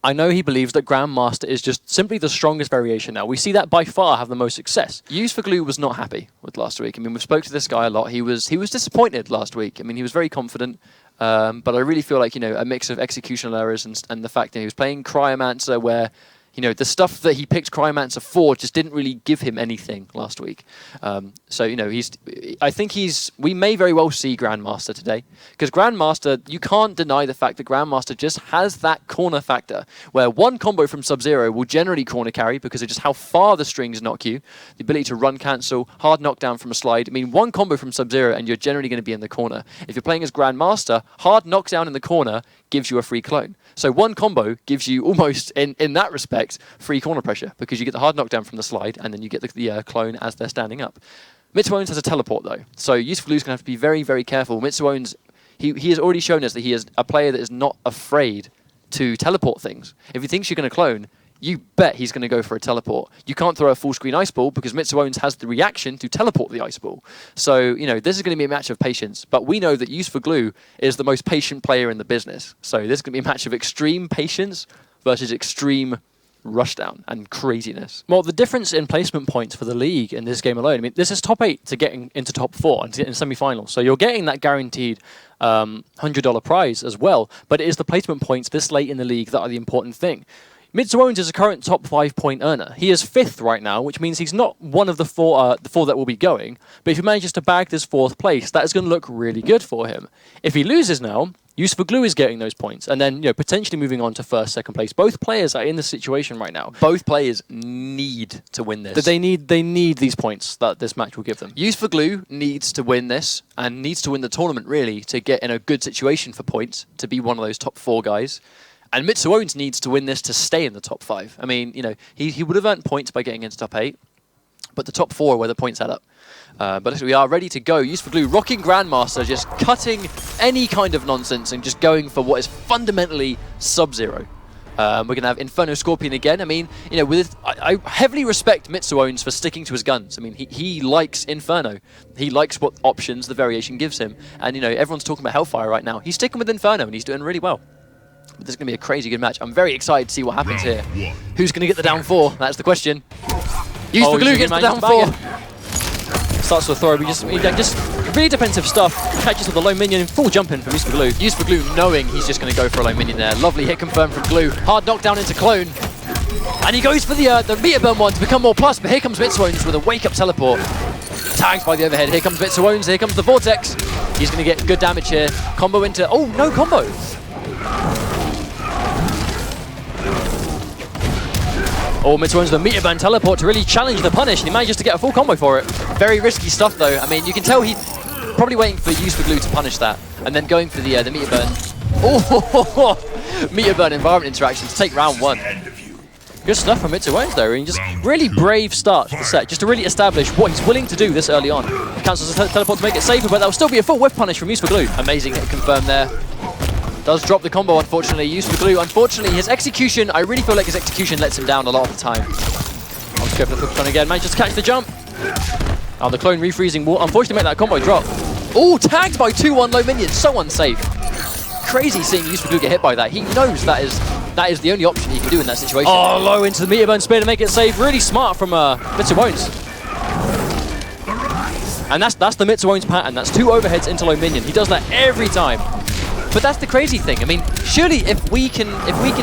I know he believes that Grandmaster is just simply the strongest variation now. We see that by far have the most success. Useful Glue was not happy with last week. I mean, we spoke to this guy a lot. He was disappointed last week. I mean, he was very confident, but I really feel like, a mix of executional errors and the fact that he was playing Cryomancer where, the stuff that he picked Cryomancer for just didn't really give him anything last week. We may very well see Grandmaster today, because Grandmaster, you can't deny the fact that Grandmaster just has that corner factor, where one combo from Sub-Zero will generally corner carry because of just how far the strings knock you, the ability to run cancel, hard knockdown from a slide. I mean, one combo from Sub-Zero and you're generally going to be in the corner. If you're playing as Grandmaster, hard knockdown in the corner gives you a free clone. So one combo gives you almost, in that respect, free corner pressure, because you get the hard knockdown from the slide, and then you get the clone as they're standing up. Mitsuones has a teleport, though, so Useful Glue's going to have to be very, very careful. Mitsuones, he has already shown us that he is a player that is not afraid to teleport things. If he thinks you're going to clone, you bet he's going to go for a teleport. You can't throw a full screen ice ball because Mitsuones has the reaction to teleport the ice ball. So, this is going to be a match of patience. But we know that Useful Glue is the most patient player in the business. So this is going to be a match of extreme patience versus extreme rushdown and craziness. Well, the difference in placement points for the league in this game alone, I mean, this is top 8 to getting into top 4 and to get in semi-final. So you're getting that guaranteed $100 prize as well. But it is the placement points this late in the league that are the important thing. Mitsuones is a current top 5 point earner. He is 5th right now, which means he's not one of the four that will be going. But if he manages to bag this 4th place, that is going to look really good for him. If he loses now, Useful Glue is getting those points, and then potentially moving on to 1st, 2nd place. Both players are in this situation right now. Both players need to win this. They need these points that this match will give them. Useful Glue needs to win this, and needs to win the tournament, really, to get in a good situation for points, to be one of those top 4 guys. And Mitsuones needs to win this to stay in the top 5. I mean, he would have earned points by getting into top 8, but the top 4 are where the points add up. But we are ready to go. Useful Glue rocking Grandmaster, just cutting any kind of nonsense and just going for what is fundamentally Sub-Zero. We're going to have Inferno Scorpion again. I mean, I heavily respect Mitsuones for sticking to his guns. I mean, he likes Inferno. He likes what options the variation gives him. And, everyone's talking about Hellfire right now. He's sticking with Inferno, and he's doing really well. But this is going to be a crazy good match. I'm very excited to see what happens here. Who's going to get the down 4? That's the question. Useful Glue gets the down 4. Starts with a throw, but just really defensive stuff. Catches with a low minion, full jump in from Useful Glue. Useful Glue knowing he's just going to go for a low minion there. Lovely hit confirmed from Glue. Hard knockdown into Clone. And he goes for the meter burn one to become more plus, but here comes Mitsuones with a wake-up teleport. Tagged by the overhead. Here comes Mitsuones, here comes the Vortex. He's going to get good damage here. Combo into... Oh, no combo. Oh, Mitsuone's the meter burn teleport to really challenge the punish, and he manages to get a full combo for it. Very risky stuff, though. I mean, you can tell he's probably waiting for use for glue to punish that, and then going for the meter burn. Oh, meter burn environment interaction to take round 1. Good stuff from Mitsuone's though, and just really brave start to the set, just to really establish what he's willing to do this early on. Cancels the teleport to make it safer, but that'll still be a full whiff punish from use for glue. Amazing hit confirmed there. Does drop the combo, unfortunately. Use for glue. Unfortunately, his execution, I really feel like his execution lets him down a lot of the time. I'll just go for the flip clone again. Manages to catch the jump. Oh, the clone refreezing will unfortunately make that combo drop. Oh, tagged by 2-1 low minions. So unsafe. Crazy seeing Use for glue get hit by that. He knows that is the only option he can do in that situation. Oh, low into the meter burn spin to make it safe. Really smart from Mitsuone's. And that's the Mitsuone's pattern. That's 2 overheads into low minion. He does that every time. But that's the crazy thing. I mean, surely if we can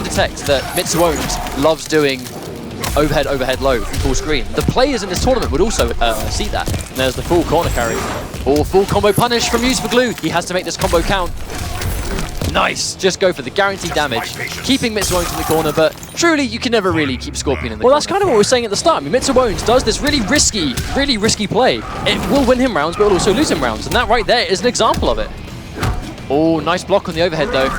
detect that Mitsuone loves doing overhead low from full screen, the players in this tournament would also see that. And there's the full corner carry. Or full combo punish from Use for glue. He has to make this combo count. Nice. Just go for the guaranteed damage, keeping Mitsuone in the corner, but truly you can never really keep Scorpion in the corner. Well, that's kind of what we were saying at the start. I mean, Mitsuone does this really risky play. It will win him rounds, but it will also lose him rounds, and that right there is an example of it. Oh, nice block on the overhead though.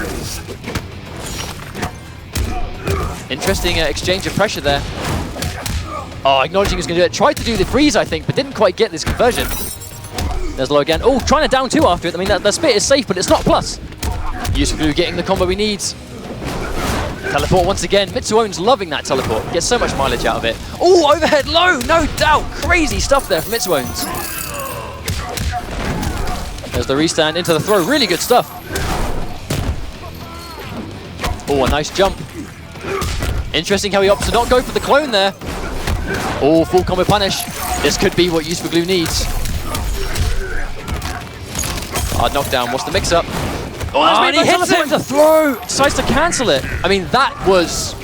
Interesting exchange of pressure there. Oh, acknowledging he's going to do it. Tried to do the freeze, I think, but didn't quite get this conversion. There's low again. Oh, trying to down 2 after it. I mean, that spit is safe, but it's not plus. Use for glue getting the combo he needs. Teleport once again. Mitsuone's loving that teleport. Gets so much mileage out of it. Oh, overhead low, no doubt. Crazy stuff there from Mitsuone's. There's the restand into the throw. Really good stuff. Oh, a nice jump. Interesting how he opts to not go for the clone there. Oh, full combo punish. This could be what Use for glue needs. Hard knockdown. What's the mix-up? Oh, and he hits it! The throw! Decides to cancel it. I mean, that was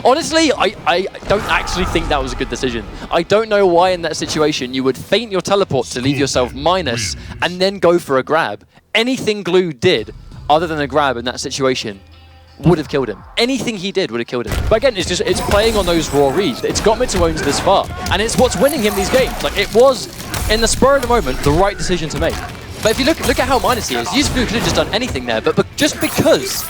honestly, I don't actually think that was a good decision. I don't know why in that situation you would feint your teleport to leave yourself minus and then go for a grab. Anything Glue did other than a grab in that situation would have killed him. Anything he did would have killed him. But again, it's playing on those raw reads. It's got Mitsuone's this far, and it's what's winning him these games. Like, it was, in the spur of the moment, the right decision to make. But if you look at how minus he is, Use for glue could have just done anything there, but just because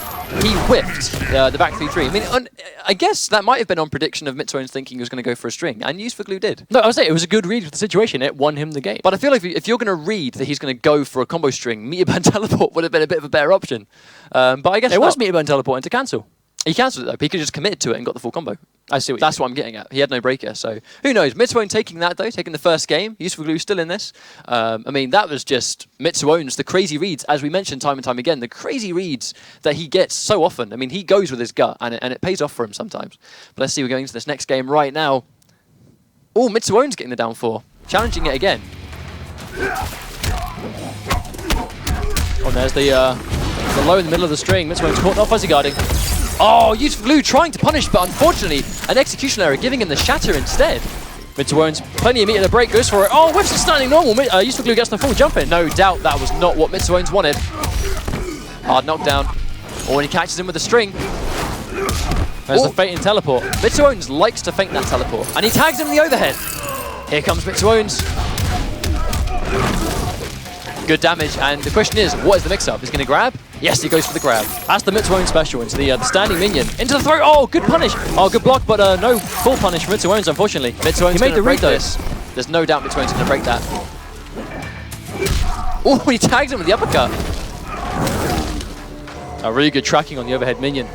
he whiffed the back 3-3. I mean, I guess that might have been on prediction of Mitsuone's thinking he was going to go for a string, and Use for glue did. No, I would say it was a good read of the situation. It won him the game. But I feel like if you're going to read that he's going to go for a combo string, meter burn teleport would have been a bit of a better option. But I guess it was meter burn teleport into cancel. He cancelled it though. He could have just committed to it and got the full combo. I see. That's what I'm getting at. He had no breaker, so who knows? Mitsuone taking that though, taking the first game. Use for glue still in this. I mean, that was just Mitsuone's the crazy reads, as we mentioned time and time again. The crazy reads that he gets so often. I mean, he goes with his gut, and it pays off for him sometimes. But let's see. We're going into this next game right now. Oh, Mitsuone's getting the down 4, challenging it again. Oh, there's the low in the middle of the string. Mitsuone's caught, not fuzzy guarding. Oh, Use for glue trying to punish, but unfortunately, an execution error giving him the shatter instead. Mitsuone's plenty of meter to break, goes for it. Oh, whiffs a standing normal. Use for glue gets the full jump in. No doubt that was not what Mitsuone's wanted. Hard knockdown. Oh, and he catches him with a string. There's the fainting teleport. Mitsuone's likes to feint that teleport, and he tags him in the overhead. Here comes Mitsuone's. Good damage, and the question is, what is the mix-up? Is he going to grab? Yes, he goes for the grab. That's the Mitsuone special into the standing minion. Into the throw. Oh, good punish. Oh, good block, but no full punish for Mitsuone's, unfortunately. Mitsuone's he made the read though. There's no doubt Mitsuone's going to break that. Oh, he tags him with the uppercut. A really good tracking on the overhead minion.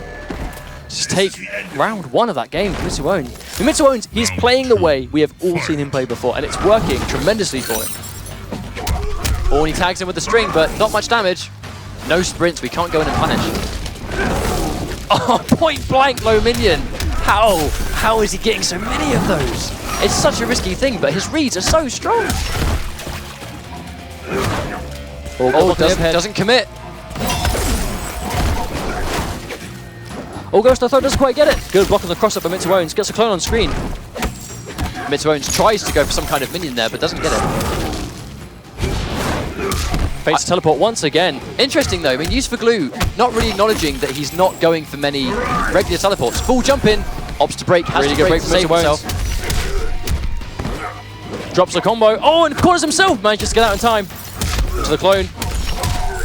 Just take round 1 of that game for Mitsuone. Mitsuone, he's playing the way we have all seen him play before, and it's working tremendously for him. Oh, and he tags him with the string, but not much damage. No sprints, we can't go in and punish. Oh, point blank low minion. How is he getting so many of those? It's such a risky thing, but his reads are so strong. Oh, doesn't commit. Oh, goes to the throw, doesn't quite get it. Good block on the cross-up by Mitsuone. Gets a clone on screen. Mitsuone tries to go for some kind of minion there, but doesn't get it. Fates teleport once again. Interesting though, I mean, Use for Glue not really acknowledging that he's not going for many regular teleports. Full jump in, opts to break, has Really to good break break to from save Mr. himself. Drops a combo. Oh, and corners himself. Manages to get out in time. To the clone.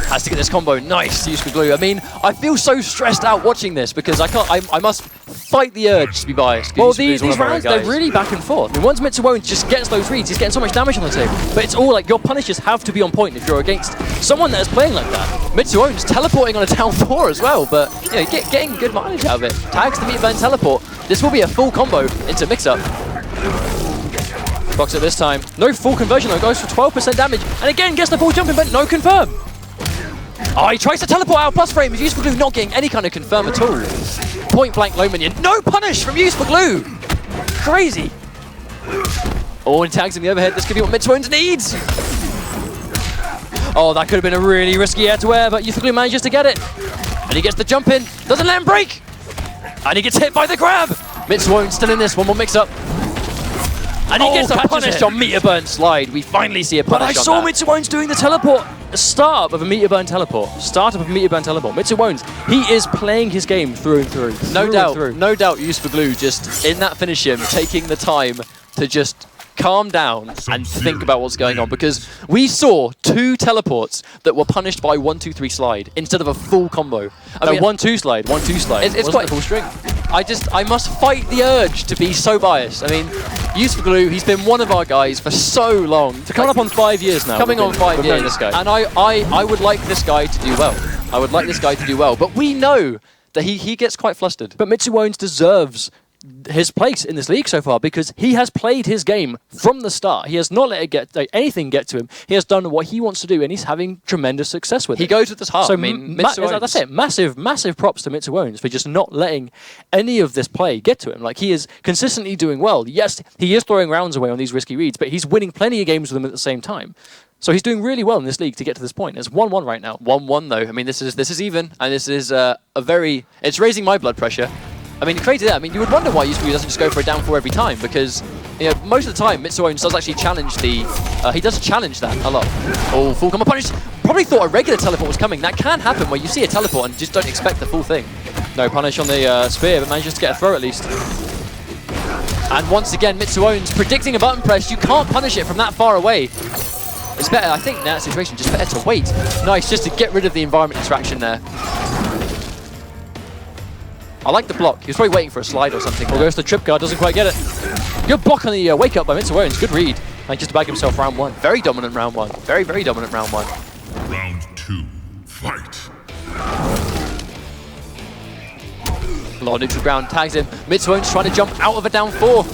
Has to get this combo. Nice Use for Glue. I mean, I feel so stressed out watching this because I must fight the urge to be biased. Well, Use for Glue is one these of our rounds, they're guys. really back and forth. I mean, once Mitsuwon just gets those reads, he's getting so much damage on the table. But it's all like your punishes have to be on point if you're against someone that is playing like that. Mitsuwon's teleporting on a down 4 as well, but you know, getting good mileage out of it. Tags the meat burn teleport. This will be a full combo into mix-up. Blocks it this time. No full conversion though, goes for 12% damage. And again, gets the full jumping, but no confirm. Oh, he tries to teleport out plus frame. Use for Glue not getting any kind of confirm at all. Point blank low minion. No punish from Use for Glue. Crazy. Oh, and tags in the overhead. This could be what Mitsuwon needs. Oh, that could have been a really risky air to air, but Use for Glue manages to get it. And he gets the jump in. Doesn't let him break. And he gets hit by the grab. Mitsuwon still in this. One more mix up. And he gets a catches punish it. on Meteor Burn slide. We finally see a But punish I on saw that. Mitsuwon's doing the teleport. Start of a meteor burn teleport. Startup of a meteor burn teleport. Mitsuwon's, he is playing his game through and through. No doubt Use for Glue just in that finish him, taking the time to just calm down and think about what's going on, because we saw 2 teleports that were punished by 1-2-3 slide instead of a full combo. I mean, 1-2 slide, 1-2 slide. it's Wasn't quite the full string. I must fight the urge to be so biased. I mean, Use for Glue, he's been one of our guys for so long. Coming up on 5 years now. Coming on 5 we've known years. this guy. And I would like this guy to do well. I would like this guy to do well. But we know that he gets quite flustered. But Mitsuwon's deserves his place in this league so far because he has played his game from the start. He has not let anything get to him. He has done what he wants to do, and he's having tremendous success with it. He goes with his heart. So I mean, that's it. Massive props to Mitsuwon for just not letting any of this play get to him. Like, he is consistently doing well. Yes, he is throwing rounds away on these risky reads, but he's winning plenty of games with them at the same time. So he's doing really well in this league to get to this point. It's 1-1 right now. 1-1 though. I mean, this is even, and this is it's raising my blood pressure. I mean, crazy that. I mean, you would wonder why Use for Glue doesn't just go for a down 4 every time, because you know, most of the time Mitsuwon does actually challenge he does challenge that a lot. Oh, full combo punish. Probably thought a regular teleport was coming. That can happen where you see a teleport and just don't expect the full thing. No punish on the spear, but manages to get a throw at least. And once again, Mitsuwon's predicting a button press. You can't punish it from that far away. It's better, I think, in that situation, just better to wait. Nice, just to get rid of the environment interaction there. I like the block. He was probably waiting for a slide or something. Well, goes to the trip guard, doesn't quite get it. Good block on the wake up by Mitsuwon. Good read. And just to bag himself round 1. Very dominant round 1. Very, very dominant round 1. Round 2, fight. A lot of neutral ground tags him. Mitsuwon's trying to jump out of a down 4.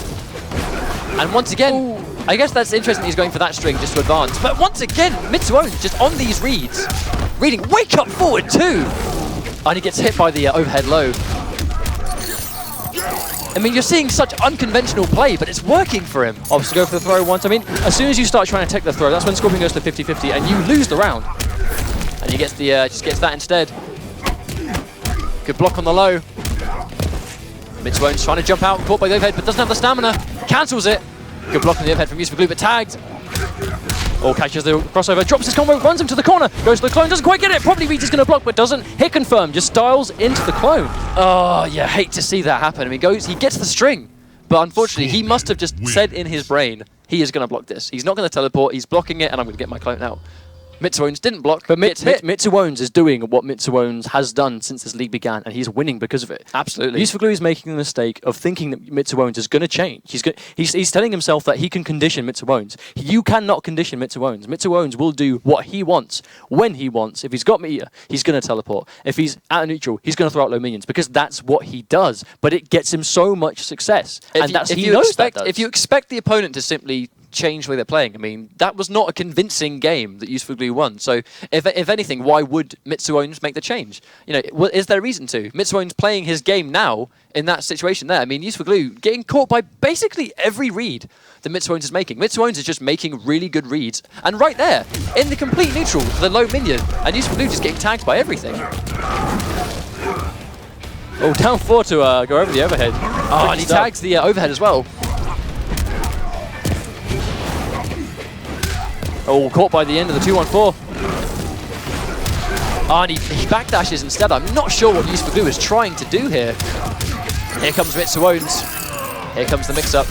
And once again, I guess that's interesting he's going for that string just to advance. But once again, Mitsuwon's just on these reads. Reading wake up forward too. And he gets hit by the overhead low. I mean, you're seeing such unconventional play, but it's working for him. Obviously go for the throw once. I mean, as soon as you start trying to take the throw, that's when Scorpion goes to 50-50 and you lose the round. And he gets the just gets that instead. Good block on the low. Mitsuwon's trying to jump out, caught by the overhead, but doesn't have the stamina. Cancels it. Good block on the overhead from Use for Glue, but tagged. Or catches the crossover, drops his combo, runs him to the corner, goes to the clone, doesn't quite get it. Probably reads he's going to block, but doesn't. Hit confirm, just dials into the clone. Oh, yeah, hate to see that happen. I mean, he gets the string, but unfortunately, he must have just said in his brain, he is going to block this. He's not going to teleport, he's blocking it, and I'm going to get my clone out. Mitsuwon's didn't block, but gets hit. Mitsuwon's is doing what Mitsuwon's has done since this league began, and he's winning because of it. Absolutely. Use for Glue is making the mistake of thinking that Mitsuwon's is going to change. He's telling himself that he can condition Mitsuwon's. You cannot condition Mitsuwon's. Mitsuwon's will do what he wants, when he wants. If he's got Meteor, he's going to teleport. If he's at a neutral, he's going to throw out low minions, because that's what he does. But it gets him so much success, If you expect the opponent to simply change the way they're playing, I mean, that was not a convincing game that Use for Glue won. So, if anything, why would Mitsuwon make the change? You know, is there a reason to? Mitsuwon's playing his game now in that situation there. I mean, Use for Glue getting caught by basically every read that Mitsuwon's is making. Mitsuwon's is just making really good reads. And right there, in the complete neutral, the low minion, and Use for Glue just getting tagged by everything. Oh, down 4 to go over the overhead. Oh, and he tags the overhead as well. Oh, caught by the end of the 2-1-4. Oh, and he backdashes instead. I'm not sure what Use for Glue is trying to do here. Here comes Mitsuones. Here comes the mix-up.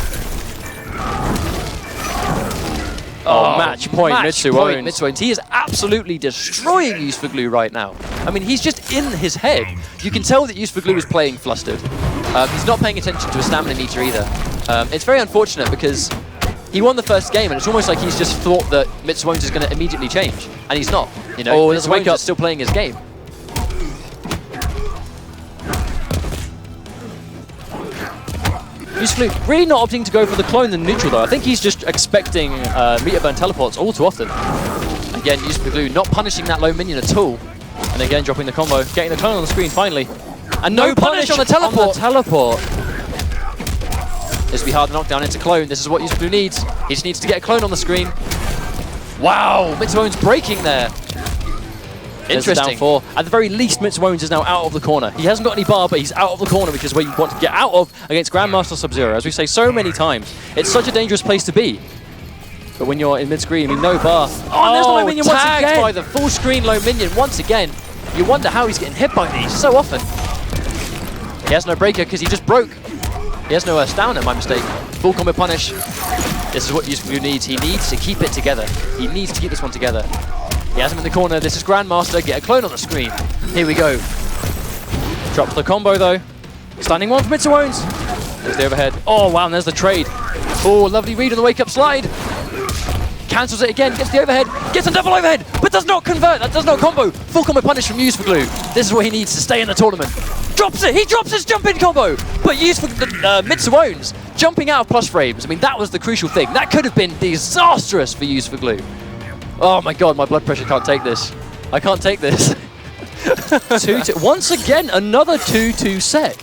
Oh, match point, Mitsuones. Mitsuones. He is absolutely destroying Use for Glue right now. I mean, he's just in his head. You can tell that Use for Glue is playing flustered. He's not paying attention to his stamina meter either. It's very unfortunate because he won the first game, and it's almost like he's just thought that Mitsuones is going to immediately change, and he's not. You know, there's a wake up. Is still playing his game. Use for Glue really not opting to go for the clone than neutral though. I think he's just expecting meter burn teleports all too often. Again, Use for Glue not punishing that low minion at all. And again, dropping the combo, getting the clone on the screen finally. And no punish on the teleport. This will be hard to knock down into clone. This is what Use for Glue needs. He just needs to get a clone on the screen. Wow, Mitsuones breaking there. Interesting. Down 4. At the very least, Mitsuones is now out of the corner. He hasn't got any bar, but he's out of the corner, which is where you want to get out of against Grandmaster Sub-Zero. As we say so many times, it's such a dangerous place to be. But when you're in mid-screen, I mean, no bar. Oh, and there's the low minion once tagged again. by the full screen low minion once again. You wonder how he's getting hit by these so often. He has no breaker because he just broke. He has no stamina, my mistake. Full combo punish. This is what Use for Glue needs. He needs to keep it together. He needs to keep this one together. He has him in the corner. This is Grandmaster. Get a clone on the screen. Here we go. Drops the combo though. Standing one for Mitsuones. There's the overhead. Oh wow, and there's the trade. Oh, lovely read on the wake-up slide. Cancels it again, gets the overhead, gets a double overhead, but does not convert. That does not combo. Full combo punish from Use for Glue. This is what he needs to stay in the tournament. Drops it. He drops his jump-in combo. But Use for Mitsuones jumping out of plus frames. I mean, that was the crucial thing. That could have been disastrous for Use for Glue. Oh my god, my blood pressure can't take this. I can't take this. 2-2. Once again, another 2-2 set.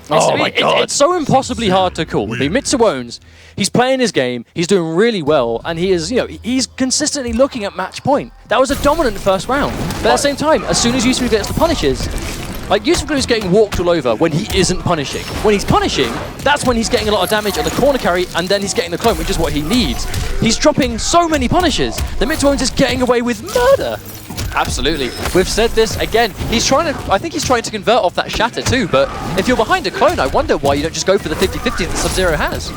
Oh my god. It's so impossibly hard to call. I mean, Mitsuones, he's playing his game, he's doing really well, and he is, you know, he's consistently looking at match point. That was a dominant first round. But at the same time, as soon as Use for Glue gets the punishes, like Use for Glue is getting walked all over when he isn't punishing. When he's punishing, that's when he's getting a lot of damage on the corner carry, and then he's getting the clone, which is what he needs. He's dropping so many punishes that Mitsuones is getting away with murder. Absolutely. We've said this again. I think he's trying to convert off that shatter too, but if you're behind a clone, I wonder why you don't just go for the 50-50 that Sub-Zero has.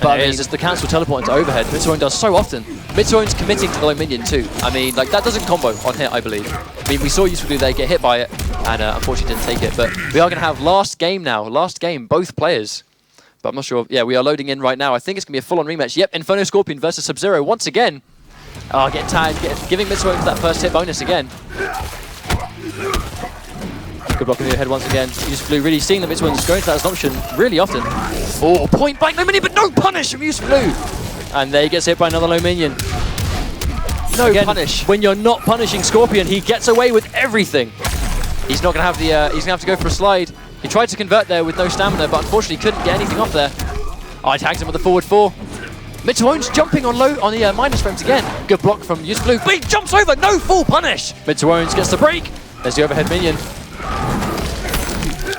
But I mean, it's the cancel teleport into overhead. Mitsuones does so often. Mitsuones committing to the low minion too. I mean, like, that doesn't combo on hit, I believe. I mean, we saw Use for Glue there get hit by it, and unfortunately didn't take it. But we are going to have last game now. Last game, both players. But I'm not sure. Yeah, we are loading in right now. I think it's going to be a full-on rematch. Yep, Inferno Scorpion versus Sub-Zero once again. Oh, getting tagged, giving Mitsuones that first hit bonus again. Good block in the head once again. Use for Glue really seeing that Mitsuones is going to that as an option really often. Oh, point blank low minion, but no punish from Use for Glue. And there he gets hit by another low minion. No punish. When you're not punishing Scorpion, he gets away with everything. He's not going to have the. He's going to have to go for a slide. He tried to convert there with no stamina, but unfortunately couldn't get anything off there. Oh, he tags him with the forward 4. Mitsuones jumping on the minus frames again. Good block from Use for Glue. But he jumps over, no full punish. Mitsuones gets the break. There's the overhead minion.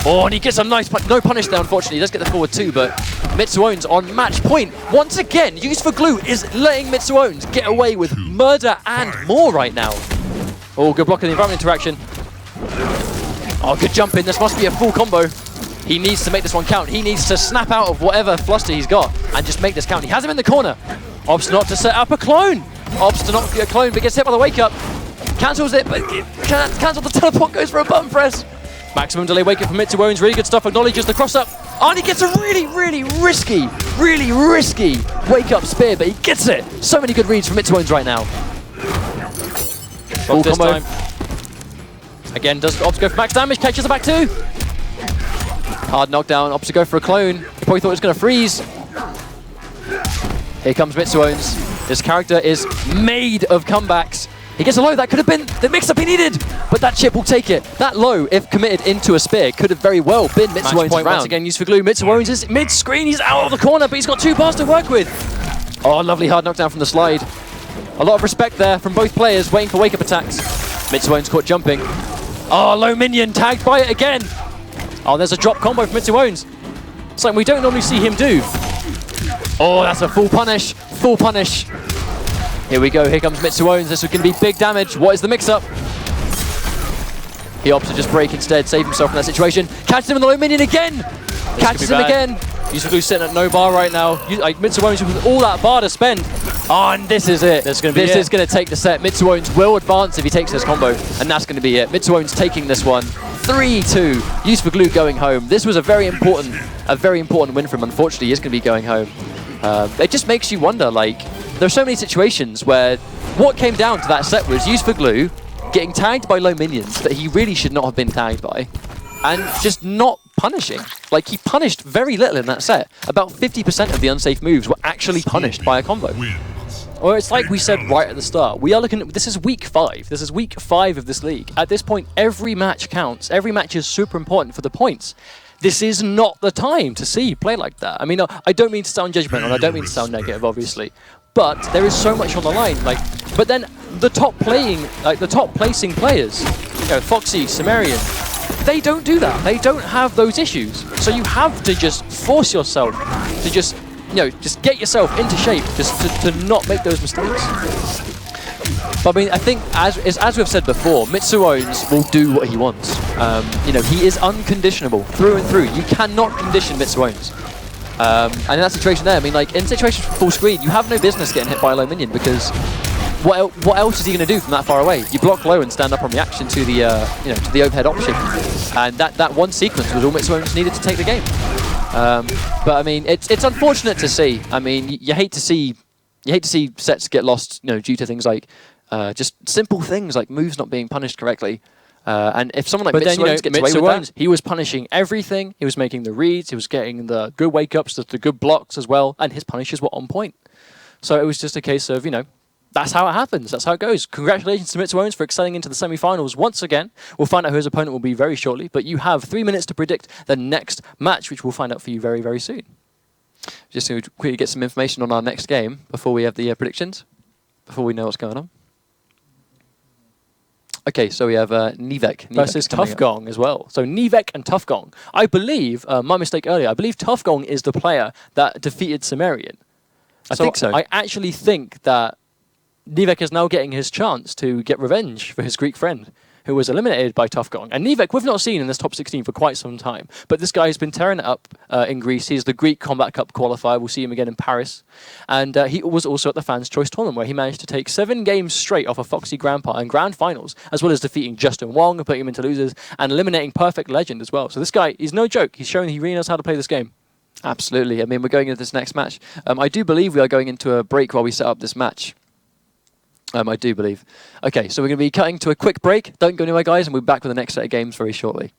Oh, and he gets a nice no punish there, unfortunately. He does get the forward 2, but Mitsuones on match point. Once again, Use for Glue is letting Mitsuones get away with murder and more right now. Oh, good block in the environment interaction. Oh, good jump in. This must be a full combo. He needs to make this one count. He needs to snap out of whatever fluster he's got and just make this count. He has him in the corner. Opts not to set up a clone. Opts to not get a clone, but gets hit by the wake up. Cancels it, but it can't cancel the teleport, goes for a button press. Maximum delay wake up from Mitsuones, really good stuff, acknowledges the cross up. Oh, and he gets a really risky wake up spear, but he gets it. So many good reads from Mitsuones right now. Full combo. Again, does Ops go for max damage, catches the back 2. Hard knockdown, Ops to go for a clone. He probably thought it was going to freeze. Here comes Mitsuones. This character is made of comebacks. He gets a low, that could have been the mix-up he needed, but that chip will take it. That low, if committed into a spear, could have very well been Mitsuones' round. Once again, Use for Glue. Mitsuones is mid-screen, he's out of the corner, but he's got 2 bars to work with. Oh, lovely hard knockdown from the slide. A lot of respect there from both players, waiting for wake-up attacks. Mitsuones caught jumping. Oh, low minion, tagged by it again. Oh, there's a drop combo from Mitsuones. Something we don't normally see him do. Oh, that's a full punish. Full punish. Here we go. Here comes Mitsuones. This is going to be big damage. What is the mix-up? He opts to just break instead, save himself from that situation. Catches him in the low minion again! Catches him again! Yusufu sitting at no bar right now. Mitsuones with all that bar to spend. Oh, and this is it. This is going to take the set. Mitsuones will advance if he takes this combo, and that's going to be it. Mitsuones taking this one. 3-2. Yusufu going home. This was a very important win for him. Unfortunately, he is going to be going home. It just makes you wonder, like, there's so many situations where what came down to that set was Yusufu getting tagged by low minions that he really should not have been tagged by, and just not punishing. Like, he punished very little in that set. About 50% of the unsafe moves were actually punished by a combo. Or it's like we said right at the start, we are looking at, this is week 5. This is week 5 of this league. At this point, every match counts. Every match is super important for the points. This is not the time to see play like that. I mean, I don't mean to sound judgmental, I don't mean to sound negative, obviously. But there is so much on the line. Like, but then the top placing players, Foxy, Sumerian, they don't do that. They don't have those issues. So you have to just force yourself to just get yourself into shape, just to not make those mistakes. But I mean, I think as we've said before, Mitsuones will do what he wants. He is unconditionable through and through. You cannot condition Mitsuones. And in that situation there, I mean, like, in situations from full screen, you have no business getting hit by a low minion, because what else is he going to do from that far away? You block low and stand up on reaction to the to the overhead option, and that one sequence was all Mitsuones needed to take the game. But I mean, it's unfortunate to see. I mean, you hate to see sets get lost, due to things like just simple things like moves not being punished correctly. And if someone like Mitsuones gets away with that, he was punishing everything. He was making the reads. He was getting the good wake-ups, the good blocks as well, and his punishes were on point. So it was just a case of, that's how it happens. That's how it goes. Congratulations to Mitsuones for excelling into the semi-finals once again. We'll find out who his opponent will be very shortly, but you have 3 minutes to predict the next match, which we'll find out for you very, very soon. Just to quickly get some information on our next game before we have the predictions, before we know what's going on. Okay, so we have Nivek versus Tough Gong as well. So Nivek and Tough Gong. I believe, my mistake earlier, I believe Tough Gong is the player that defeated Sumerian. I think so. I actually think that Nivek is now getting his chance to get revenge for his Greek friend, who was eliminated by Tough Gong. And Nivek, we've not seen in this top 16 for quite some time, but this guy has been tearing it up in Greece. He's the Greek Kombat Cup qualifier. We'll see him again in Paris. And he was also at the Fans' Choice Tournament, where he managed to take 7 games straight off of Foxy Grandpa in Grand Finals, as well as defeating Justin Wong, putting him into losers, and eliminating Perfect Legend as well. So this guy, he's no joke. He's shown he really knows how to play this game. Absolutely. I mean, we're going into this next match. I do believe we are going into a break while we set up this match. I do believe. Okay, so we're going to be cutting to a quick break. Don't go anywhere, guys, and we'll be back with the next set of games very shortly.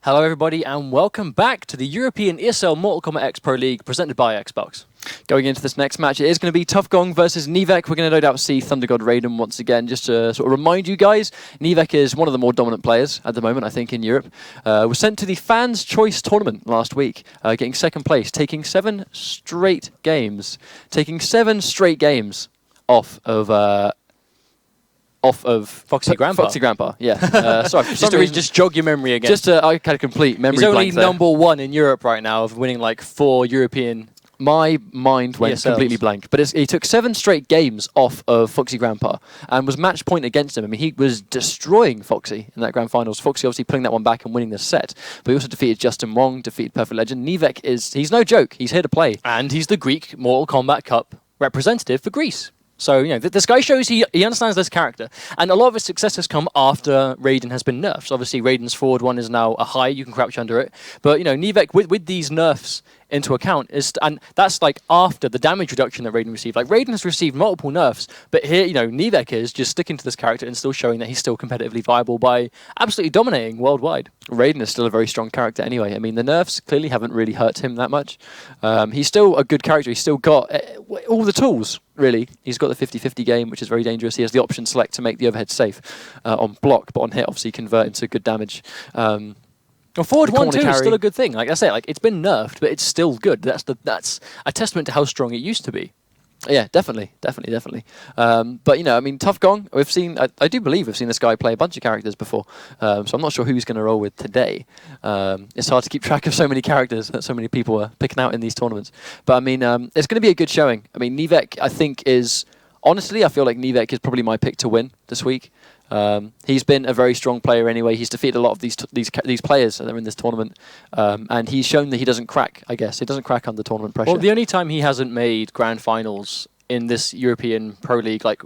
Hello everybody and welcome back to the European ESL Mortal Kombat X Pro League presented by Xbox. Going into this next match, it is going to be Tough Gong versus Nivek. We're going to no doubt see Thunder God Raiden once again. Just to sort of remind you guys, Nivek is one of the more dominant players at the moment, I think, in Europe. Was sent to the Fans' Choice Tournament last week, getting second place, taking 7 straight games. Taking 7 straight games off of Foxy Grandpa. Foxy Grandpa, yeah. Sorry, just jog your memory again. I had a complete memory He's only blank there. #1 in Europe right now of winning like 4 European My mind went ESLs. completely blank. But he took 7 straight games off of Foxy Grandpa and was match point against him. I mean, he was destroying Foxy in that Grand Finals. Foxy obviously pulling that one back and winning the set. But he also defeated Justin Wong, defeated Perfect Legend. Nivek he's no joke. He's here to play. And he's the Greek Mortal Kombat Cup representative for Greece. So, you know, this guy shows he understands this character. And a lot of his success has come after Raiden has been nerfed. So obviously, Raiden's forward one is now a high. You can crouch under it. But, you know, Nivek, with these nerfs into account, and that's like after the damage reduction that Raiden received. Like, Raiden has received multiple nerfs, but here, you know, Nivek is just sticking to this character and still showing that he's still competitively viable by absolutely dominating worldwide. Raiden is still a very strong character anyway. I mean, the nerfs clearly haven't really hurt him that much. He's still a good character. He's still got all the tools, really. He's got the 50-50 game, which is very dangerous. He has the option select to make the overhead safe on block, but on hit, obviously, convert into good damage. Well, forward The 1-2 corner is still carry. a good thing. Like I say, like it's been nerfed, but it's still good. That's a testament to how strong it used to be. Yeah, definitely. But, you know, I mean, Tough Gong, we've seen, I do believe we've seen this guy play a bunch of characters before, so I'm not sure who he's going to roll with today. It's hard to keep track of so many characters that so many people are picking out in these tournaments. But, I mean, it's going to be a good showing. I mean, Nivek, I think, honestly, I feel like Nivek is probably my pick to win this week. He's been a very strong player anyway. He's defeated a lot of these players that are in this tournament, and he's shown that he doesn't crack. I guess he doesn't crack under tournament pressure. Well, the only time he hasn't made Grand Finals in this European Pro League, like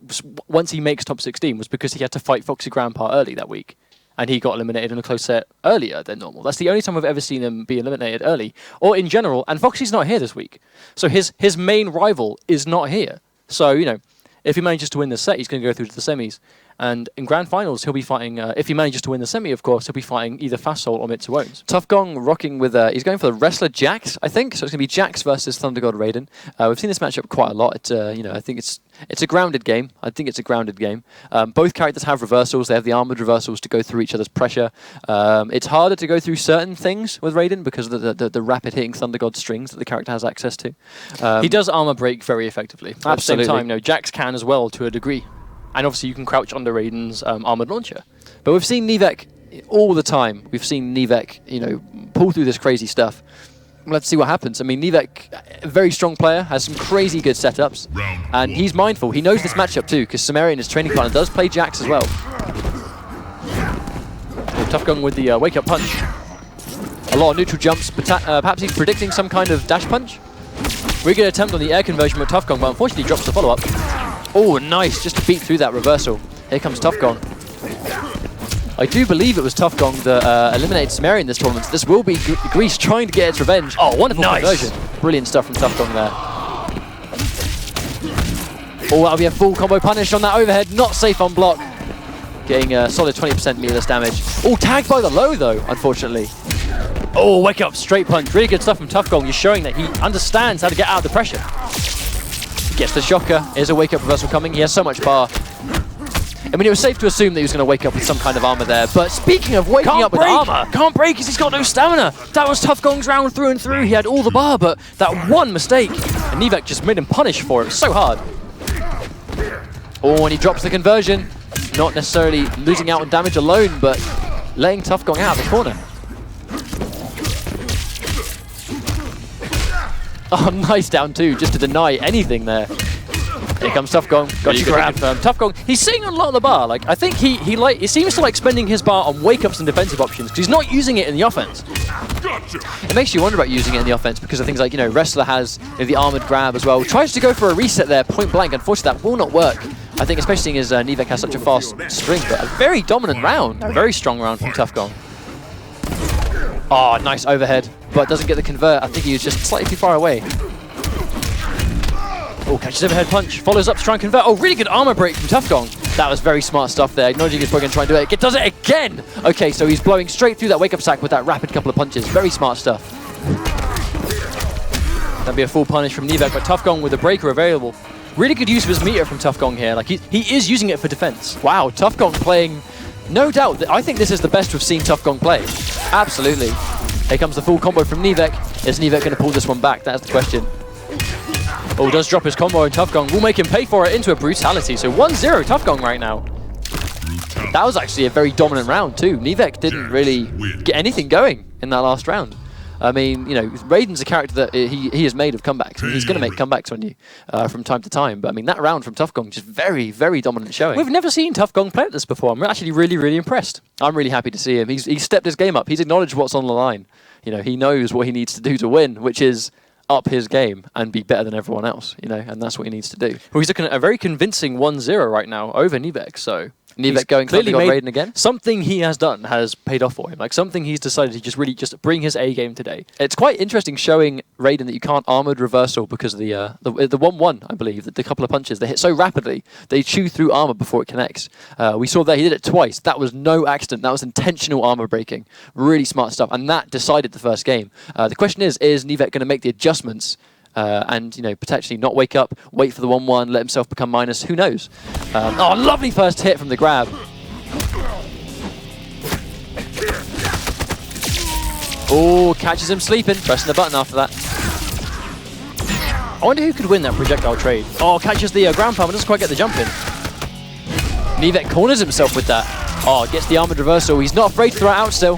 once he makes top 16, was because he had to fight Foxy Grandpa early that week, and he got eliminated in a close set earlier than normal. That's the only time I've ever seen him be eliminated early, or in general. And Foxy's not here this week, so his main rival is not here. So, you know, if he manages to win this set, he's going to go through to the semis. And in Grand Finals, he'll be fighting, if he manages to win the semi, of course, he'll be fighting either Fasol or Mitsu Owens. Tough Gong rocking with, he's going for the Wrestler Jax, I think. So it's going to be Jax versus Thunder God Raiden. We've seen this matchup quite a lot. You know, I think it's a grounded game. Both characters have reversals. They have the armored reversals to go through each other's pressure. It's harder to go through certain things with Raiden because of the rapid hitting Thunder God strings that the character has access to. He does armor break very effectively. At Absolutely. the same time, no, Jax can as well to a degree. And obviously you can crouch under Raiden's armored launcher. But we've seen Nivek all the time. We've seen Nivek, you know, pull through this crazy stuff. Let's see what happens. I mean, Nivek, a very strong player, has some crazy good setups. And he's mindful. He knows this matchup too, because Sumerian, his training partner, does play Jax as well. Tough Gong with the wake-up punch. A lot of neutral jumps, but perhaps he's predicting some kind of dash punch. Really good attempt on the air conversion with Tough Gong, but unfortunately he drops the follow-up. Oh, nice. Just to beat through that reversal. Here comes Tough Gong. I do believe it was Tough Gong that eliminated Sumerian this tournament. This will be Greece trying to get its revenge. Oh, wonderful conversion. Brilliant stuff from Tough Gong there. Oh, that'll be a full combo punish on that overhead. Not safe on block. Getting a solid 20% meterless damage. Oh, tagged by the low, though, unfortunately. Oh, wake up, straight punch. Really good stuff from Tough Gong. He's showing that he understands how to get out of the pressure. Gets the shocker. Here's a wake-up reversal coming. He has so much bar. I mean, it was safe to assume that he was going to wake up with some kind of armor there. But speaking of waking up with armor, Can't break because he's got no stamina. That was Tough Gong's round through and through. He had all the bar, but that one mistake. And Nivek just made him punish for it so hard. Oh, and he drops the conversion. Not necessarily losing out on damage alone, but letting Tough Gong out of the corner. Oh, nice down two, just to deny anything there. Here comes Tough Gong. Got you grabbed. Tough Gong, he's sitting on a lot of the bar. Like, I think he seems to like spending his bar on wake-ups and defensive options because he's not using it in the offense. It makes you wonder about using it in the offense because of things like, you know, Wrestler has the armored grab as well. Tries to go for a reset there, point blank. Unfortunately, that will not work. I think especially seeing as Nivek has such a fast string, but a very dominant round. A very strong round from Tough Gong. Oh, nice overhead, but doesn't get the convert. I think he was just slightly too far away. Oh, catches overhead punch, follows up to try and convert. Oh, really good armor break from Tough Gong. That was very smart stuff there. Acknowledging he's probably going to try and do it. It does it again! Okay, so he's blowing straight through that wake-up sack with that rapid couple of punches. Very smart stuff. That'd be a full punish from Nivek, but Tough Gong with the breaker available. Really good use of his meter from Tough Gong here. Like, he is using it for defense. Wow, Tough Gong playing... No doubt. I think this is the best we've seen Tough Gong play. Absolutely. Here comes the full combo from Nivek. Is Nivek going to pull this one back? That's the question. Oh, does drop his combo, and Tough Gong will make him pay for it into a brutality. So 1-0 Tough Gong right now. That was actually a very dominant round too. Nivek didn't really get anything going in that last round. I mean, you know, Raiden's a character that he is made of comebacks. He's going to make comebacks on you from time to time. But I mean, that round from Tough Gong, just very, very dominant showing. We've never seen Tough Gong play at this before. I'm actually really, really impressed. I'm really happy to see him. He's stepped his game up. He's acknowledged what's on the line. You know, he knows what he needs to do to win, which is up his game and be better than everyone else, you know, and that's what he needs to do. Well, he's looking at a very convincing 1-0 right now over Nivek, so Nivek going clearly on Raiden again. Something he has done has paid off for him. Like something he's decided to just really just bring his A game today. It's quite interesting showing Raiden that you can't armored reversal because of the 1-1, I believe, the couple of punches they hit so rapidly they chew through armor before it connects. We saw that he did it twice. That was no accident. That was intentional armor breaking. Really smart stuff, and that decided the first game. The question is Nivek going to make the adjustments? And, you know, potentially not wake up, wait for the 1-1, let himself become minus, who knows? Oh, lovely first hit from the grab. Oh, catches him sleeping, pressing the button after that. I wonder who could win that projectile trade. Oh, catches the ground pound, but doesn't quite get the jump in. Nivek corners himself with that. Oh, gets the armored reversal. He's not afraid to throw it out still.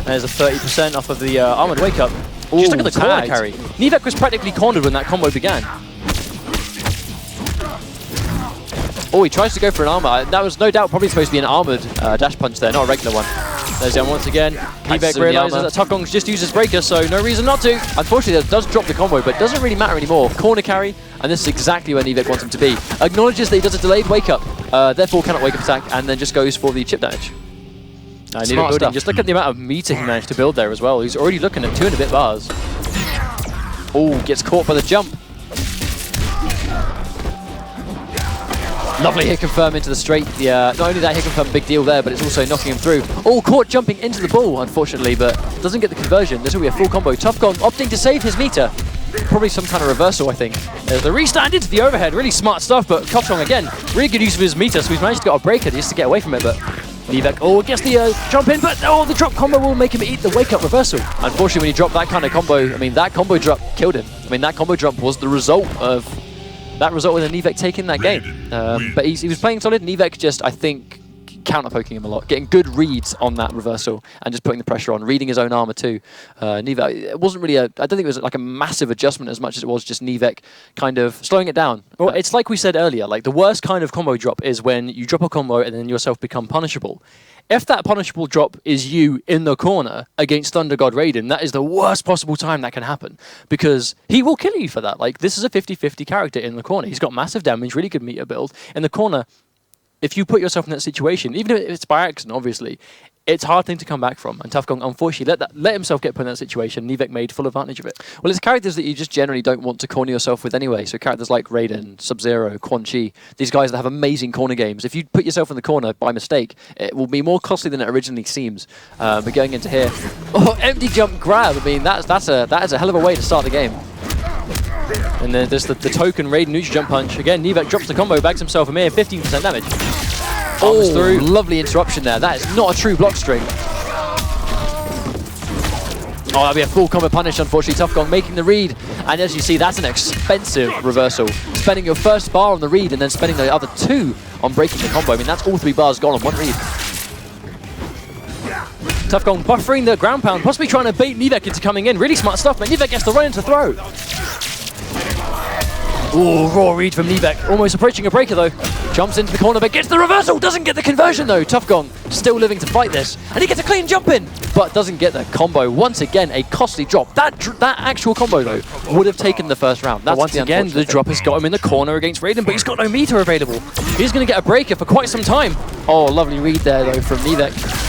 There's a 30% off of the armored wake up. Ooh, just look at the corner carry. Nivek was practically cornered when that combo began. Oh, he tries to go for an armor. That was no doubt probably supposed to be an armored dash punch there, not a regular one. There's the one once again. Nivek realizes that Tough Gong's just uses breaker, so no reason not to. Unfortunately, that does drop the combo, but it doesn't really matter anymore. Corner carry, and this is exactly where Nivek wants him to be. Acknowledges that he does a delayed wake up, therefore cannot wake up attack, and then just goes for the chip damage. Smart stuff. Just look at the amount of meter he managed to build there as well. He's already looking at 2 and a bit bars. Oh, gets caught by the jump. Lovely hit confirm into the straight. Yeah, not only that hit confirm, big deal there, but it's also knocking him through. Oh, caught jumping into the ball, unfortunately, but doesn't get the conversion. This will be a full combo. Tough Gong opting to save his meter. Probably some kind of reversal, I think. There's the restand into the overhead. Really smart stuff, but Tough Gong, again, really good use of his meter, so he's managed to get a breaker just to get away from it, but Nivek, oh, gets the jump in, but oh, the drop combo will make him eat the wake-up reversal. Unfortunately, when he dropped that kind of combo, I mean, that combo drop killed him. I mean, that combo drop was the result of that result in Nivek taking that game. But he was playing solid. Nivek just, I think, counter-poking him a lot, getting good reads on that reversal and just putting the pressure on, reading his own armor too. Nivek, it wasn't really I don't think it was like a massive adjustment as much as it was just Nivek kind of slowing it down. Well, it's like we said earlier, like the worst kind of combo drop is when you drop a combo and then yourself become punishable. If that punishable drop is you in the corner against Thunder God Raiden, that is the worst possible time that can happen because he will kill you for that. Like, this is a 50-50 character in the corner. He's got massive damage, really good meter build. In the corner, if you put yourself in that situation, even if it's by accident, obviously, it's a hard thing to come back from. And Tough Gong, unfortunately, let himself get put in that situation. Nivek made full advantage of it. Well, it's characters that you just generally don't want to corner yourself with anyway. So characters like Raiden, Sub-Zero, Quan Chi, these guys that have amazing corner games. If you put yourself in the corner by mistake, it will be more costly than it originally seems. But going into here, oh, empty jump grab. I mean, that is a hell of a way to start the game. And then there's the token Raiden neutral jump punch. Again, Nivek drops the combo, bags himself a mere 15% damage. Oh, through. Lovely interruption there. That is not a true block string. Oh, that'll be a full combo punish, unfortunately. Tough Gong making the read. And as you see, that's an expensive reversal. Spending your first bar on the read and then spending the other 2 on breaking the combo. I mean, that's all 3 bars gone on 1 read. Tough Gong buffering the ground pound, possibly trying to bait Nivek into coming in. Really smart stuff, but Nivek gets the run into throw. Ooh, raw read from Nivek. Almost approaching a breaker though. Jumps into the corner, but gets the reversal. Doesn't get the conversion though. Tough Gong still living to fight this. And he gets a clean jump in, but doesn't get the combo. Once again, a costly drop. That actual combo though would have taken the first round. That's once again, the drop has got him in the corner against Raiden, but he's got no meter available. He's going to get a breaker for quite some time. Oh, lovely read there though from Nivek.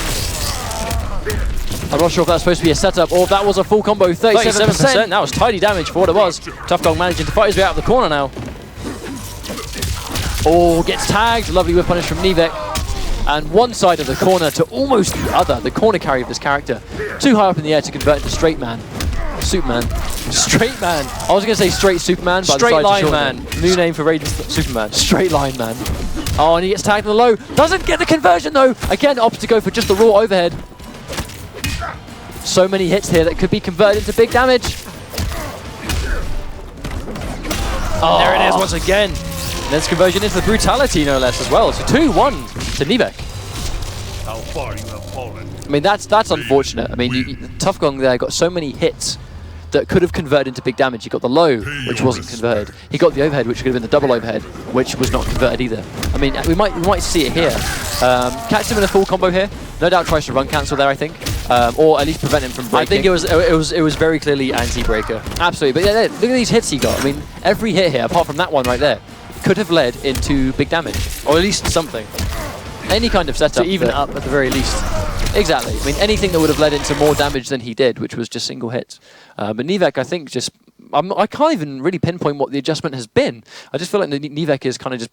I'm not sure if that's supposed to be a setup or if that was a full combo. 37%. That was tidy damage for what it was. Tough Gong managing to fight his way out of the corner now. Oh, gets tagged. Lovely whip punish from Nivek. And one side of the corner to almost the other. The corner carry of this character. Too high up in the air to convert into straight man. Superman. Straight man. I was going to say straight Superman, but straight line man. New name for Raiden's Superman. Straight line man. Oh, and he gets tagged in the low. Doesn't get the conversion though. Again, opts to go for just the raw overhead. So many hits here that could be converted into big damage. Oh, there it is once again. And there's conversion into the brutality, no less, as well. So 2-1 to Nivek. how far you have fallen. I mean, that's unfortunate. I mean, Tough Gong there got so many hits that could have converted into big damage. He got the low, which wasn't converted. He got the overhead, which could have been the double overhead, which was not converted either. I mean, we might see it here. Catch him in a full combo here. No doubt tries to run cancel there, I think, or at least prevent him from breaking. I think it was very clearly anti-breaker. Absolutely, but yeah, look at these hits he got. I mean, every hit here, apart from that one right there, could have led into big damage, Or at least something. any kind of setup. To even that- up at the very least. Exactly. I mean, anything that would have led into more damage than he did, which was just single hits. But Nivek, I think, just... I can't even really pinpoint what the adjustment has been. I just feel like Nivek is kind of just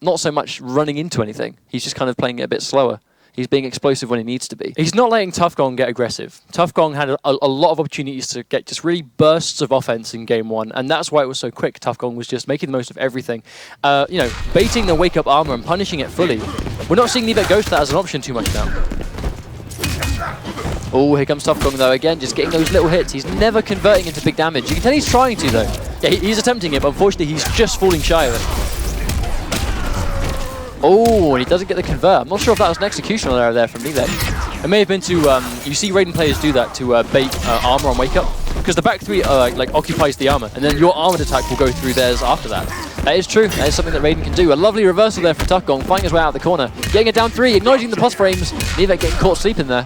not so much running into anything. He's just kind of playing it a bit slower. He's being explosive when he needs to be. He's not letting Tough Gong get aggressive. Tough Gong had a lot of opportunities to get just really bursts of offense in game one, and that's why it was so quick. Tough Gong was just making the most of everything. You know, baiting the wake-up armor and punishing it fully. We're not seeing Nivek go for that as an option too much now. Oh, here comes Tough Gong though, again, just getting those little hits. He's never converting into big damage. You can tell he's trying to though. Yeah, he's attempting it, but unfortunately he's just falling shy of it. Oh, and he doesn't get the convert. I'm not sure if that was an executional error there from Nivek. It may have been to, you see Raiden players do that to bait armor on wake up, because the back three like occupies the armor, and then your armored attack will go through theirs after that. That is true. That is something that Raiden can do. A lovely reversal there from Tough Gong, finding his way out of the corner. Getting it down 3, acknowledging the pulse frames. Nivek getting caught sleeping there.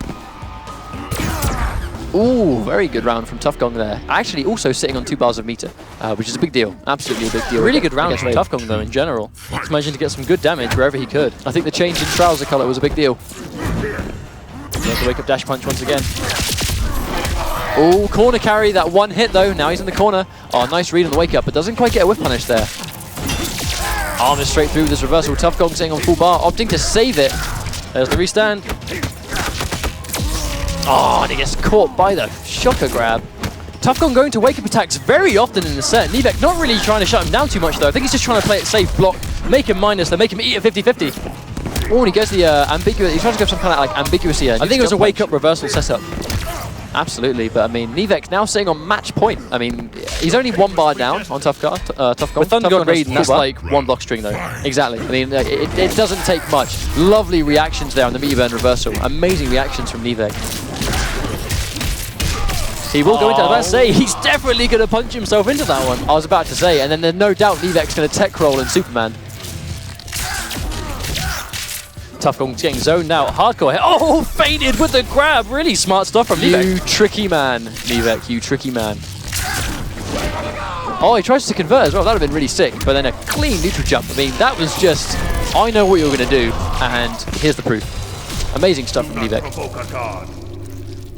Ooh, very good round from Tough Gong there. Actually, also sitting on 2 bars of meter, which is a big deal. Absolutely a big deal. Really good round from Tough Gong though in general. He's managing to get some good damage wherever he could. I think the change in trouser color was a big deal. There's the wake up dash punch once again. Oh, corner carry, that one hit though. Now he's in the corner. Oh, nice read on the wake up, but doesn't quite get a whiff punish there. Armor straight through this reversal. Tough Gong sitting on full bar, opting to save it. There's the restand. Oh, and he gets caught by the shocker grab. Tough Gong going to wake up attacks very often in the set. Nivek not really trying to shut him down too much though. I think he's just trying to play it safe, block, make him minus, then make him eat at 50-50. Oh, and he goes the ambiguous. He's trying to go some kind of like ambiguous here. I think it was a wake up reversal setup. Absolutely, but I mean, Nivek now sitting on match point. I mean, he's only 1 bar down on Tough Gong. With Thunder God Raiden, that's full bar. like 1 block string though. Exactly. I mean, it doesn't take much. Lovely reactions there on the meter burn reversal. Amazing reactions from Nivek. He will go into that. I was about to say, he's definitely going to punch himself into that one. I was about to say, and then there's no doubt Nivek's going to tech roll in Superman. Tough Gong's getting zoned now. Hardcore hit. Oh, faded with the grab. Really smart stuff from Nivek. You tricky man, Nivek. You tricky man. Oh, he tries to convert as well. That would have been really sick. But then a clean neutral jump. I mean, that was just, I know what you're going to do, and here's the proof. Amazing stuff from Nivek.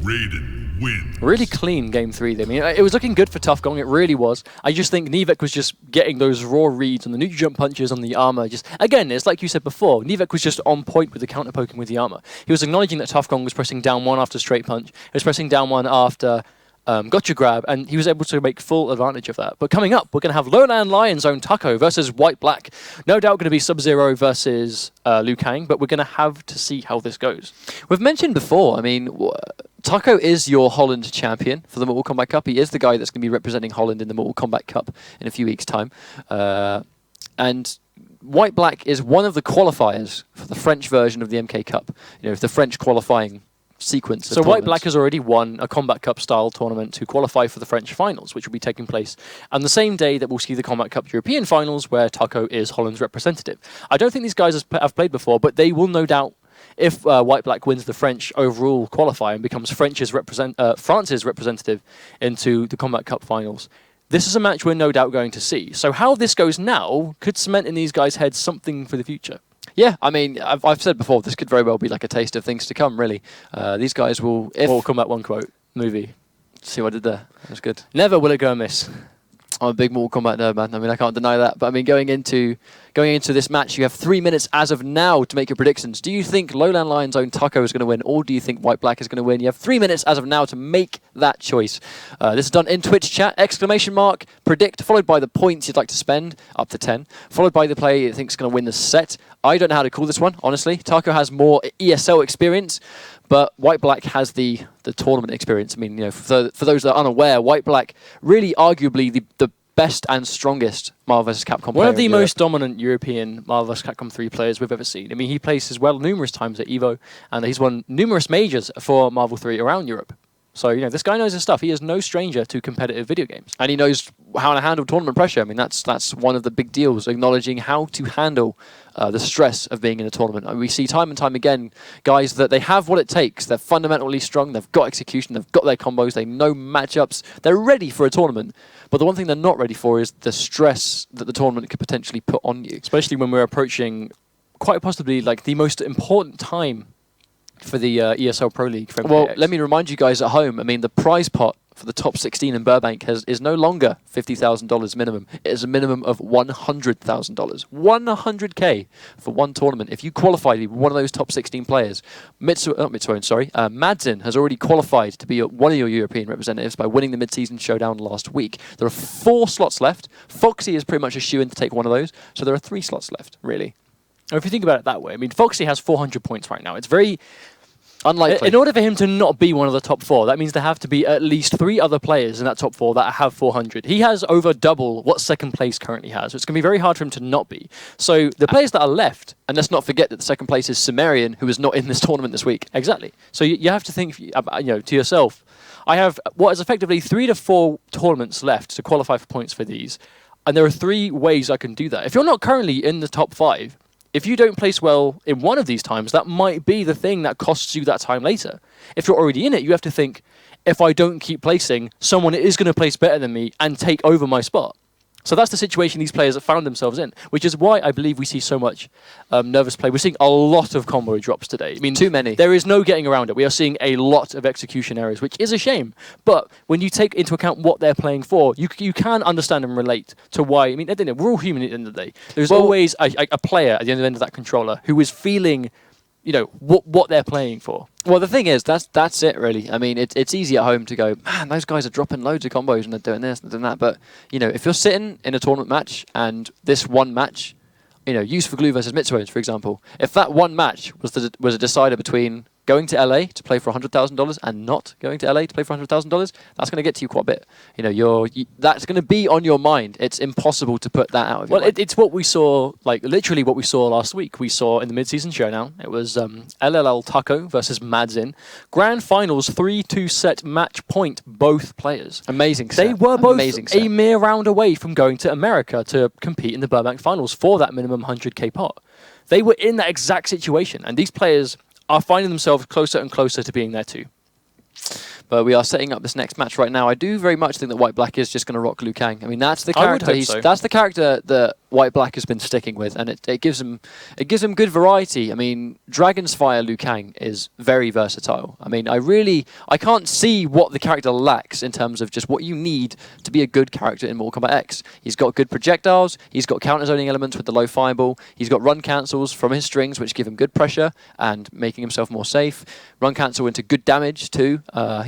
Raiden wins. Really clean game 3. I mean, it was looking good for Tough Gong. It really was. I just think Nivek was just getting those raw reads on the neutral jump punches on the armor. Just again, it's like you said before. Nivek was just on point with the counter poking with the armor. He was acknowledging that Tough Gong was pressing down 1 after straight punch. He was pressing down 1 after gotcha grab, and he was able to make full advantage of that. But coming up, we're going to have Lowland Lion's own Taco versus White Black. No doubt going to be Sub-Zero versus Liu Kang, but we're going to have to see how this goes. We've mentioned before, I mean, Taco is your Holland champion for the Mortal Kombat Cup. He is the guy that's going to be representing Holland in the Mortal Kombat Cup in a few weeks' time. And White Black is one of the qualifiers for the French version of the MK Cup. You know, the French qualifying sequence. So White Black has already won a Combat Cup style tournament to qualify for the French finals, which will be taking place on the same day that we'll see the Combat Cup European finals, where Taco is Holland's representative. I don't think these guys have played before, but they will no doubt, if White Black wins the French overall qualifier and becomes France's representative into the Combat Cup finals, this is a match we're no doubt going to see. So how this goes now could cement in these guys' heads something for the future. Yeah, I mean, I've said before, this could very well be like a taste of things to come, really. These guys will... Mortal Kombat 1 quote, movie. See what I did there? That was good. Never will it go amiss. I'm a big Mortal Kombat nerd, man. I mean, I can't deny that. But I mean, going into this match, you have 3 minutes as of now to make your predictions. Do you think Lowland Lion's own Taco is going to win, or do you think White Black is going to win? You have 3 minutes as of now to make that choice. This is done in Twitch chat. Exclamation mark, predict, followed by the points you'd like to spend, up to 10, followed by the player you think is going to win the set. I don't know how to call this one, honestly. Taco has more ESL experience, but White Black has the tournament experience. I mean, you know, for those that are unaware, White Black really arguably the best and strongest Marvel vs. Capcom player One of the in Europe. most dominant European Marvel vs. Capcom 3 players we've ever seen. I mean, he places well numerous times at EVO, and he's won numerous majors for Marvel 3 around Europe. So, this guy knows his stuff. He is no stranger to competitive video games. And he knows how to handle tournament pressure. I mean, that's one of the big deals, acknowledging how to handle the stress of being in a tournament. And we see time and time again guys that they have what it takes. They're fundamentally strong. They've got execution. They've got their combos. They know matchups. They're ready for a tournament. But the one thing they're not ready for is the stress that the tournament could potentially put on you. Especially when we're approaching quite possibly like the most important time for the ESL Pro League. For Well, MKX. let me remind you guys at home, I mean, the prize pot for the top 16 in Burbank is no longer $50,000 minimum. It is a minimum of $100,000. 100K for one tournament. If you qualify to be one of those top 16 players, Madzin has already qualified to be one of your European representatives by winning the mid-season showdown last week. There are 4 slots left. Foxy is pretty much a shoo-in to take one of those, so there are 3 slots left, really. Or if you think about it that way, I mean, Foxy has 400 points right now. It's very unlikely. In order for him to not be one of the top 4, that means there have to be at least 3 other players in that top 4 that have 400. He has over double what second place currently has, so it's going to be very hard for him to not be. So the players that are left... And let's not forget that the second place is Sumerian, who is not in this tournament this week. Exactly. So you have to think to yourself, I have what is effectively 3 to 4 tournaments left to qualify for points for these, and there are 3 ways I can do that. If you're not currently in the top 5, if you don't place well in one of these times, that might be the thing that costs you that time later. If you're already in it, you have to think, if I don't keep placing, someone is going to place better than me and take over my spot. So that's the situation these players have found themselves in, which is why I believe we see so much nervous play. We're seeing a lot of combo drops today. I mean, too many. There is no getting around it. We are seeing a lot of execution errors, which is a shame. But when you take into account what they're playing for, you can understand and relate to why. I mean, we're all human at the end of the day. There's always a player at the end of that controller who is feeling, what they're playing for. Well, the thing is, that's it, really. I mean, it's easy at home to go, man, those guys are dropping loads of combos and they're doing this and doing that. But, if you're sitting in a tournament match and this one match, use for Glue versus Mitsuones, for example, if that one match was a decider between going to LA to play for $100,000 and not going to LA to play for $100,000, that's going to get to you quite a bit. That's going to be on your mind. It's impossible to put that out of your mind. It's what we saw, literally what we saw last week. We saw in the mid-season showdown, it was LLL Taco versus Madzin. Grandfinals 3-2 set match point, both players. Amazing set. They were both Amazing set. a mere round away from going to America to compete in the Burbank finals for that minimum 100K pot. They were in that exact situation, and these players are finding themselves closer and closer to being there too. But we are setting up this next match right now. I do very much think that White Black is just going to rock Liu Kang. I mean, that's the character. That's the character that White Black has been sticking with, and it gives him good variety. I mean, Dragon's Fire Liu Kang is very versatile. I mean, I can't see what the character lacks in terms of just what you need to be a good character in Mortal Kombat X. He's got good projectiles. He's got counter zoning elements with the low fireball. He's got run cancels from his strings, which give him good pressure and making himself more safe. Run cancel into good damage too.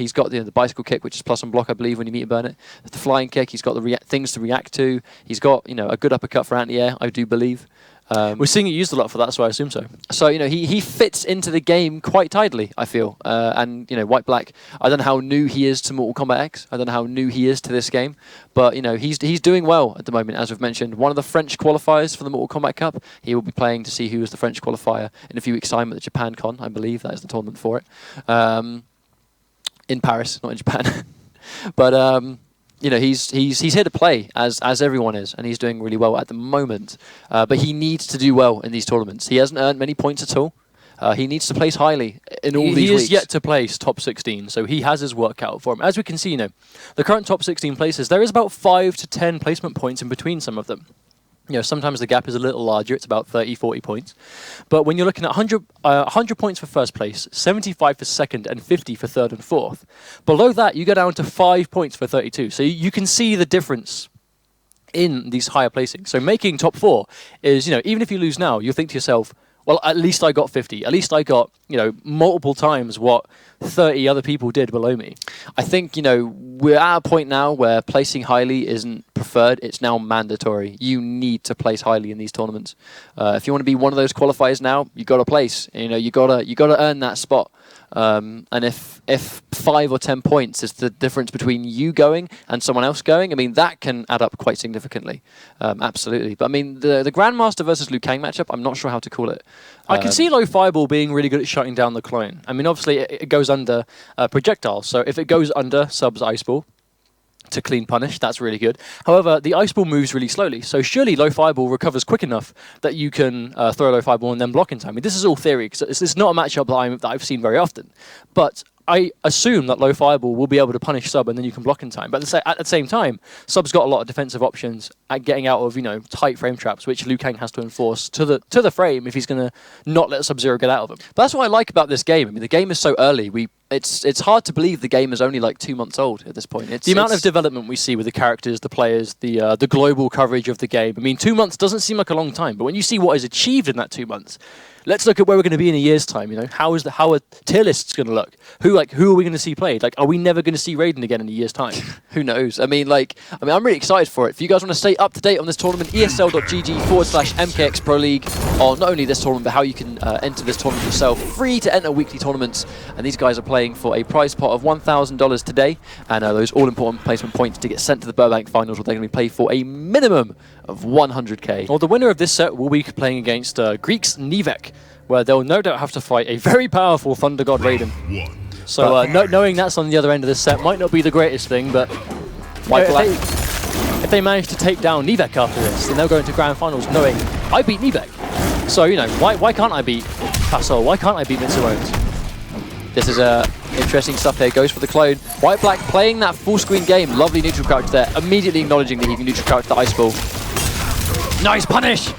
He's got the bicycle kick, which is plus on block, I believe, when you meet and burn it. The flying kick, he's got the things to react to. He's got a good uppercut for anti-air, I do believe. We're seeing it used a lot for that, so I assume so. So, he fits into the game quite tidily, I feel. And, White Black, I don't know how new he is to Mortal Kombat X. I don't know how new he is to this game. But, he's doing well at the moment, as we've mentioned. One of the French qualifiers for the Mortal Kombat Cup. He will be playing to see who is the French qualifier in a few weeks' time at the Japan Con, I believe. That is the tournament for it. In Paris, not in Japan. But, he's here to play, as everyone is, and he's doing really well at the moment. But he needs to do well in these tournaments. He hasn't earned many points at all. He needs to place highly in all these weeks. He is yet to place top 16, so he has his work out for him. As we can see, the current top 16 places, there is about 5 to 10 placement points in between some of them. Sometimes the gap is a little larger. It's about 30, 40 points. But when you're looking at 100 points for first place, 75 for second, and 50 for third and fourth, below that, you go down to 5 points for 32. So you can see the difference in these higher placings. So making top 4 is, even if you lose now, you'll think to yourself, well, at least I got 50. At least I got multiple times what 30 other people did below me. I think, we're at a point now where placing highly isn't preferred, it's now mandatory. You need to place highly in these tournaments. If you want to be one of those qualifiers now, you got to place. You got to earn that spot. And if 5 or 10 points is the difference between you going and someone else going, I mean, that can add up quite significantly. Absolutely. But I mean, the Grandmaster versus Liu Kang matchup, I'm not sure how to call it. I can see Low Fireball being really good at shutting down the clone. I mean, obviously, it goes under projectile. So if it goes under Sub's Ice Ball to clean punish, that's really good. However, the Ice Ball moves really slowly. So surely Low Fireball recovers quick enough that you can throw Low Fireball and then block in time. I mean, this is all theory, because it's not a matchup that I've seen very often. But I assume that Low Fireball will be able to punish Sub and then you can block in time. But at the same time, Sub's got a lot of defensive options at getting out of tight frame traps, which Liu Kang has to enforce to the frame if he's going to not let Sub-Zero get out of them. But that's what I like about this game. I mean, the game is so early. It's hard to believe the game is only like 2 months old at this point. The amount of development we see with the characters, the players, the global coverage of the game. I mean, 2 months doesn't seem like a long time, but when you see what is achieved in that 2 months, let's look at where we're going to be in a year's time. How are tier lists going to look? Who are we going to see played? Like, are we never going to see Raiden again in a year's time? Who knows? I mean, I'm really excited for it. If you guys want to stay up to date on this tournament, esl.gg/MKX Pro League, on not only this tournament, but how you can enter this tournament yourself. Free to enter weekly tournaments, and these guys are playing for a prize pot of $1,000 today, and those all-important placement points to get sent to the Burbank Finals, where they're going to be played for a minimum of 100k. Well, the winner of this set will be playing against Greek's Nivek, where they'll no doubt have to fight a very powerful Thunder God Raiden. So knowing that's on the other end of this set might not be the greatest thing, but if they manage to take down Nivek after this, then they'll go into Grand Finals knowing, I beat Nivek. So, why can't I beat Fasol? Why can't I beat Mitsuones? This is interesting stuff here. Goes for the clone. White Black playing that full screen game. Lovely neutral crouch there. Immediately acknowledging that he can neutral crouch the Ice Ball. Nice punish!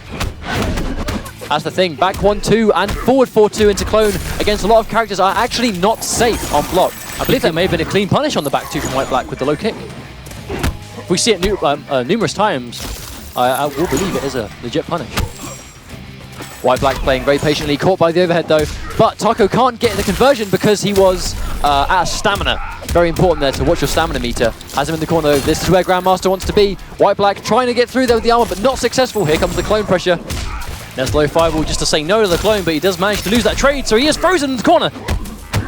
That's the thing. Back 1-2 and forward 4-2 into clone against a lot of characters are actually not safe on block. I believe there may have been a clean punish on the back 2 from White Black with the low kick. If we see it numerous times, I will believe it is a legit punish. White Black playing very patiently, caught by the overhead though, but Taco can't get the conversion because he was at stamina. Very important there to watch your stamina meter. Has him in the corner though. This is where Grandmaster wants to be. White Black trying to get through there with the armor, but not successful. Here comes the clone pressure. There's Low Fireball just to say no to the clone, but he does manage to lose that trade, so he is frozen in the corner.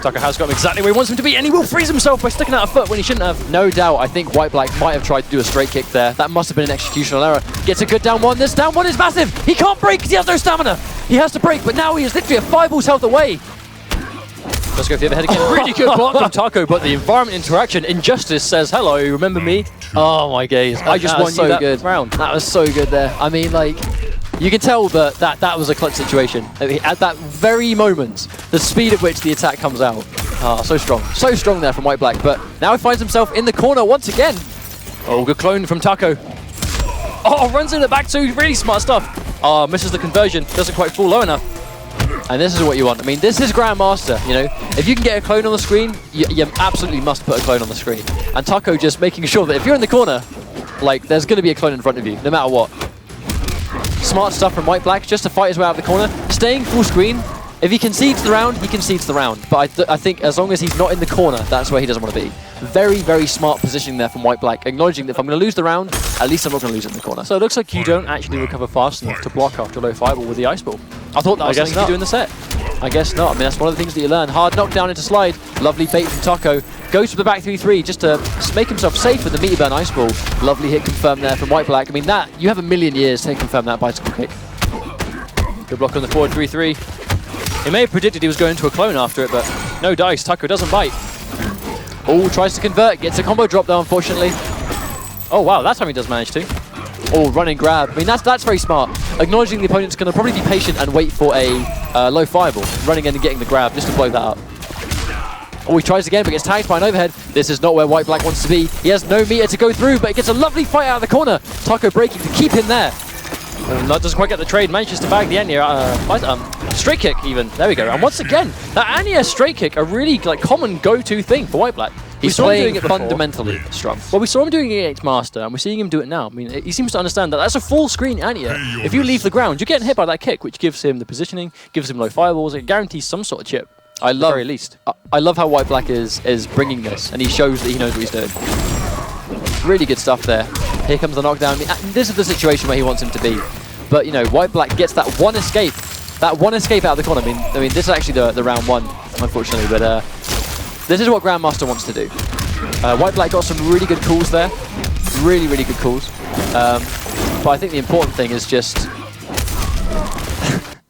Taco has got him exactly where he wants him to be, and he will freeze himself by sticking out a foot when he shouldn't have. No doubt, I think White Black might have tried to do a straight kick there. That must have been an executional error. Gets a good down one. This down one is massive. He can't break because he has no stamina. He has to break, but now he is literally a fireball's health away. Let's go for the overhead again. Really good block from Taco, but the environment interaction, Injustice says, hello, remember me? Oh my gaze. I just won you that round. That was so good there. I mean, you can tell that was a clutch situation. At that very moment, the speed at which the attack comes out. So strong. So strong there from White Black, but now he finds himself in the corner once again. Oh, good clone from Taco. Oh, runs in the back 2, really smart stuff. Oh, misses the conversion, doesn't quite fall low enough. And this is what you want. I mean, this is Grandmaster, If you can get a clone on the screen, you absolutely must put a clone on the screen. And Taco just making sure that if you're in the corner, there's going to be a clone in front of you, no matter what. Smart stuff from White Black, just to fight his way out of the corner. Staying full screen. If he concedes the round, he concedes the round. But I think as long as he's not in the corner, that's where he doesn't want to be. Very, very smart positioning there from White Black, acknowledging that if I'm going to lose the round, at least I'm not going to lose it in the corner. So it looks like you don't actually recover fast enough to block after Low Fireball with the Ice Ball. I thought that was something to do in the set. I guess not. I mean, that's one of the things that you learn. Hard knockdown into slide. Lovely bait from Taco. Goes for the back 3-3 just to make himself safe with the meter burn Ice Ball. Lovely hit confirmed there from White Black. I mean, you have a million years to confirm that bicycle kick. Good block on the forward 3-3. He may have predicted he was going to a clone after it, but no dice. Taco doesn't bite. Oh, tries to convert. Gets a combo drop though, unfortunately. Oh, wow. That time he does manage to. Oh, running grab. I mean, that's very smart. Acknowledging the opponent's going to probably be patient and wait for a low fireball. Running in and getting the grab just to blow that up. Oh, he tries again, but gets tagged by an overhead. This is not where White Black wants to be. He has no meter to go through, but he gets a lovely fight out of the corner. Taco breaking to keep him there. That doesn't quite get the trade. Manages to bag the Anya. Straight kick even. There we go. And once again, that Anya straight kick, a really common go-to thing for White Black. He's saw him playing doing it before. fundamentally strong. Well, we saw him doing it against Master, and we're seeing him do it now. I mean, he seems to understand that that's a full screen anti-air. If you leave the ground, you're getting hit by that kick, which gives him the positioning, gives him low fireballs, it guarantees some sort of chip. I at the love, very least. I love how White Black is bringing this, and he shows that he knows what he's doing. Really good stuff there. Here comes the knockdown. I mean, this is the situation where he wants him to be. But you know, White Black gets that one escape out of the corner. I mean, this is actually the round one, unfortunately. But this is what Grandmaster wants to do. White Black got some really good calls there, really good calls. But I think the important thing is just.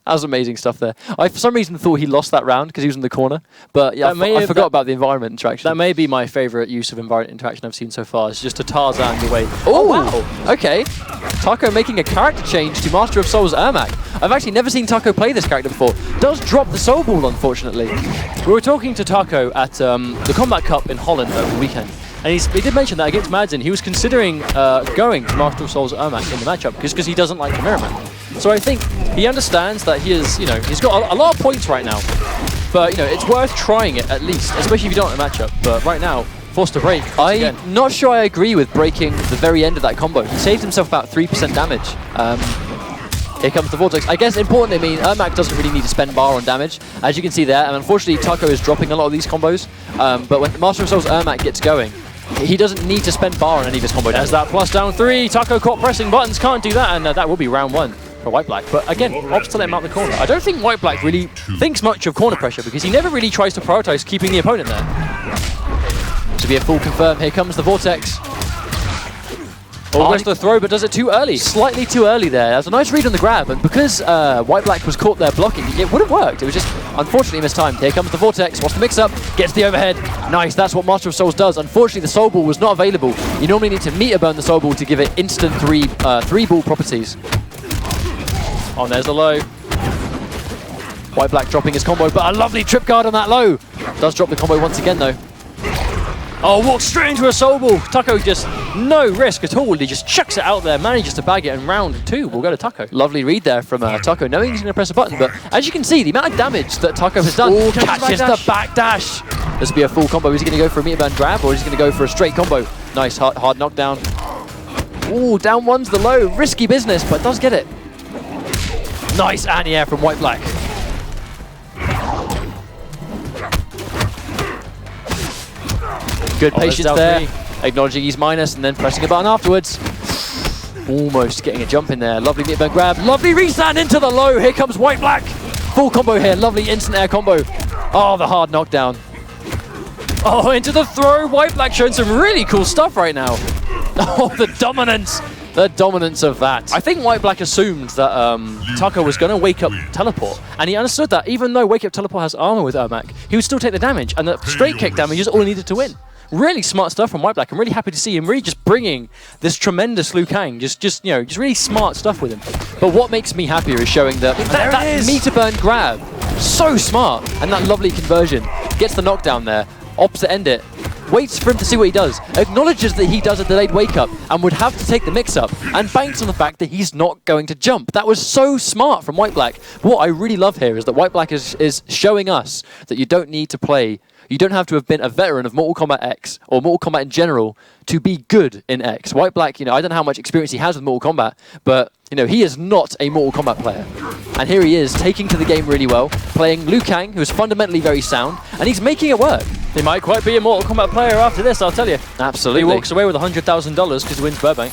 That was amazing stuff there. I, for some reason, thought he lost that round because he was in the corner. But yeah, I forgot about the environment interaction. That may be my favourite use of environment interaction I've seen so far. It's just a Tarzan your way. Oh, wow. Okay. Taco making a character change to Master of Souls Ermac. I've actually never seen Taco play this character before. Does drop the Soul Ball, unfortunately. We were talking to Taco at the Kombat Cup in Holland over the weekend. And he did mention that against Madsen, he was considering going to Master of Souls Ermac in the matchup because he doesn't like the Mirror Man. So I think he understands that he is, you know, he's got a lot of points right now. But, you know, it's worth trying it at least, especially if you don't like the matchup. But right now, forced to break. I'm not sure I agree with breaking the very end of that combo. He saved himself about 3% damage. Here comes the Vortex. I guess importantly, I mean, Ermac doesn't really need to spend bar on damage, as you can see there. And unfortunately, Taco is dropping a lot of these combos. But when Master of Souls Ermac gets going, he doesn't need to spend bar on any of his combo damage. There's that plus down 3. Taco caught pressing buttons, can't do that, and that will be round 1 for White Black. But again, opts to let him out the corner. I don't think White Black really thinks much of corner pressure because he never really tries to prioritize keeping the opponent there. To be a full confirm, here comes the Vortex. Goes to the throw, but does it too early. Slightly too early there. That's a nice read on the grab, and because White Black was caught there blocking, it would have worked. It was just unfortunately mistimed. Here comes the Vortex, wants to mix up, gets the overhead. Nice, that's what Master of Souls does. Unfortunately, the Soul Ball was not available. You normally need to meter burn the Soul Ball to give it instant three ball properties. Oh, there's the low. White Black dropping his combo, but a lovely trip guard on that low. Does drop the combo once again though. Oh, walks straight into a Soul Ball. Taco just no risk at all. He just chucks it out there, manages to bag it, and round 2 will go to Taco. Lovely read there from Taco, knowing he's going to press a button, but as you can see, the amount of damage that Taco has done. Ooh, catches the backdash. This will be a full combo. Is he going to go for a meter burn grab, or is he going to go for a straight combo? Nice, hard knockdown. Ooh, down one's the low. Risky business, but does get it. Nice anti-air from White Black. Good patience there, acknowledging he's minus and then pressing a button afterwards. Almost getting a jump in there. Lovely meter burn grab. Lovely restand into the low. Here comes White Black. Full combo here. Lovely instant air combo. Oh, the hard knockdown. Oh, into the throw. White Black showing some really cool stuff right now. Oh, the dominance. The dominance of that. I think White Black assumed that Taco was going to wake up teleport, and he understood that even though wake up teleport has armor with Ermac, he would still take the damage, and the straight kick damage is all he needed to win. Really smart stuff from White Black. I'm really happy to see him really just bringing this tremendous Liu Kang, just really smart stuff with him. But what makes me happier is showing that meter burn grab, so smart, and that lovely conversion. Gets the knockdown there, opts to end it, waits for him to see what he does, acknowledges that he does a delayed wake up and would have to take the mix up, and banks on the fact that he's not going to jump. That was so smart from White Black. But what I really love here is that White Black is showing us that you don't need to play. You don't have to have been a veteran of Mortal Kombat X or Mortal Kombat in general to be good in X. White Black, I don't know how much experience he has with Mortal Kombat, but he is not a Mortal Kombat player. And here he is, taking to the game really well, playing Liu Kang, who is fundamentally very sound, and he's making it work. He might quite be a Mortal Kombat player after this, I'll tell you. Absolutely. He walks away with $100,000 because he wins Burbank.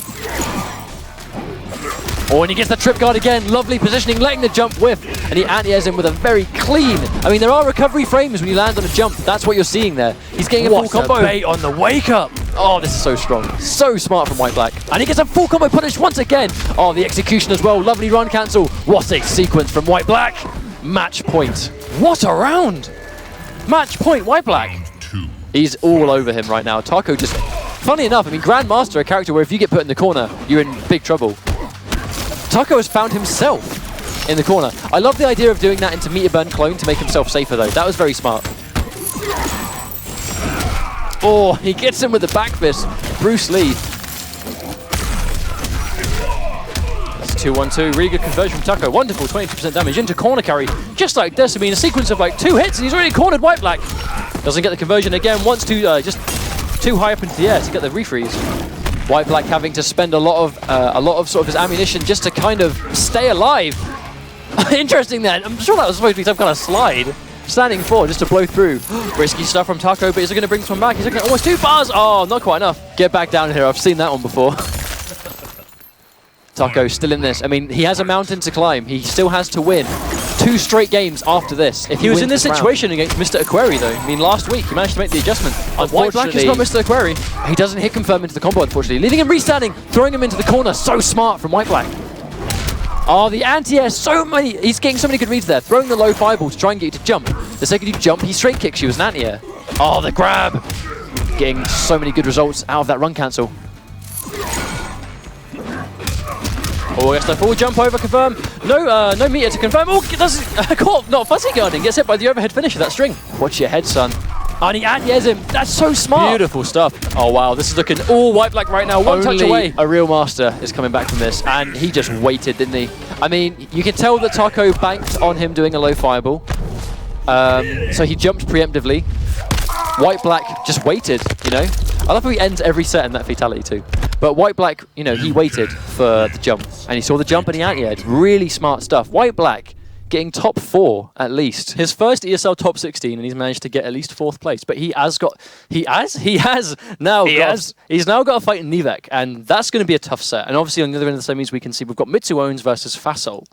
Oh, and he gets the trip guard again. Lovely positioning, letting the jump whiff. And he anti-airs him with a very clean. I mean, there are recovery frames when you land on a jump. That's what you're seeing there. He's getting a full combo. Bait on the wake up. Oh, this is so strong. So smart from White Black. And he gets a full combo punish once again. Oh, the execution as well. Lovely run cancel. What a sequence from White Black. Match point. What a round. Match point, White Black. He's all over him right now. Taco just, funny enough, Grandmaster, a character where if you get put in the corner, you're in big trouble. Taco has found himself in the corner. I love the idea of doing that into meter burn clone to make himself safer though. That was very smart. Oh, he gets him with the back fist. Bruce Lee. That's 2-1-2. Really good conversion from Taco. Wonderful 22% damage into corner carry. Just like this. A sequence of 2 hits and he's already cornered White Black. Doesn't get the conversion again. Wants to just too high up into the air to get the refreeze. White Black having to spend a lot of sort of his ammunition just to kind of stay alive. Interesting then. I'm sure that was supposed to be some kind of slide. Standing 4 just to blow through. Risky stuff from Taco, but is it going to bring someone back? He's looking at almost 2 bars. Oh, not quite enough. Get back down here. I've seen that one before. Taco still in this. I mean, he has a mountain to climb. He still has to win 2 straight games after this. If he was in this situation against Mr. Aquari, though, I mean, last week he managed to make the adjustment. White Black is not Mr. Aquari. He doesn't hit confirm into the combo, unfortunately. Leaving him restanding, throwing him into the corner. So smart from White Black. Oh, the anti-air, so many. He's getting so many good reads there. Throwing the low fireball to try and get you to jump. The second you jump, he straight kicks you as an anti-air. Oh, the grab. Getting so many good results out of that run cancel. Oh, gets the full jump over, confirm. No meter to confirm. Oh, does caught, not fuzzy guarding. Gets hit by the overhead finish of that string. Watch your head, son. And he anti-airs him. That's so smart. Beautiful stuff. Oh, wow. This is looking all White Black right now. One touch away. A real master is coming back from this. And he just waited, didn't he? I mean, you can tell that Taco banked on him doing a low fireball. So he jumped preemptively. White Black just waited, you know. I love how he ends every set in that fatality too. But White Black, you know, he waited for the jump. And he saw the jump and he anti-aired. Really smart stuff. White Black getting top 4 at least. His first ESL top 16, and he's managed to get at least 4th place. But he's now got a fight in Nivek, and that's going to be a tough set. And obviously on the other end of the semis, we can see we've got Mitsuones versus Fasol.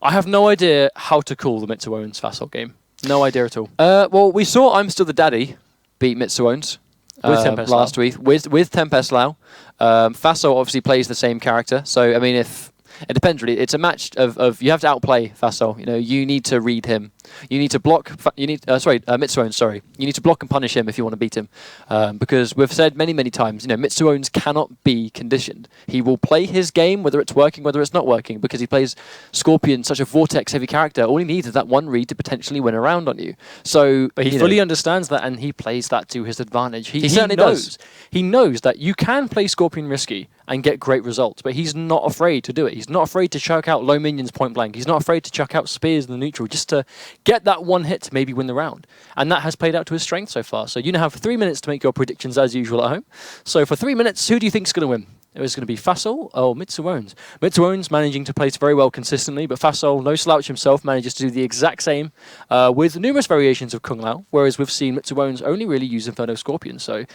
I have no idea how to call the Mitsuones Fasol game. No idea at all. Well, we saw I'm Still the Daddy beat Mitsuones last week with Tempest Lau. Fasol obviously plays the same character, so I mean, if it depends really. It's a match of you have to outplay Fasol. You know, you need to read him. You need to block. Mitsuones. Sorry, you need to block and punish him if you want to beat him, because we've said many times. You know, Mitsuones cannot be conditioned. He will play his game whether it's working, whether it's not working, because he plays Scorpion, such a vortex-heavy character. All he needs is that one read to potentially win a round on you. So, but he fully understands that, and he plays that to his advantage. He certainly does. He knows that you can play Scorpion risky and get great results, but he's not afraid to do it. He's not afraid to chuck out low minions point blank. He's not afraid to chuck out spears in the neutral just to get that one hit to maybe win the round. And that has played out to his strength so far. So you now have 3 minutes to make your predictions as usual at home. So for 3 minutes, who do you think is going to win? It was going to be Fasol or Mitsuones. Mitsuones managing to place very well consistently, but Fasol, no slouch himself, manages to do the exact same with numerous variations of Kung Lao, whereas we've seen Mitsuones only really use Inferno Scorpion. So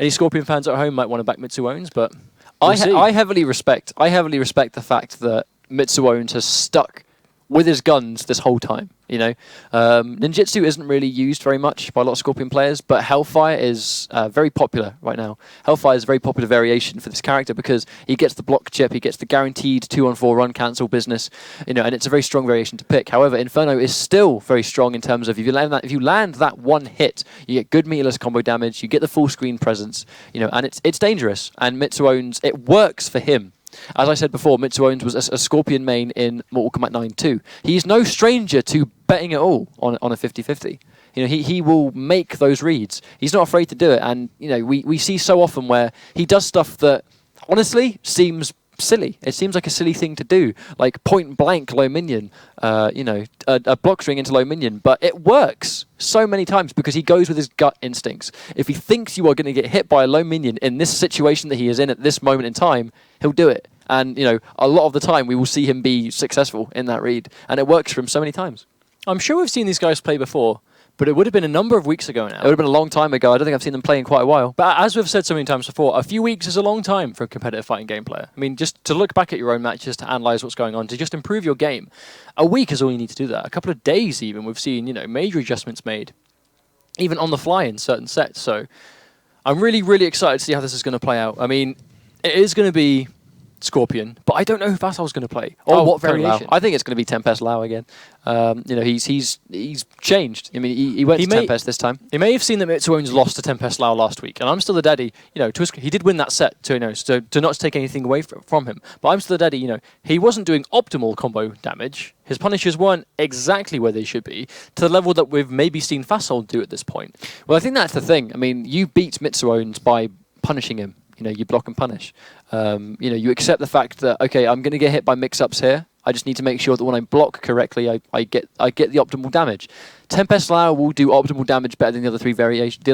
any Scorpion fans at home might want to back Mitsuones, but I heavily respect the fact that Mitsuones has stuck with his guns this whole time. You know, ninjutsu isn't really used very much by a lot of Scorpion players, but Hellfire is very popular right now. Hellfire is a very popular variation for this character because he gets the block chip, he gets the guaranteed 2-on-4 run cancel business, you know, and it's a very strong variation to pick. However, Inferno is still very strong in terms of if you land that one hit, you get good meterless combo damage, you get the full screen presence, you know, and it's dangerous. And Mitsuones, it works for him. As I said before, Mitsuones was a Scorpion main in Mortal Kombat 9 too. He's no stranger to betting it all on a 50-50. You know, he will make those reads. He's not afraid to do it. And, you know, we see so often where he does stuff that, honestly, seems silly. It seems like a silly thing to do, like point blank low minion, you know, a block string into low minion, but it works so many times because he goes with his gut instincts. If he thinks you are going to get hit by a low minion in this situation that he is in at this moment in time, he'll do it. And, you know, a lot of the time we will see him be successful in that read, and it works for him so many times. I'm sure we've seen these guys play before, but it would have been a number of weeks ago now. It would have been a long time ago. I don't think I've seen them play in quite a while. But as we've said so many times before, a few weeks is a long time for a competitive fighting game player. I mean, just to look back at your own matches, to analyse what's going on, to just improve your game, a week is all you need to do that. A couple of days even, we've seen, you know, major adjustments made, even on the fly in certain sets. So I'm really excited to see how this is going to play out. I mean, it is going to be Scorpion, but I don't know who Fasol's going to play or what variation. I think it's going to be Tempest Lau again. You know, he's changed. I mean, he went to Tempest this time. He may have seen that Mitsuones lost to Tempest Lau last week, and I'm Still the Daddy. You know, he did win that set to, you know, to not take anything away from him. But I'm Still the Daddy. You know, he wasn't doing optimal combo damage. His punishes weren't exactly where they should be, to the level that we've maybe seen Fasol do at this point. Well, I think that's the thing. I mean, you beat Mitsuones by punishing him. You know, you block and punish. You know, you accept the fact that, okay, I'm going to get hit by mix-ups here. I just need to make sure that when I block correctly, I get the optimal damage. Tempest Lao will do optimal damage better than the other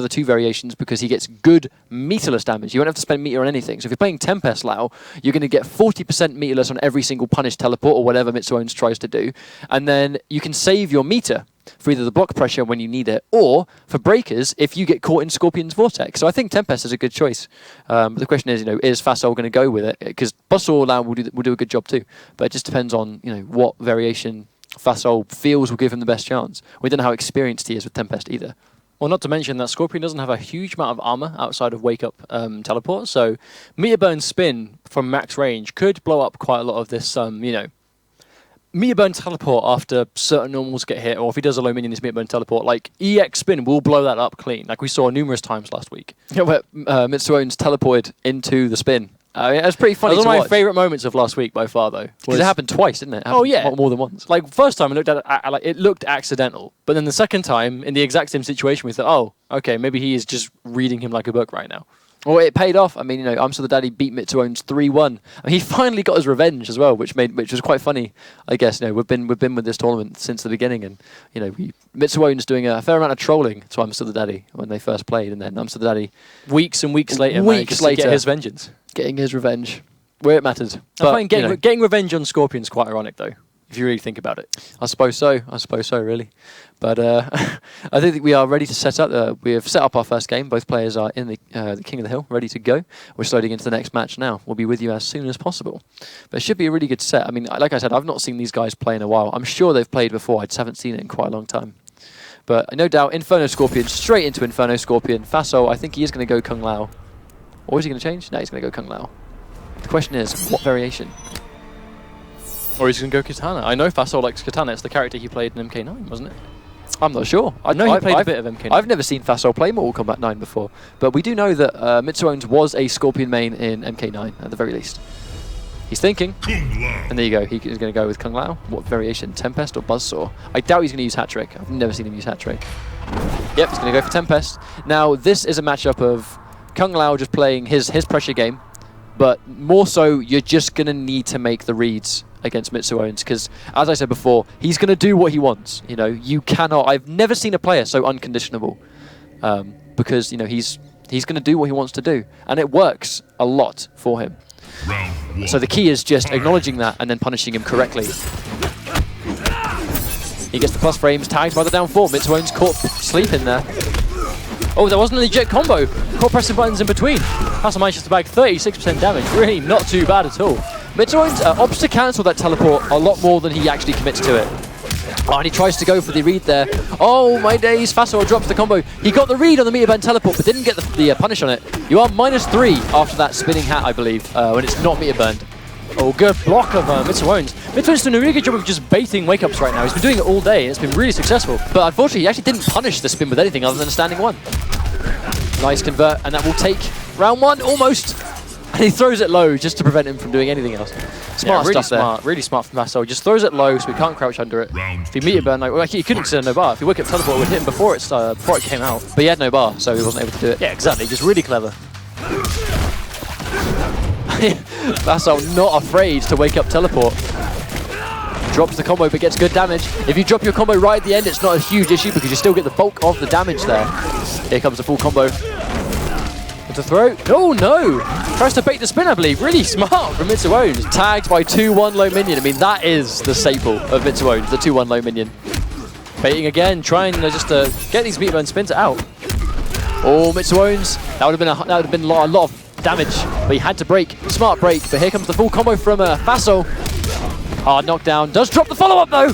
two variations because he gets good meterless damage. You won't have to spend meter on anything. So if you're playing Tempest Lao, you're going to get 40% meterless on every single punish teleport or whatever Mitsuones tries to do. And then you can save your meter for either the block pressure when you need it, or for breakers if you get caught in Scorpion's Vortex. So I think Tempest is a good choice. But the question is, is Fasol going to go with it? Because Buzzsaw Lao will do a good job too. But it just depends on what variation Fasol feels will give him the best chance. We don't know how experienced he is with Tempest either. Well, not to mention that Scorpion doesn't have a huge amount of armor outside of Wake Up teleport, so Meter Burn Spin from max range could blow up quite a lot of this, Meter Burn teleport after certain normals get hit, or if he does a low minion, his Meter Burn teleport, like EX spin will blow that up clean, like we saw numerous times last week. Yeah, where Mitsuones teleported into the spin. It was pretty funny. That was one of my favourite moments of last week by far, though. Because it happened twice, didn't it? More than once. Like first time, it looked accidental, but then the second time, in the exact same situation, we thought, oh, okay, maybe he is just reading him like a book right now. Well, it paid off. I mean, I'm So the Daddy beat Mitsuones 3-1. He finally got his revenge as well, which was quite funny. I guess we've been with this tournament since the beginning, and Mitsuones doing a fair amount of trolling to I'm So the Daddy when they first played, and then I'm So the Daddy weeks and weeks later, get his vengeance, getting his revenge where it matters. I find getting revenge on Scorpion's quite ironic, though, if you really think about it. I suppose so, really. But I think we are ready to set up. We have set up our first game. Both players are in the King of the Hill, ready to go. We're sliding into the next match now. We'll be with you as soon as possible. But it should be a really good set. I mean, like I said, I've not seen these guys play in a while. I'm sure they've played before. I just haven't seen it in quite a long time. But no doubt, Inferno Scorpion, straight into Inferno Scorpion. Fasol, I think he is going to go Kung Lao. Or is he going to change? No, he's going to go Kung Lao. The question is, what variation? Or he's going to go Katana. I know Fasol likes Katana. It's the character he played in MK9, wasn't it? I'm not sure. I know he played a bit of MK9. I've never seen Fasol play Mortal Kombat 9 before. But we do know that Mitsuones was a Scorpion main in MK9, at the very least. He's thinking. And there you go. He is going to go with Kung Lao. What variation? Tempest or Buzzsaw? I doubt he's going to use Hat Trick. I've never seen him use Hat Trick. Yep, he's going to go for Tempest. Now, this is a matchup of Kung Lao just playing his pressure game. But more so, you're just going to need to make the reads against Mitsuones, because, as I said before, he's going to do what he wants. You cannot... I've never seen a player so unconditionable, because, he's going to do what he wants to do, and it works a lot for him. So the key is just acknowledging that and then punishing him correctly. He gets the plus frames, tagged by the down 4. Mitsuones caught sleeping there. Oh, there wasn't a legit combo. Caught pressing buttons in between. Fasol manages to bag 36% damage. Really not too bad at all. Mitsuones opts to cancel that teleport a lot more than he actually commits to it. Oh, and he tries to go for the read there. Oh, my days. Fasol drops the combo. He got the read on the Meter Burn teleport, but didn't get the punish on it. You are -3 after that spinning hat, I believe, when it's not Meter Burned. Oh, good block of Mitsuones. Mitsuones doing a really good job of just baiting wake-ups right now. He's been doing it all day, and it's been really successful. But unfortunately, he actually didn't punish the spin with anything other than a standing 1. Nice convert, and that will take round 1, almost. And he throws it low just to prevent him from doing anything else. Smart stuff there. Really smart from Fasol. Just throws it low so he can't crouch under it. If he Meter Burn, he couldn't consider no bar. If he wake up teleport, it would hit him before it came out. But he had no bar, so he wasn't able to do it. Yeah, exactly. Just really clever. Fasol not afraid to wake up teleport. Drops the combo but gets good damage. If you drop your combo right at the end, it's not a huge issue because you still get the bulk of the damage there. Here comes the full combo. To throw. Oh no! Tries to bait the spin, I believe. Really smart from Mitsuones. Tagged by 2-1 low minion. I mean, that is the staple of Mitsuones, the 2-1 low minion. Baiting again, trying just to get these Meter Burn spins out. Oh, Mitsuones. That would have been a lot of damage, but he had to break. Smart break, but here comes the full combo from Fasol. Hard knockdown. Does drop the follow-up though.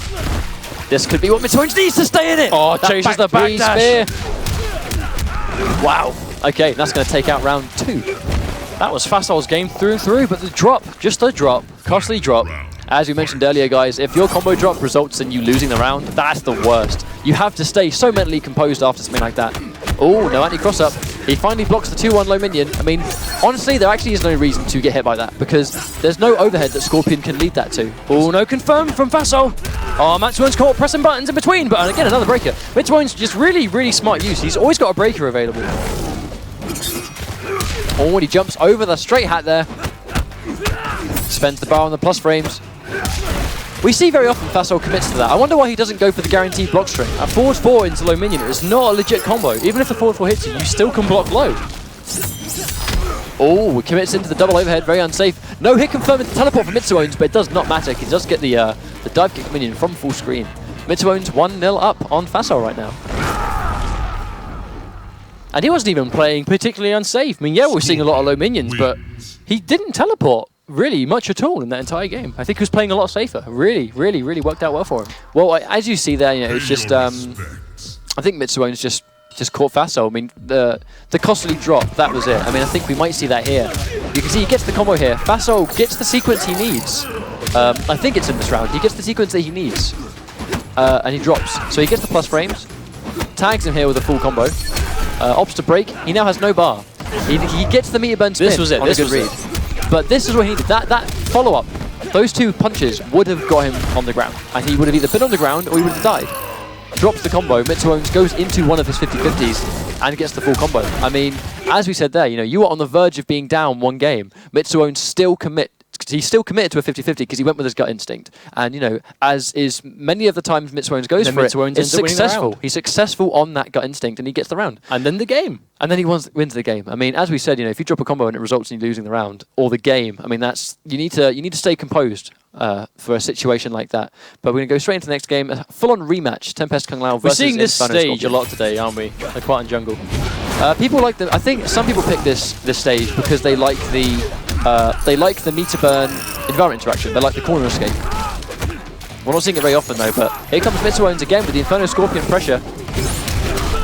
This could be what Mitsuones needs to stay in it. Oh, chases the back spear. Wow. Okay, that's going to take out round 2. That was Fasol's game through and through, but the drop, just a drop, costly drop. As we mentioned earlier, guys, if your combo drop results in you losing the round, that's the worst. You have to stay so mentally composed after something like that. Oh, no anti-cross up. He finally blocks the 2-1 low minion. I mean, honestly, there actually is no reason to get hit by that because there's no overhead that Scorpion can lead that to. Oh, no confirm from Fasol. Oh, Mitsuones caught pressing buttons in between, but again, another breaker. Mitsuones just really, really smart use. He's always got a breaker available. Oh, and he jumps over the straight hat there. Spends the bar on the plus frames. We see very often Fasol commits to that. I wonder why he doesn't go for the guaranteed block string. A forward 4 into low minion is not a legit combo. Even if the forward 4 hits you, you still can block low. Oh, commits into the double overhead, very unsafe. No hit confirmed with the teleport from Mitsuones, but it does not matter. He does get the dive kick minion from full screen. Mitsuones 1-0 up on Fasol right now. And he wasn't even playing particularly unsafe. I mean, yeah, we're seeing a lot of low minions, but he didn't teleport really much at all in that entire game. I think he was playing a lot safer. Really worked out well for him. Well, as you see there, you know, it's just I think Mitsuones just caught Fasol. I mean, the costly drop, that was it. I mean, I think we might see that here. You can see he gets the combo here. Fasol gets the sequence he needs. I think it's in this round. He gets the sequence that he needs. And he drops. So he gets the plus frames, tags him here with a full combo, opts to break. He now has no bar. He gets the meter burn spin. This was it. On This a good was read. it. But this is what he needed. That follow-up, those two punches would have got him on the ground. And he would have either been on the ground or he would have died. Drops the combo, Mitsuones goes into one of his 50-50s and gets the full combo. I mean, as we said there, you know, you were on the verge of being down one game. Mitsuones still he's still committed to a 50-50 because he went with his gut instinct. And, you know, as is many of the times Mitsuones goes for it, it's successful. He's successful on that gut instinct and he gets the round. And then the game. And then he wins the game. I mean, as we said, you know, if you drop a combo and it results in you losing the round or the game, I mean, that's you need to stay composed for a situation like that. But we're going to go straight into the next game. A full-on rematch, Tempest Kung Lao versus We're seeing this Inferno stage Scorpion. a lot today, aren't we? Like Quart and Jungle. People like I think some people pick this stage because they like the meter burn environment interaction. They like the corner escape. We're not seeing it very often though, but here comes Mitsuones again with the Inferno Scorpion pressure.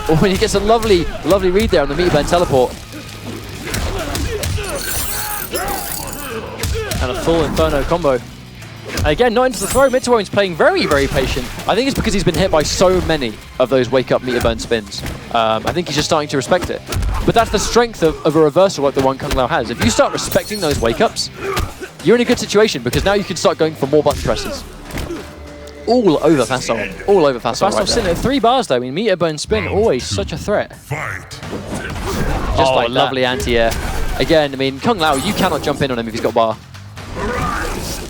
Oh, and he gets a lovely read there on the meter burn teleport. And a full Inferno combo. And again, not into the throw. Mitsuones playing very patient. I think it's because he's been hit by so many of those wake-up meter burn spins. I think he's just starting to respect it. But that's the strength of a reversal like the one Kung Lao has. If you start respecting those wake-ups, you're in a good situation because now you can start going for more button presses. All over Fasol. All over Fasol. Fasol's sitting at 3 bars though. I mean, meter burn spin, always such a threat. Fight. Just like lovely anti-air. Again, I mean, Kung Lao, you cannot jump in on him if he's got bar.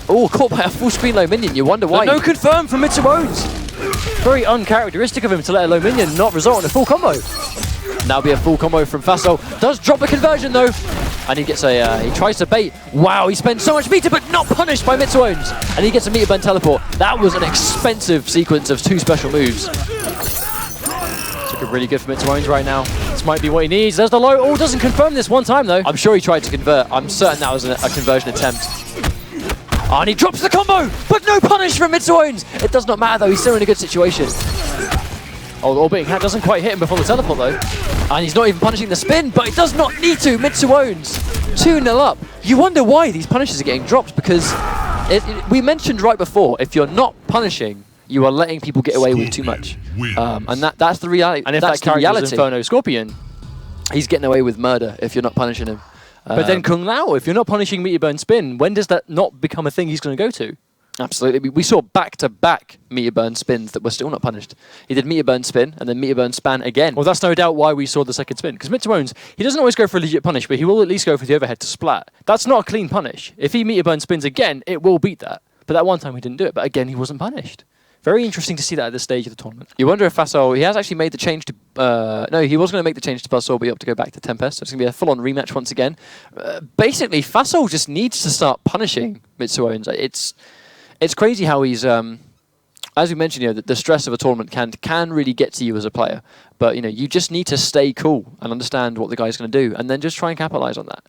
Oh, caught by a full screen low minion. You wonder why. No confirm from Mitsuones. Very uncharacteristic of him to let a low minion not result in a full combo. Now be a full combo from Fasol. Does drop the conversion though. And he gets he tries to bait. Wow, he spends so much meter, but not punished by Mitsuones. And he gets a meter burn teleport. That was an expensive sequence of 2 special moves. Looking really good for Mitsuones right now. This might be what he needs. There's the low. Oh, doesn't confirm this one time though. I'm sure he tried to convert. I'm certain that was a conversion attempt. Oh, and he drops the combo, but no punish from Mitsuones. It does not matter though, he's still in a good situation. Oh, the orbiting hat doesn't quite hit him before the teleport though. And he's not even punishing the spin, but it does not need to. Mitsuones 2-0 up. You wonder why these punishes are getting dropped because we mentioned right before, if you're not punishing, you are letting people get away with too much. And that's the reality. And if that's the reality, Inferno Scorpion, he's getting away with murder if you're not punishing him. But then Kung Lao, if you're not punishing meter burn spin, when does that not become a thing he's going to go to? Absolutely. We saw back-to-back meter burn spins that were still not punished. He did meter burn spin and then meter burn span again. Well, that's no doubt why we saw the second spin. Because Mitsuones, he doesn't always go for a legit punish, but he will at least go for the overhead to splat. That's not a clean punish. If he meter burn spins again, it will beat that. But that one time he didn't do it. But again, he wasn't punished. Very interesting to see that at this stage of the tournament. You wonder if Fasol, he has actually made the change to... no, he was going to make the change to Fasol, but he opted to go back to Tempest. So it's going to be a full-on rematch once again. Basically, Fasol just needs to start punishing Mitsuones. It's crazy how he's... as we mentioned, you know, the stress of a tournament can really get to you as a player. But, you know, you just need to stay cool and understand what the guy's going to do, and then just try and capitalize on that.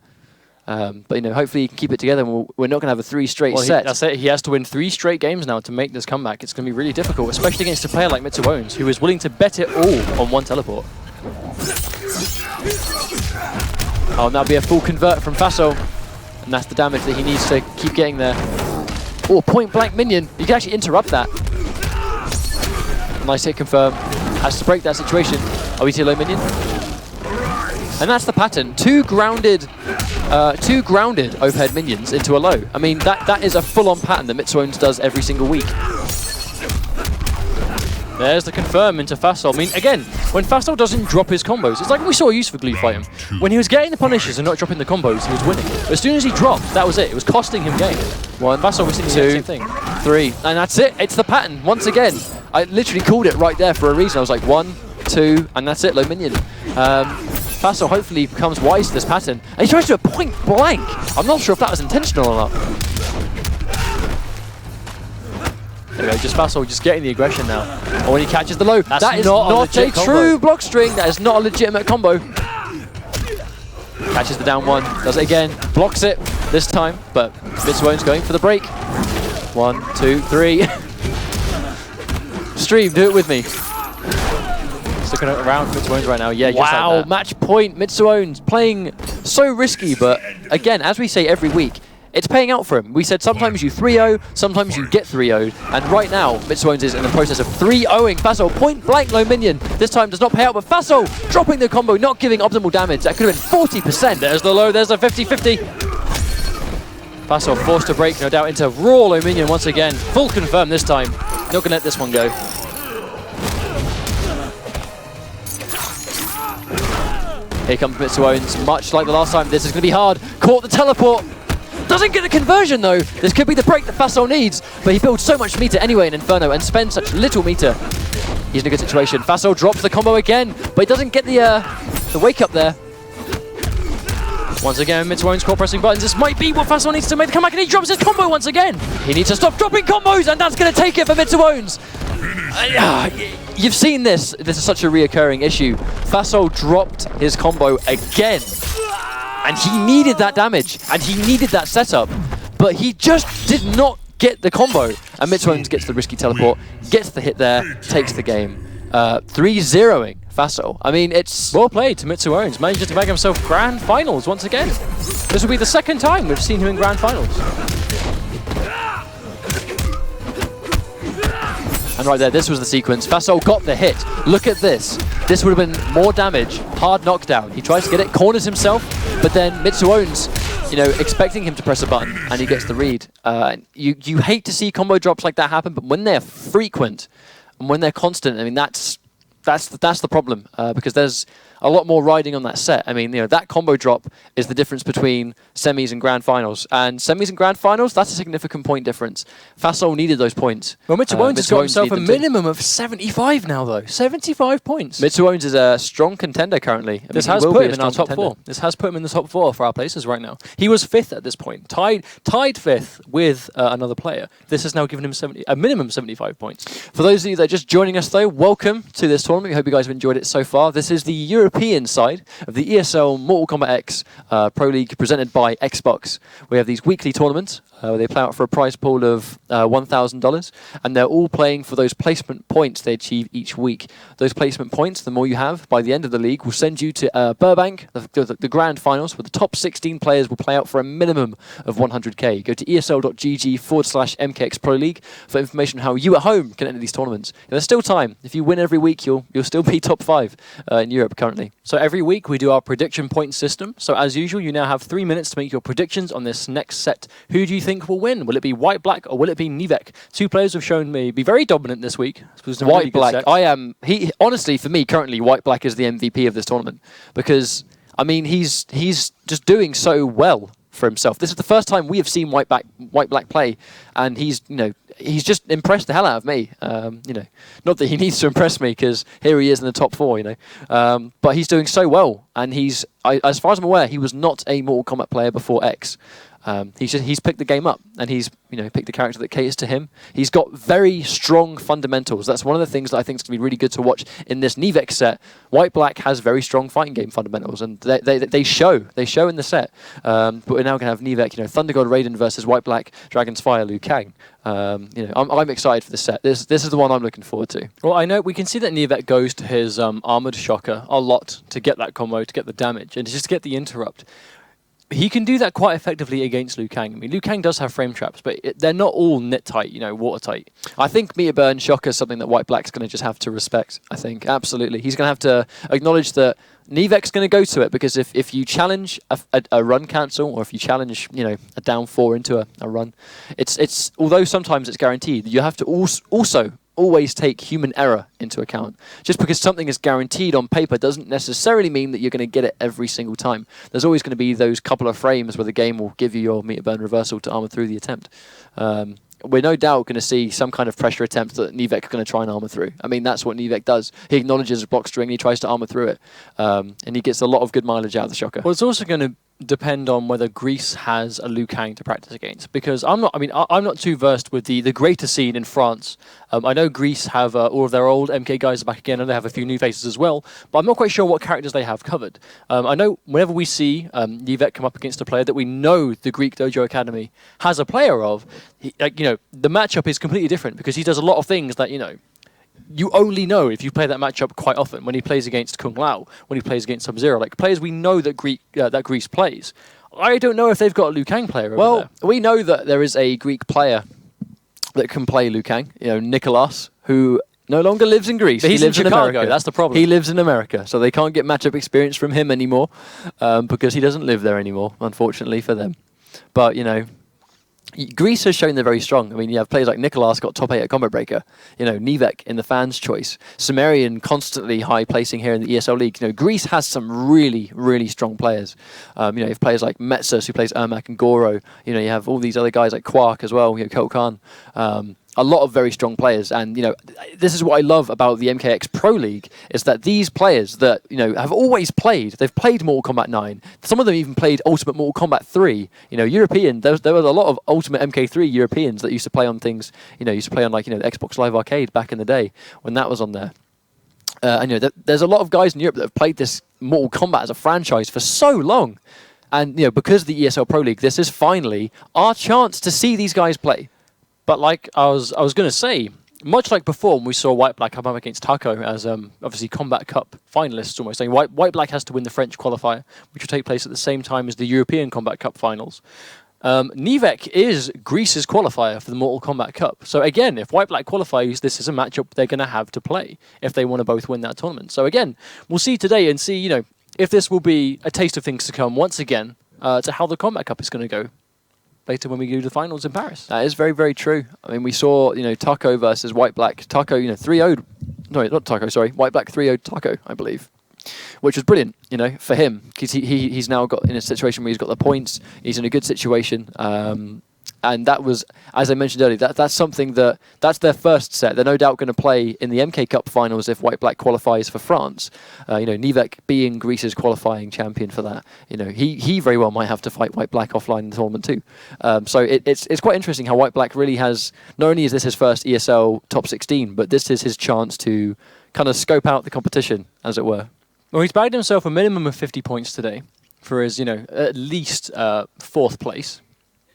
But, you know, hopefully he can keep it together. And we're not going to have a 3 straight set. That's it. He has to win 3 straight games now to make this comeback. It's going to be really difficult, especially against a player like Mitsuones, who is willing to bet it all on one teleport. Oh, that'll be a full convert from Fasol. And that's the damage that he needs to keep getting there. Oh, point-blank minion. You can actually interrupt that. Nice hit confirm. Has to break that situation. Oh, we see a low minion. And that's the pattern. Two grounded overhead minions into a low. I mean, that is a full-on pattern that Mitsuones does every single week. There's the confirm into Fasol. I mean, again, when Fasol doesn't drop his combos, it's like we saw Yusuf Glue fight him. When he was getting the punishes and not dropping the combos, he was winning. But as soon as he dropped, that was it. It was costing him game. Well, and Fasol was seeing the same thing. 3. And that's it. It's the pattern. Once again, I literally called it right there for a reason. I was like 1, 2, and that's it, low minion. Faso hopefully becomes wise to this pattern. And he tries to do a point blank. I'm not sure if that was intentional or not. There we go, just Faso just getting the aggression now. Oh, when he catches the low. That is not a true block string. That is not a legitimate combo. Catches the down 1, does it again, blocks it this time, but Mitsuone's going for the break. 1, 2, 3. Stream, do it with me. Just looking around for Mitsuone's right now. Yeah, just wow, like that. Match point. Mitsuone's playing so risky, but again, as we say every week, it's paying out for him. We said sometimes you 3-0, sometimes you get 3-0'd, and right now, Mitsuone's is in the process of 3-0ing Faso. Point blank low minion. This time does not pay out, but Faso dropping the combo, not giving optimal damage. That could have been 40%. There's the low, there's the 50-50. Faso forced to break, no doubt, into raw low minion once again. Full confirm this time. Not going to let this one go. Here comes Mitsuone's, much like the last time. This is going to be hard. Caught the teleport. Doesn't get the conversion though. This could be the break that Faso needs, but he builds so much meter anyway in Inferno and spends such little meter. He's in a good situation. Faso drops the combo again, but he doesn't get the wake up there. Once again, Mitsuone's core pressing buttons. This might be what Faso needs to make the comeback, and he drops his combo once again. He needs to stop dropping combos, and that's going to take it for Mitsuone's. You've seen this. This is such a reoccurring issue. Faso dropped his combo again. And he needed that damage, and he needed that setup, but he just did not get the combo. And Mitsuones gets the risky teleport, gets the hit there, takes the game. 3-0ing Faso. I mean, it's well played to Mitsuones. Manages to bag himself Grand Finals once again. This will be the second time we've seen him in Grand Finals. And right there, this was the sequence. Faso got the hit. Look at this. This would have been more damage. Hard knockdown. He tries to get it, corners himself, but then Mitsuones, expecting him to press a button, and he gets the read. You hate to see combo drops like that happen, but when they're frequent and when they're constant, I mean, that's the problem, because there's a lot more riding on that set. I mean, that combo drop is the difference between semis and grand finals. And semis and grand finals, that's a significant point difference. Faso needed those points. Well, Mitsuones has got himself a minimum of 75 now, though. 75 points. Mitsuones is a strong contender currently. This has put him in our top 4. This has put him in the top 4 for our places right now. He was 5th at this point, tied 5th with another player. This has now given him a minimum 75 points. For those of you that are just joining us, though, welcome to this tournament. We hope you guys have enjoyed it so far. This is the European side of the ESL Mortal Kombat X Pro League presented by Xbox. We have these weekly tournaments where they play out for a prize pool of $1,000, and they're all playing for those placement points they achieve each week. Those placement points, the more you have by the end of the league, will send you to Burbank, the grand finals, where the top 16 players will play out for a minimum of 100k. Go to esl.gg/MKX Pro League for information on how you at home can enter these tournaments. There's still time. If you win every week, you'll still be top 5 in Europe currently. So every week we do our prediction point system. So as usual, you now have 3 minutes to make your predictions on this next set. Who do you think will win? Will it be White Black or will it be Nivek? 2 players have shown me be very dominant this week. White Black. Honestly, for me, currently, White Black is the MVP of this tournament because, I mean, he's just doing so well for himself. This is the first time we have seen White Black play, and he's just impressed the hell out of me. Not that he needs to impress me because here he is in the top 4. But he's doing so well, and as far as I'm aware, he was not a Mortal Kombat player before X. He's picked the game up, and he's picked the character that caters to him. He's got very strong fundamentals. That's one of the things that I think is going to be really good to watch in this Nivek set. White Black has very strong fighting game fundamentals, and they show in the set. But we're now going to have Nivek, Thunder God Raiden versus White Black, Dragon's Fire, Liu Kang. I'm excited for this set. This is the one I'm looking forward to. Well, I know we can see that Nivek goes to his armored shocker a lot to get that combo, to get the damage, and just to get the interrupt. He can do that quite effectively against Liu Kang. I mean, Liu Kang does have frame traps, but they're not all knit tight, watertight. I think meter burn shocker is something that White Black's going to just have to respect. I think absolutely, he's going to have to acknowledge that Nivek's going to go to it, because if you challenge a run cancel, or if you challenge a down 4 into a run, it's although sometimes it's guaranteed, you have to also always take human error into account. Just because something is guaranteed on paper doesn't necessarily mean that you're going to get it every single time. There's always going to be those couple of frames where the game will give you your meter burn reversal to armor through the attempt. we're no doubt going to see some kind of pressure attempt that Nivek are going to try and armor through. I mean, that's what Nivek does. He acknowledges a block string, he tries to armor through it, and he gets a lot of good mileage out of the Shocker. Well, it's also going to depend on whether Greece has a Liu Kang to practice against, because I'm not too versed with the greater scene in France. I know Greece have all of their old MK guys back again, and they have a few new faces as well, but I'm not quite sure what characters they have covered. I know whenever we see Nivek come up against a player that we know the Greek Dojo Academy has a player of, the matchup is completely different, because he does a lot of things that, you only know if you play that matchup quite often. When he plays against Kung Lao, when he plays against Sub-Zero, like players we know that Greece plays. I don't know if they've got a Liu Kang player over there. We know that there is a Greek player that can play Liu Kang, Nicholas, who no longer lives in Greece. He lives in Chicago. America. That's the problem. He lives in America, so they can't get matchup experience from him anymore because he doesn't live there anymore, unfortunately for them. But, Greece has shown they're very strong. I mean, you have players like Nicholas got top 8 at Combat Breaker. Nivek in the fans' choice. Sumerian constantly high placing here in the ESL League. Greece has some really, really strong players. You have players like Metsus, who plays Ermac and Goro. You have all these other guys like Quark as well, Kotal Khan. A lot of very strong players, and this is what I love about the MKX Pro League, is that these players that have always played. They've played Mortal Kombat 9. Some of them even played Ultimate Mortal Kombat 3. European. There was a lot of Ultimate MK3 Europeans that used to play on things. Used to play on the Xbox Live Arcade back in the day when that was on there. And there's a lot of guys in Europe that have played this Mortal Kombat as a franchise for so long, and because of the ESL Pro League, this is finally our chance to see these guys play. But like I was going to say, much like before when we saw White Black come up against Taco as obviously Combat Cup finalists almost, saying White Black has to win the French qualifier, which will take place at the same time as the European Combat Cup finals. Nivek is Greece's qualifier for the Mortal Kombat Cup. So again, if White Black qualifies, this is a matchup they're going to have to play if they want to both win that tournament. So again, we'll see today and see, if this will be a taste of things to come once again to how the Combat Cup is going to go later when we do the finals in Paris. That is very, very true. I mean, we saw, Taco versus White Black. Taco, 3-0'd. No, not Taco, sorry. White Black 3-0'd Taco, I believe. Which was brilliant, for him. Because he's now got in a situation where he's got the points. He's in a good situation. And that was, as I mentioned earlier, that's something that's their first set. They're no doubt going to play in the MK Cup finals if White Black qualifies for France. Nivek being Greece's qualifying champion for that. He very well might have to fight White Black offline in the tournament too. So it's quite interesting how White Black really has, not only is this his first ESL top 16, but this is his chance to kind of scope out the competition, as it were. Well, he's bagged himself a minimum of 50 points today for his, at least 4th place.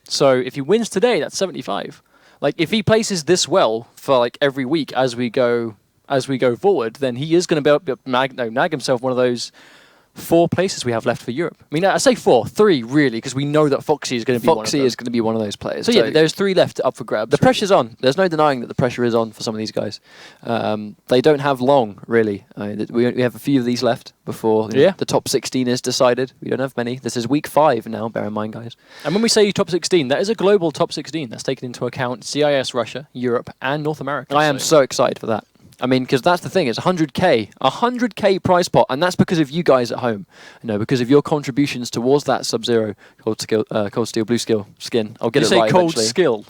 So if he wins today, that's 75. Like if he places this well for like every week as we go forward, then he is going to be able to nag himself one of those 4 places we have left for Europe. I mean, I say 4, 3 really, because we know that Foxy is going to be one of them. Foxy is going to be one of those players. So yeah, there's 3 left up for grabs. The pressure's on. There's no denying that the pressure is on for some of these guys. They don't have long, really. We have a few of these left before the top 16 is decided. We don't have many. This is week 5 now, bear in mind, guys. And when we say top 16, that is a global top 16. That's taken into account CIS, Russia, Europe, and North America. And I am so excited for that. I mean, because that's the thing, it's 100k prize pot, and that's because of you guys at home, because of your contributions towards that Sub-Zero Cold Steel Blue Skill skin. I'll get it right Cold eventually. Skill.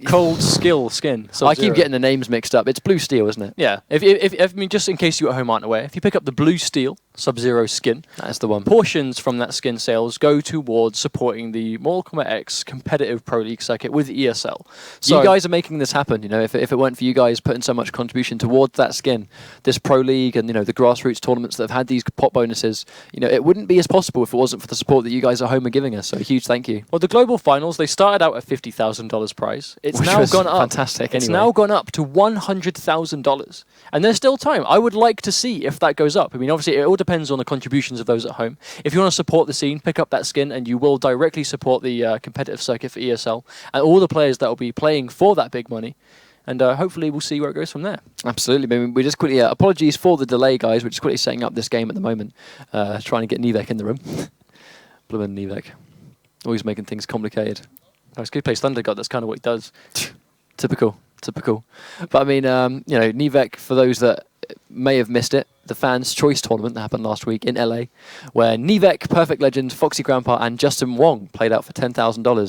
Cold Skill skin. I keep getting the names mixed up. It's Blue Steel, isn't it? Yeah. If I mean, just in case you at home aren't aware, if you pick up the Blue Steel Sub-Zero skin, that's the one. Portions from that skin sales go towards supporting the Mortal Kombat X competitive Pro League circuit with ESL. So you guys are making this happen. If it weren't for you guys putting so much contribution towards that skin, this Pro League and the grassroots tournaments that have had these pot bonuses, it wouldn't be as possible if it wasn't for the support that you guys at home are giving us. So a huge thank you. Well, the global finals, they started out at $50,000 prize. It's Which now was gone up. Fantastic. It's anyway. now gone up to $100,000, and there's still time. I would like to see if that goes up. I mean, obviously, it all depends on the contributions of those at home. If you want to support the scene, pick up that skin, and you will directly support the competitive circuit for ESL and all the players that will be playing for that big money. And hopefully we'll see where it goes from there. Absolutely. I mean, we just quickly, apologies for the delay, guys. We're just quickly setting up this game at the moment, trying to get Nivek in the room. Bloomin' Nivek. Always making things complicated. It's good plays Thunder God. That's kind of what he does. Typical. But I mean, Nivek, for those that may have missed it, the Fans' Choice Tournament that happened last week in LA, where Nivek, Perfect Legend, Foxy Grandpa, and Justin Wong played out for $10,000.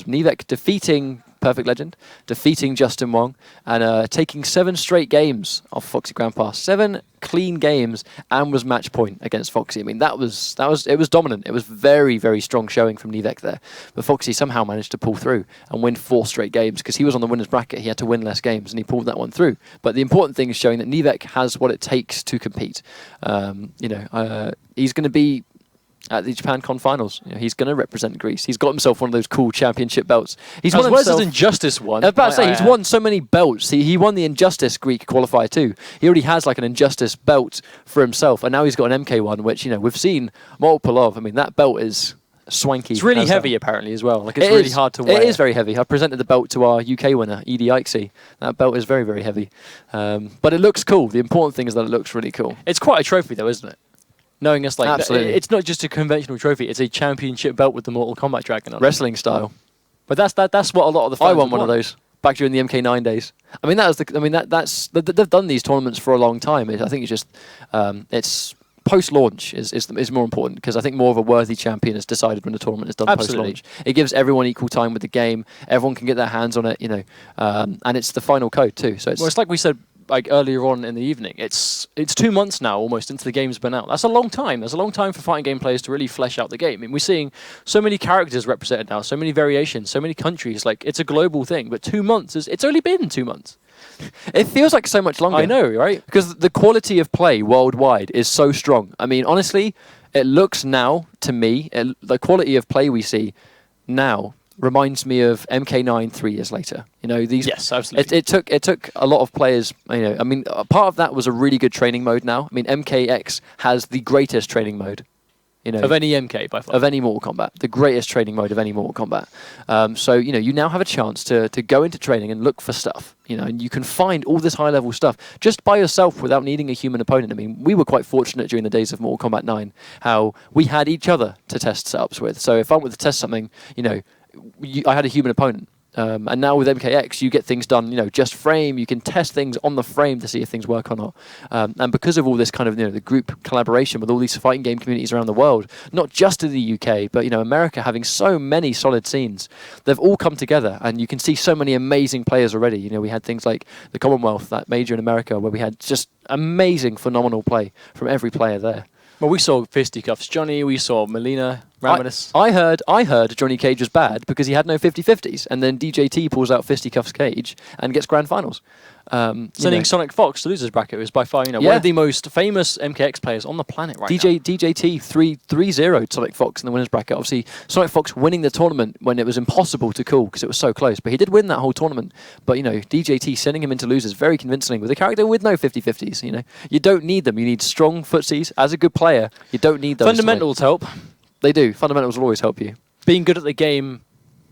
Nivek defeating Perfect Legend, defeating Justin Wong, and taking 7 straight games off Foxy Grandpa. 7 clean games, and was match point against Foxy. I mean, it was dominant. It was very, very strong showing from Nivek there. But Foxy somehow managed to pull through and win 4 straight games because he was on the winner's bracket. He had to win less games, and he pulled that one through. But the important thing is showing that Nivek has what it takes to compete. He's going to be at the Japan Con Finals. He's going to represent Greece. He's got himself one of those cool championship belts. He's won his Injustice one. I was about to say, he's won so many belts. He won the Injustice Greek qualifier too. He already has like an Injustice belt for himself, and now he's got an MK one, which we've seen multiple of. I mean, that belt is swanky. It's really heavy apparently as well. Like it's really hard to wear. It is very heavy. I presented the belt to our UK winner, Edie Ikesy. That belt is very, very heavy. But it looks cool. The important thing is that it looks really cool. It's quite a trophy though, isn't it? Knowing us like Absolutely. It's not just a conventional trophy, it's a championship belt with the Mortal Kombat dragon on it. Wrestling style. But that's what a lot of the fans I won would one of want. those back during the MK9 days. I mean, they've done these tournaments for a long time. I think it's just it's post-launch is more important, because I think more of a worthy champion is decided when the tournament is done post-launch. It gives everyone equal time with the game. Everyone can get their hands on it, and it's the final code too. So it's like we said like earlier on in the evening. It's 2 months now almost into the game's been out. That's a long time. There's a long time for fighting game players to really flesh out the game. I mean, we're seeing so many characters represented now, so many variations, so many countries. Like, it's a global thing. But 2 months it's only been 2 months. It feels like so much longer. I know, right? Because the quality of play worldwide is so strong. I mean, honestly, it looks now to me, the quality of play we see now reminds me of MK9 3 years later. Yes, absolutely. It took a lot of players. I mean, part of that was a really good training mode. Now, I mean, MKX has the greatest training mode. Of any MK by far. Of any Mortal Kombat, the greatest training mode of any Mortal Kombat. So you now have a chance to go into training and look for stuff. And you can find all this high level stuff just by yourself without needing a human opponent. I mean, we were quite fortunate during the days of Mortal Kombat 9, how we had each other to test setups with. So if I wanted to test something, I had a human opponent. And now with MKX, you get things done, just frame. You can test things on the frame to see if things work or not. And because of all this kind of, the group collaboration with all these fighting game communities around the world, not just in the UK, but, America having so many solid scenes, they've all come together, and you can see so many amazing players already. We had things like the Commonwealth, that major in America, where we had just amazing, phenomenal play from every player there. Well, we saw Fisticuffs Johnny, we saw Melina, Raminus. I heard Johnny Cage was bad because he had no 50-50s, and then DJT pulls out Fisticuffs Cage and gets grand finals. Sending Sonic Fox to losers bracket was by far, one of the most famous MKX players on the planet right now. DJT 3-0 Sonic Fox in the winners bracket. Obviously, Sonic Fox winning the tournament when it was impossible to call because it was so close. But he did win that whole tournament. But, DJT sending him into losers very convincingly with a character with no 50-50s. You don't need them. You need strong footsies. As a good player, you don't need those. Fundamentals help. They do. Fundamentals will always help you. Being good at the game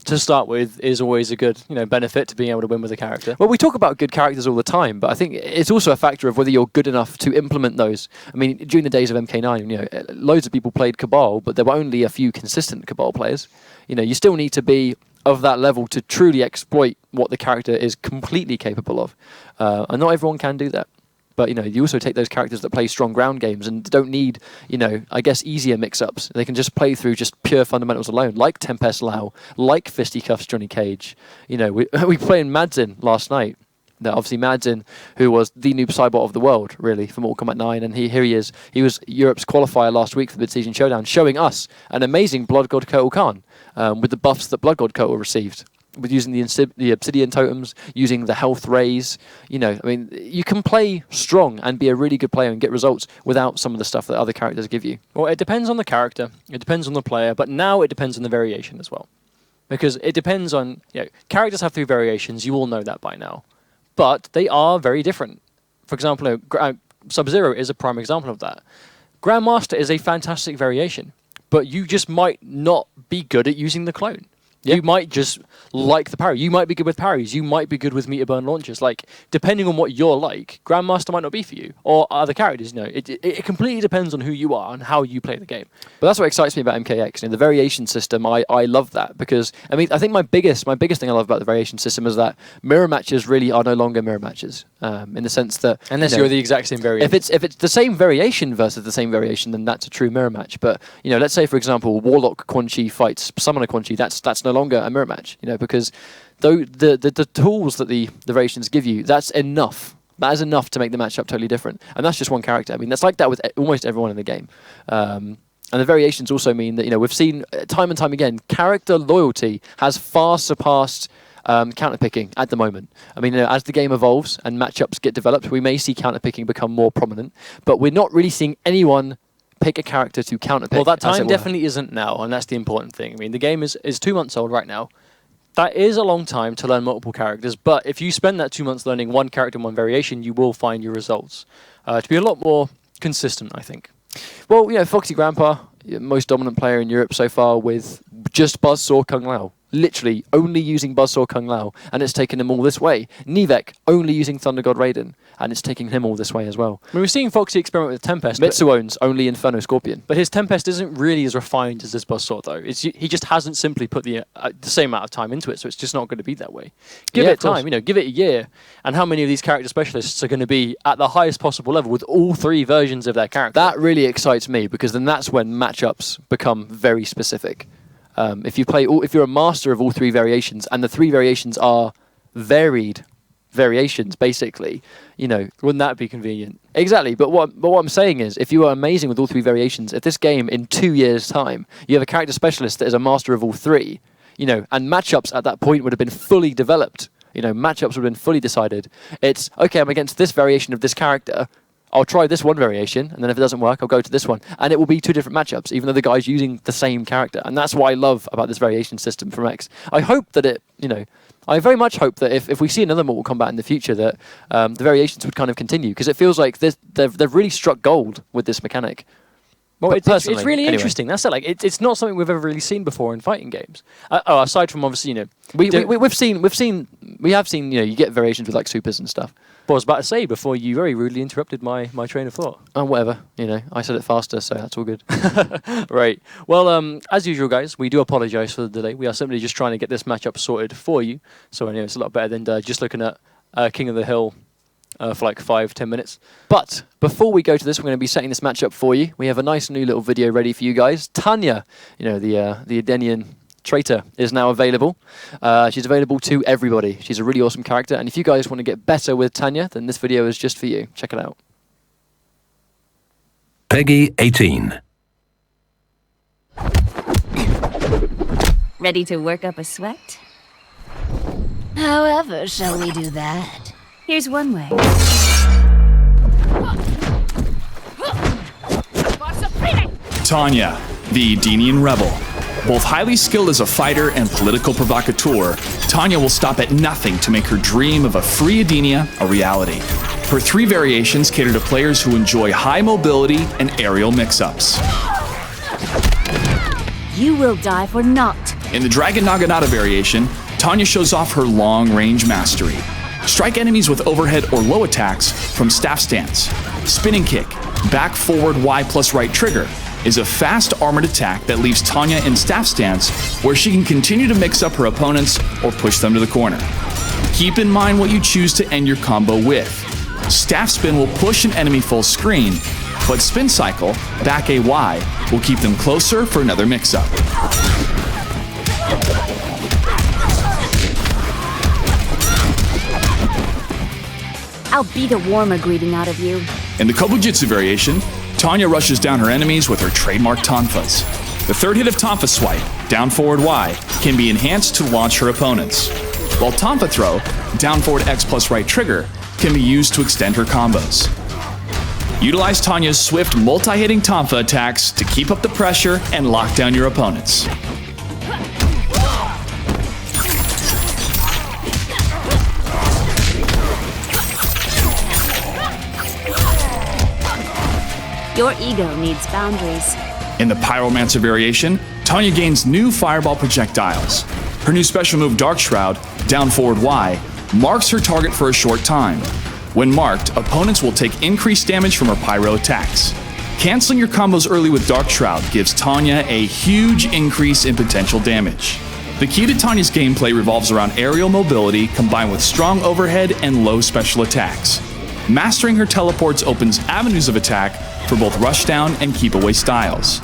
to start with is always a good benefit to being able to win with a character. Well, we talk about good characters all the time, but I think it's also a factor of whether you're good enough to implement those. I mean, during the days of MK9, loads of people played Cabal, but there were only a few consistent Cabal players. You still need to be of that level to truly exploit what the character is completely capable of. And not everyone can do that. But, you also take those characters that play strong ground games and don't need, I guess, easier mix-ups. They can just play through just pure fundamentals alone, like Tempest Lau, like Fisticuffs Johnny Cage. We played Madzin last night. Now, obviously, Madzin, who was the noob cybot of the world, really, for Mortal Kombat 9, and here he is. He was Europe's qualifier last week for the Mid-Season Showdown, showing us an amazing Blood God Kotal Khan with the buffs that Blood God Kotal received. With using the obsidian totems, using the health rays, you can play strong and be a really good player and get results without some of the stuff that other characters give you. Well, it depends on the character, it depends on the player, but now it depends on the variation as well. Because it depends on, characters have 3 variations, you all know that by now. But they are very different. For example, Sub-Zero is a prime example of that. Grandmaster is a fantastic variation, but you just might not be good at using the clone. Yeah. You might just like the parry. You might be good with parries. You might be good with meter burn launches. Like, depending on what you're like, Grandmaster might not be for you. Or other characters, It completely depends on who you are and how you play the game. But that's what excites me about MKX. The variation system, I love that. Because, I think my biggest thing I love about the variation system is that mirror matches really are no longer mirror matches. In the sense that... Unless you're the exact same variation. If it's the same variation versus the same variation, then that's a true mirror match. But, let's say, for example, Warlock Quan Chi fights Summoner Quan Chi. That's no longer a mirror match, because the tools that the variations give you, that's enough. That is enough to make the matchup totally different. And that's just one character. I mean, that's like that with almost everyone in the game. And the variations also mean that, we've seen time and time again, character loyalty has far surpassed counterpicking at the moment. I mean, as the game evolves and matchups get developed, we may see counterpicking become more prominent, but we're not really seeing anyone pick a character to counterpick. Well, that time definitely isn't now, and that's the important thing. I mean, the game is 2 months old right now. That is a long time to learn multiple characters, but if you spend that 2 months learning one character and one variation, you will find your results to be a lot more consistent, I think. Well, Foxy Grandpa, most dominant player in Europe so far with just Buzzsaw Kung Lao. Literally only using Buzzsaw Kung Lao, and it's taken him all this way. Nivek only using Thunder God Raiden, and it's taking him all this way as well. I mean, we're seeing Foxy experiment with Tempest. Mitsuo's only Inferno Scorpion. But his Tempest isn't really as refined as his Buzzsaw, though. He just hasn't simply put the same amount of time into it, so it's just not going to be that way. Give it time, give it a year, and how many of these character specialists are going to be at the highest possible level with all 3 versions of their character? That really excites me, because then that's when matchups become very specific. If you're a master of all 3 variations, and the 3 variations are varied variations, basically, wouldn't that be convenient? Exactly. But what I'm saying is, if you are amazing with all 3 variations, if this game in 2 years' time, you have a character specialist that is a master of all 3, and matchups at that point would have been fully developed. Matchups would have been fully decided. It's okay. I'm against this variation of this character. I'll try this one variation, and then if it doesn't work, I'll go to this one. And it will be 2 different matchups, even though the guy's using the same character. And that's what I love about this variation system from X. I hope that I very much hope that if we see another Mortal Kombat in the future, that the variations would kind of continue, because it feels like they've really struck gold with this mechanic. Well, it's really interesting. That's it. Like it's not something we've ever really seen before in fighting games. Aside from obviously, we have seen you get variations with like supers and stuff. But I was about to say before you very rudely interrupted my train of thought. Oh, whatever. I said it faster, so that's all good. Right. Well, as usual, guys, we do apologise for the delay. We are simply just trying to get this matchup sorted for you. So anyway, it's a lot better than just looking at King of the Hill for like 5-10 minutes. But before we go to this, we're going to be setting this matchup for you. We have a nice new little video ready for you guys. Tanya, the Edenian traitor, is now available. She's available to everybody. She's a really awesome character, and if you guys want to get better with Tanya, then this video is just for you. Check it out. Peggy 18. Ready to work up a sweat? However, shall we do that? Here's one way. Tanya, the Edenian rebel. Both highly skilled as a fighter and political provocateur, Tanya will stop at nothing to make her dream of a free Edenia a reality. Her 3 variations cater to players who enjoy high mobility and aerial mix-ups. You will die for naught. In the Dragon Naginata variation, Tanya shows off her long-range mastery. Strike enemies with overhead or low attacks from staff stance. Spinning kick, back forward Y plus right trigger, is a fast armored attack that leaves Tanya in staff stance, where she can continue to mix up her opponents or push them to the corner. Keep in mind what you choose to end your combo with. Staff spin will push an enemy full screen, but spin cycle, back AY, will keep them closer for another mix-up. I'll beat a warmer greeting out of you. In the Kobujitsu variation, Tanya rushes down her enemies with her trademark Tonfas. The third hit of Tonfa Swipe, down forward Y, can be enhanced to launch her opponents, while Tonfa Throw, down forward X plus right trigger, can be used to extend her combos. Utilize Tanya's swift multi-hitting Tonfa attacks to keep up the pressure and lock down your opponents. Your ego needs boundaries. In the Pyromancer variation, Tanya gains new fireball projectiles. Her new special move Dark Shroud, down forward Y, marks her target for a short time. When marked, opponents will take increased damage from her pyro attacks. Canceling your combos early with Dark Shroud gives Tanya a huge increase in potential damage. The key to Tanya's gameplay revolves around aerial mobility combined with strong overhead and low special attacks. Mastering her teleports opens avenues of attack for both rushdown and keep away styles.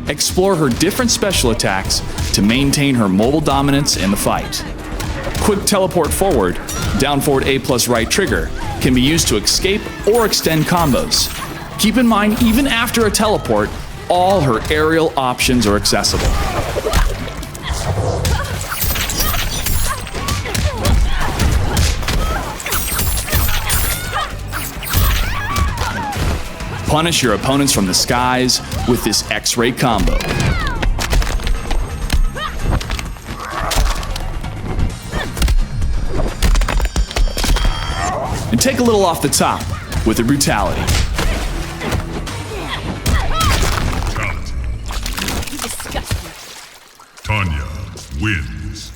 Explore her different special attacks to maintain her mobile dominance in the fight. Quick teleport forward, down forward A plus right trigger, can be used to escape or extend combos. Keep in mind, even after a teleport, all her aerial options are accessible. Punish your opponents from the skies with this X-ray combo. And take a little off the top with her brutality. Tanya wins.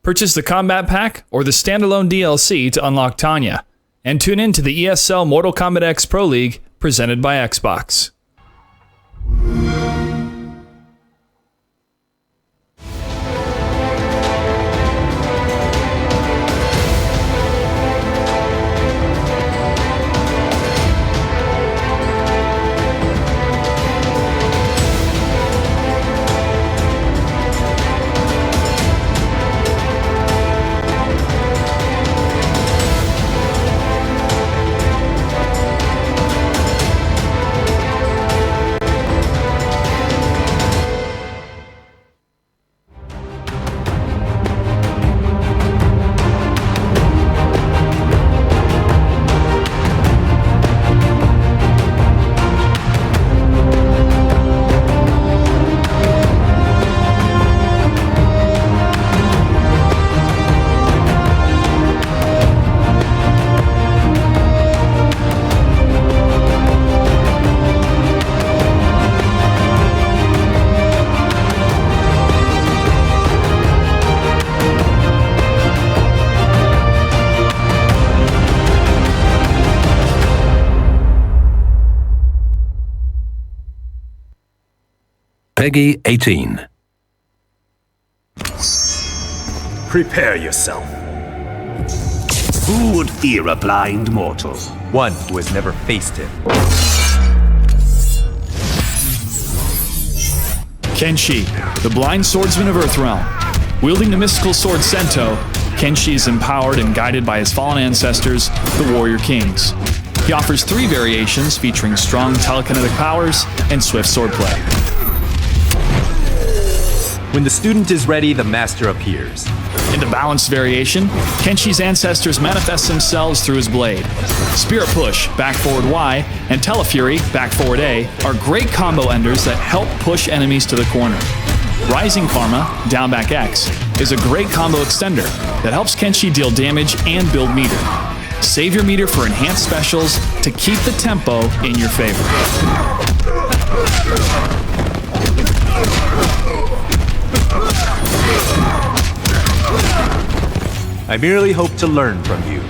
Purchase the Combat Pack or the standalone DLC to unlock Tanya, and tune in to the ESL Mortal Kombat X Pro League presented by Xbox. Peggy 18. Prepare yourself. Who would fear a blind mortal? One who has never faced him. Kenshi, the blind swordsman of Earthrealm. Wielding the mystical sword Sento, Kenshi is empowered and guided by his fallen ancestors, the Warrior Kings. He offers 3 variations featuring strong telekinetic powers and swift swordplay. When the student is ready, the master appears. In the balanced variation, Kenshi's ancestors manifest themselves through his blade. Spirit Push, back forward Y, and Telefury, back forward A, are great combo enders that help push enemies to the corner. Rising Karma, down back X, is a great combo extender that helps Kenshi deal damage and build meter. Save your meter for enhanced specials to keep the tempo in your favor. I merely hope to learn from you.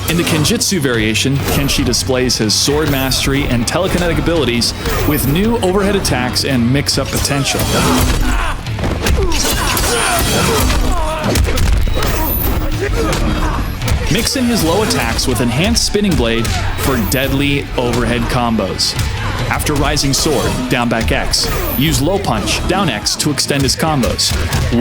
In the Kenjutsu variation, Kenshi displays his sword mastery and telekinetic abilities with new overhead attacks and mix-up potential. Mix in his low attacks with enhanced spinning blade for deadly overhead combos. After Rising Sword, down back X, use Low Punch, down X to extend his combos.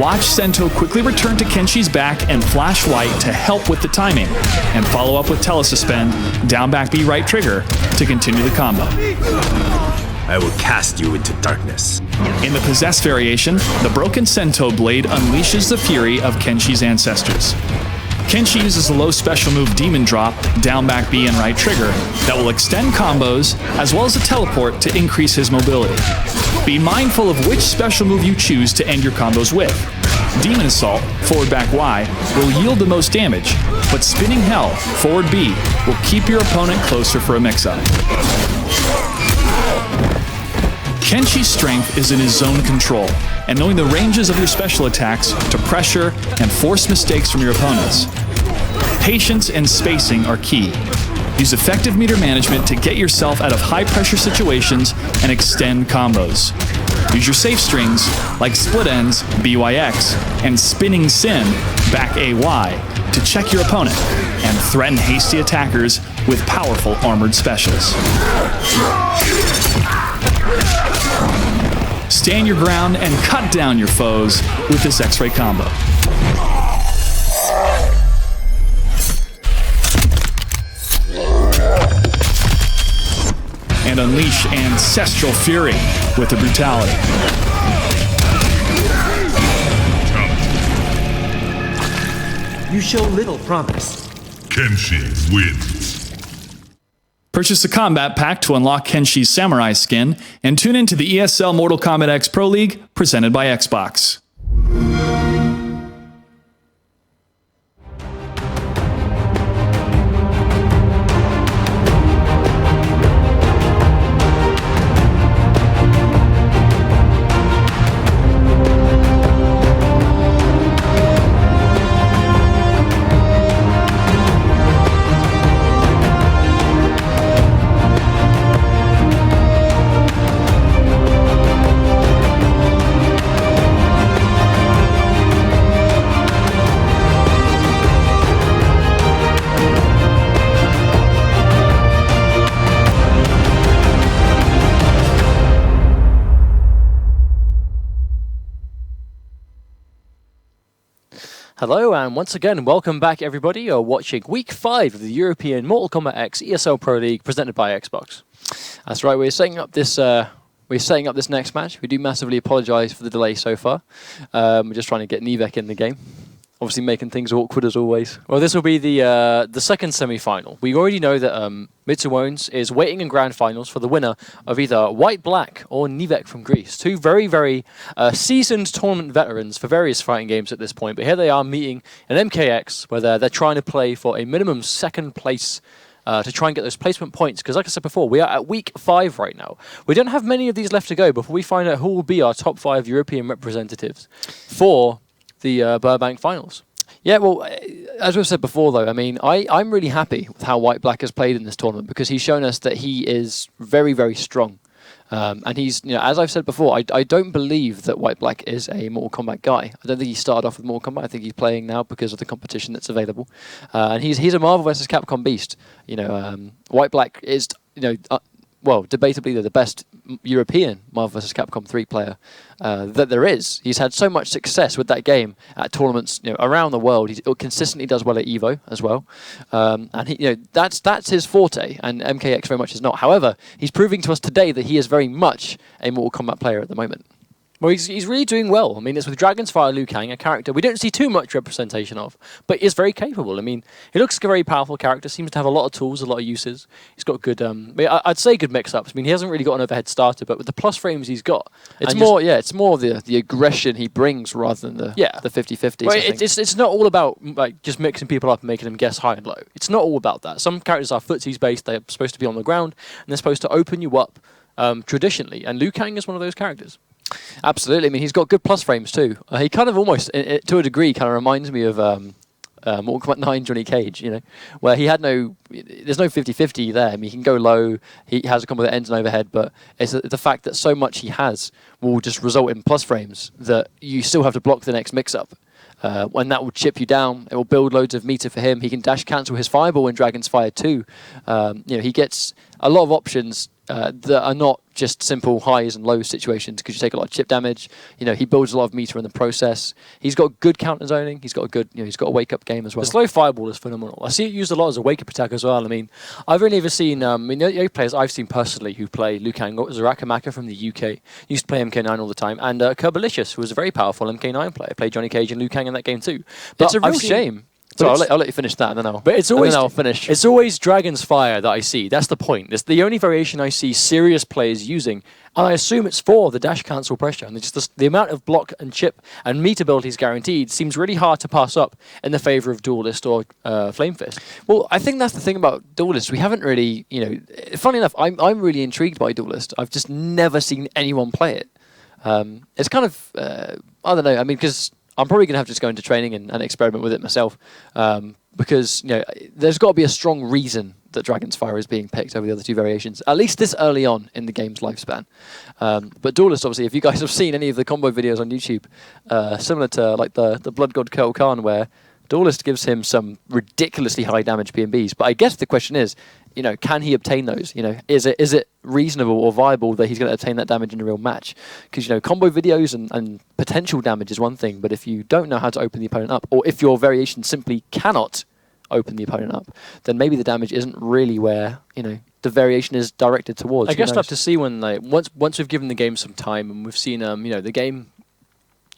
Watch Sento quickly return to Kenshi's back and flash white to help with the timing, and follow up with Telesuspend, down back B right trigger to continue the combo. I will cast you into darkness. In the Possess variation, the Broken Sento blade unleashes the fury of Kenshi's ancestors. Kenshi uses a low special move Demon Drop, down back B and right trigger, that will extend combos, as well as a teleport to increase his mobility. Be mindful of which special move you choose to end your combos with. Demon Assault, forward back Y, will yield the most damage, but Spinning Hell, forward B, will keep your opponent closer for a mix-up. Kenshi's strength is in his zone control, and knowing the ranges of your special attacks to pressure and force mistakes from your opponents. Patience and spacing are key. Use effective meter management to get yourself out of high-pressure situations and extend combos. Use your safe strings, like Split Ends, BYX, and Spinning Sin, back AY, to check your opponent, and threaten hasty attackers with powerful armored specials. Stand your ground and cut down your foes with this X-ray combo. and unleash ancestral fury with the brutality. You show little promise. Kenshi wins. Purchase the Combat Pack to unlock Kenshi's Samurai skin, and tune into the ESL Mortal Kombat X Pro League presented by Xbox. Hello and once again, welcome back everybody. You're watching Week 5 of the European Mortal Kombat X ESL Pro League presented by Xbox. That's right, we're setting up this next match. We do massively apologise for the delay so far. We're just trying to get Nivek in the game. Obviously making things awkward as always. Well, this will be the second semi-final. We already know that Mitsuwones is waiting in Grandfinals for the winner of either White Black or Nivek from Greece. Two very, very seasoned tournament veterans for various fighting games at this point. But here they are meeting in MKX where they're trying to play for a minimum second place to try and get those placement points. Because like I said before, we are at Week 5 right now. We don't have many of these left to go before we find out who will be our top 5 European representatives for the Burbank finals. Yeah, well, as we've said before, though, I mean, I'm really happy with how White Black has played in this tournament because he's shown us that he is very, very strong. And he's, as I've said before, I don't believe that White Black is a Mortal Kombat guy. I don't think he started off with Mortal Kombat. I think he's playing now because of the competition that's available. And he's a Marvel vs. Capcom beast. White Black is, well, debatably the best European Marvel vs. Capcom 3 player that there is. He's had so much success with that game at tournaments around the world. He consistently does well at EVO as well. And that's his forte, and MKX very much is not. However, he's proving to us today that he is very much a Mortal Kombat player at the moment. Well, he's really doing well. I mean, it's with Dragon's Fire Liu Kang, a character we don't see too much representation of, but is very capable. I mean, he looks like a very powerful character, seems to have a lot of tools, a lot of uses. He's got good, I'd say good mix-ups. I mean, he hasn't really got an overhead starter, but with the plus frames he's got... It's more the aggression he brings rather than the 50-50s. Well, it's not all about just mixing people up and making them guess high and low. It's not all about that. Some characters are footsies-based, they're supposed to be on the ground, and they're supposed to open you up traditionally, and Liu Kang is one of those characters. Absolutely. I mean, he's got good plus frames too. He kind of almost, to a degree, kind of reminds me of Mortal Kombat 9 Johnny Cage, where he had there's no 50-50 there. I mean, he can go low, he has a combo that ends and overhead, but it's the fact that so much he has will just result in plus frames that you still have to block the next mix-up. When that will chip you down, it will build loads of meter for him. He can dash cancel his fireball in Dragon's Fire too. He gets a lot of options that are not just simple highs and lows situations because you take a lot of chip damage. He builds a lot of meter in the process. He's got good counter zoning. He's got a good, he's got a wake up game as well. The slow fireball is phenomenal. I see it used a lot as a wake up attack as well. I mean, I've only ever seen, the only players I've seen personally who play Liu Kang was Rakamaka from the UK. Used to play MK9 all the time, and Kerbalicious, who was a very powerful MK9 player, played Johnny Cage and Liu Kang in that game too. But it's a real shame. So I'll let you finish that, and then I'll finish. It's always Dragon's Fire that I see. That's the point. It's the only variation I see serious players using, and I assume it's for the dash cancel pressure. And just the amount of block and chip and meter abilities guaranteed seems really hard to pass up in the favour of Duelist or Flame Fist. Well, I think that's the thing about Duelist. We haven't really, funny enough, I'm really intrigued by Duelist. I've just never seen anyone play it. It's kind of, I don't know. I mean, because I'm probably going to have to just go into training and experiment with it myself because there's got to be a strong reason that Dragon's Fire is being picked over the other two variations, at least this early on in the game's lifespan. But Duelist, obviously, if you guys have seen any of the combo videos on YouTube, similar to like the Blood God Kurl Khan, where Duelist gives him some ridiculously high damage PMBs. But I guess the question is, can he obtain those? Is it reasonable or viable that he's going to obtain that damage in a real match? Because, combo videos and potential damage is one thing, but if you don't know how to open the opponent up, or if your variation simply cannot open the opponent up, then maybe the damage isn't really where, the the variation is directed towards. I guess we'll have to see when once we've given the game some time and we've seen the game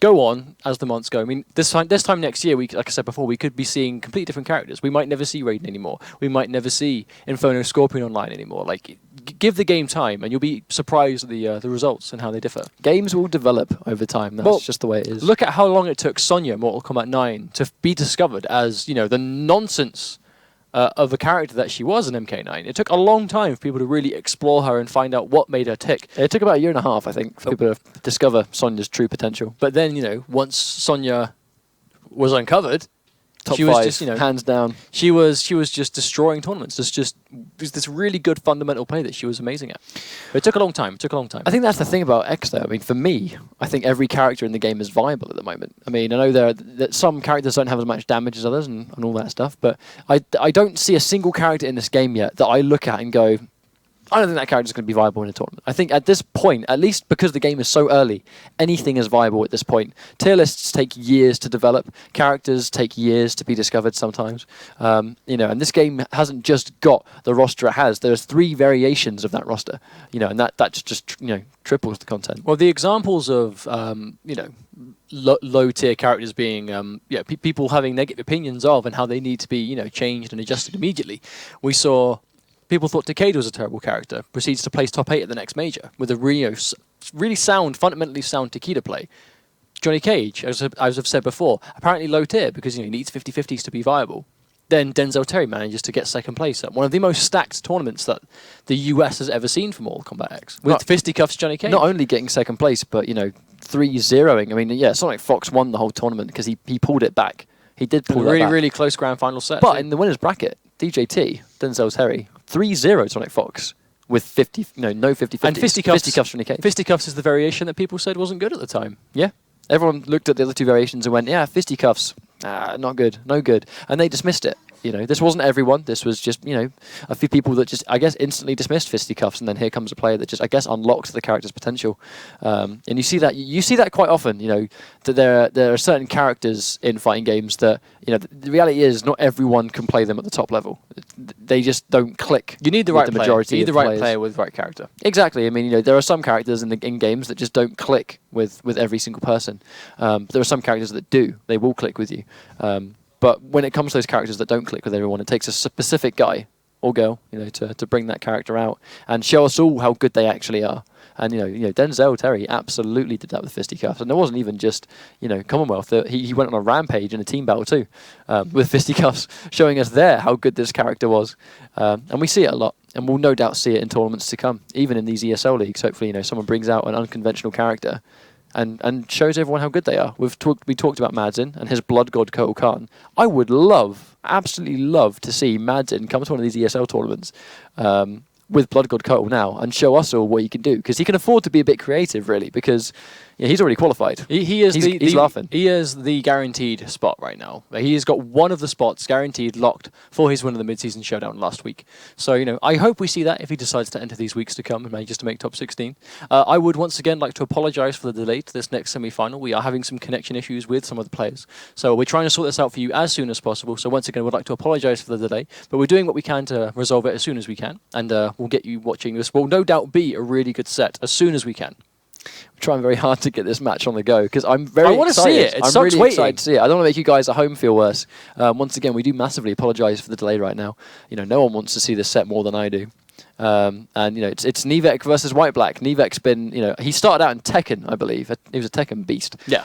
go on as the months go. I mean, this time next year, like I said before, we could be seeing completely different characters. We might never see Raiden anymore. We might never see Inferno Scorpion online anymore. Like, give the game time, and you'll be surprised at the results and how they differ. Games will develop over time. That's just the way it is. Look at how long it took Sonya in Mortal Kombat 9 to be discovered as the nonsense of a character that she was in MK9. It took a long time for people to really explore her and find out what made her tick. It took about a year and a half, I think, for people to discover Sonya's true potential. But then, once Sonya was uncovered, she was just, hands down. She was just destroying tournaments. Just this really good fundamental play that she was amazing at. But it took a long time. I think that's the thing about X, though. I mean, for me, I think every character in the game is viable at the moment. I mean, I know that some characters don't have as much damage as others and all that stuff, but I don't see a single character in this game yet that I look at and go, I don't think that character's going to be viable in a tournament. I think at this point, at least because the game is so early, anything is viable at this point. Tier lists take years to develop. Characters take years to be discovered sometimes. And this game hasn't just got the roster it has. There's 3 variations of that roster. And that just triples the content. Well, the examples of low tier characters being people having negative opinions of and how they need to be changed and adjusted immediately. We saw. People thought Takeda was a terrible character, proceeds to place top 8 at the next major with a really fundamentally sound Takeda play. Johnny Cage, as I've said before, apparently low tier because he needs 50-50s to be viable. Then Denzel Terry manages to get second place at one of the most stacked tournaments that the US has ever seen for Mortal Kombat X. With fisticuffs Johnny Cage. Not only getting second place, but 3-0ing. I mean, Sonic Fox won the whole tournament because he pulled it back. He did pull that back. Really close grand final set. But in the winners bracket, DJT, Denzel Terry, 3-0 Sonic Fox with 50-50. And fisticuffs Johnny Cage. Fisticuffs is the variation that people said wasn't good at the time. Yeah. Everyone looked at the other 2 variations and went, yeah, fisticuffs, not good, no good. And they dismissed it. This wasn't everyone. This was just, a few people that just, I guess, instantly dismissed fisticuffs, and then here comes a player that just, I guess, unlocked the character's potential. And you see that quite often. That there are certain characters in fighting games that, the reality is not everyone can play them at the top level. They just don't click. You need the right player. You need the right player with the right character. Exactly. I mean, there are some characters in games that just don't click with every single person. But there are some characters that do. They will click with you. But when it comes to those characters that don't click with everyone, it takes a specific guy or girl, to bring that character out and show us all how good they actually are. And Denzel Terry absolutely did that with fisticuffs, and it wasn't even just Commonwealth. He went on a rampage in a team battle too, with fisticuffs, showing us there how good this character was. And we see it a lot, and we'll no doubt see it in tournaments to come, even in these ESL leagues. Hopefully, someone brings out an unconventional character. And shows everyone how good they are. We talked about Madzin and his blood god Kotal Khan. I would absolutely love to see Madzin come to one of these ESL tournaments with blood god Kotal now and show us all what he can do, because he can afford to be a bit creative, really, because he's already qualified. He's laughing. He is the guaranteed spot right now. He has got one of the spots guaranteed locked for his win of the mid-season showdown last week. So, I hope we see that if he decides to enter these weeks to come and manages to make top 16. I would once again like to apologise for the delay to this next semi-final. We are having some connection issues with some of the players. So we're trying to sort this out for you as soon as possible. So once again, we'd like to apologise for the delay, but we're doing what we can to resolve it as soon as we can. And we'll get you watching this. Will no doubt be a really good set as soon as we can. I'm trying very hard to get this match on the go because I'm very excited. I want to see it. I'm really excited to see it. I don't want to make you guys at home feel worse. Once again, we do massively apologise for the delay right now. No one wants to see this set more than I do. And it's Nivek versus White Black. Nivek's been, he started out in Tekken, I believe. He was a Tekken beast. Yeah.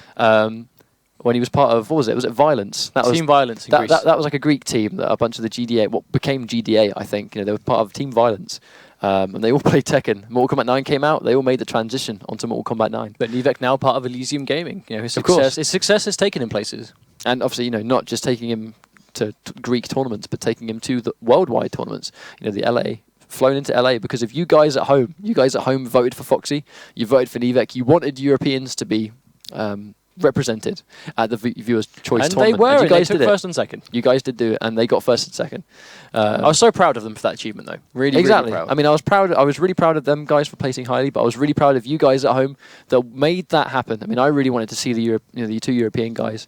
When he was part of, what was it? Was it Violence? That was Team Violence in Greece. That was like a Greek team that a bunch of the GDA, what became GDA, I think. They were part of Team Violence. And they all played Tekken. Mortal Kombat 9 came out. They all made the transition onto Mortal Kombat 9. But Nivek now part of Elysium Gaming. His success is taken in places. And obviously, not just taking him to Greek tournaments, but taking him to the worldwide tournaments. The LA, flown into LA, because if you guys at home voted for Foxy, you voted for Nivek, you wanted Europeans to be represented at the Viewers' Choice tournament. And they were. You guys took first and second. You guys did do it, and they got first and second. I was so proud of them for that achievement, though. Really proud. I mean, I was really proud of them guys for placing highly, but I was really proud of you guys at home that made that happen. I mean, I really wanted to see the 2 European guys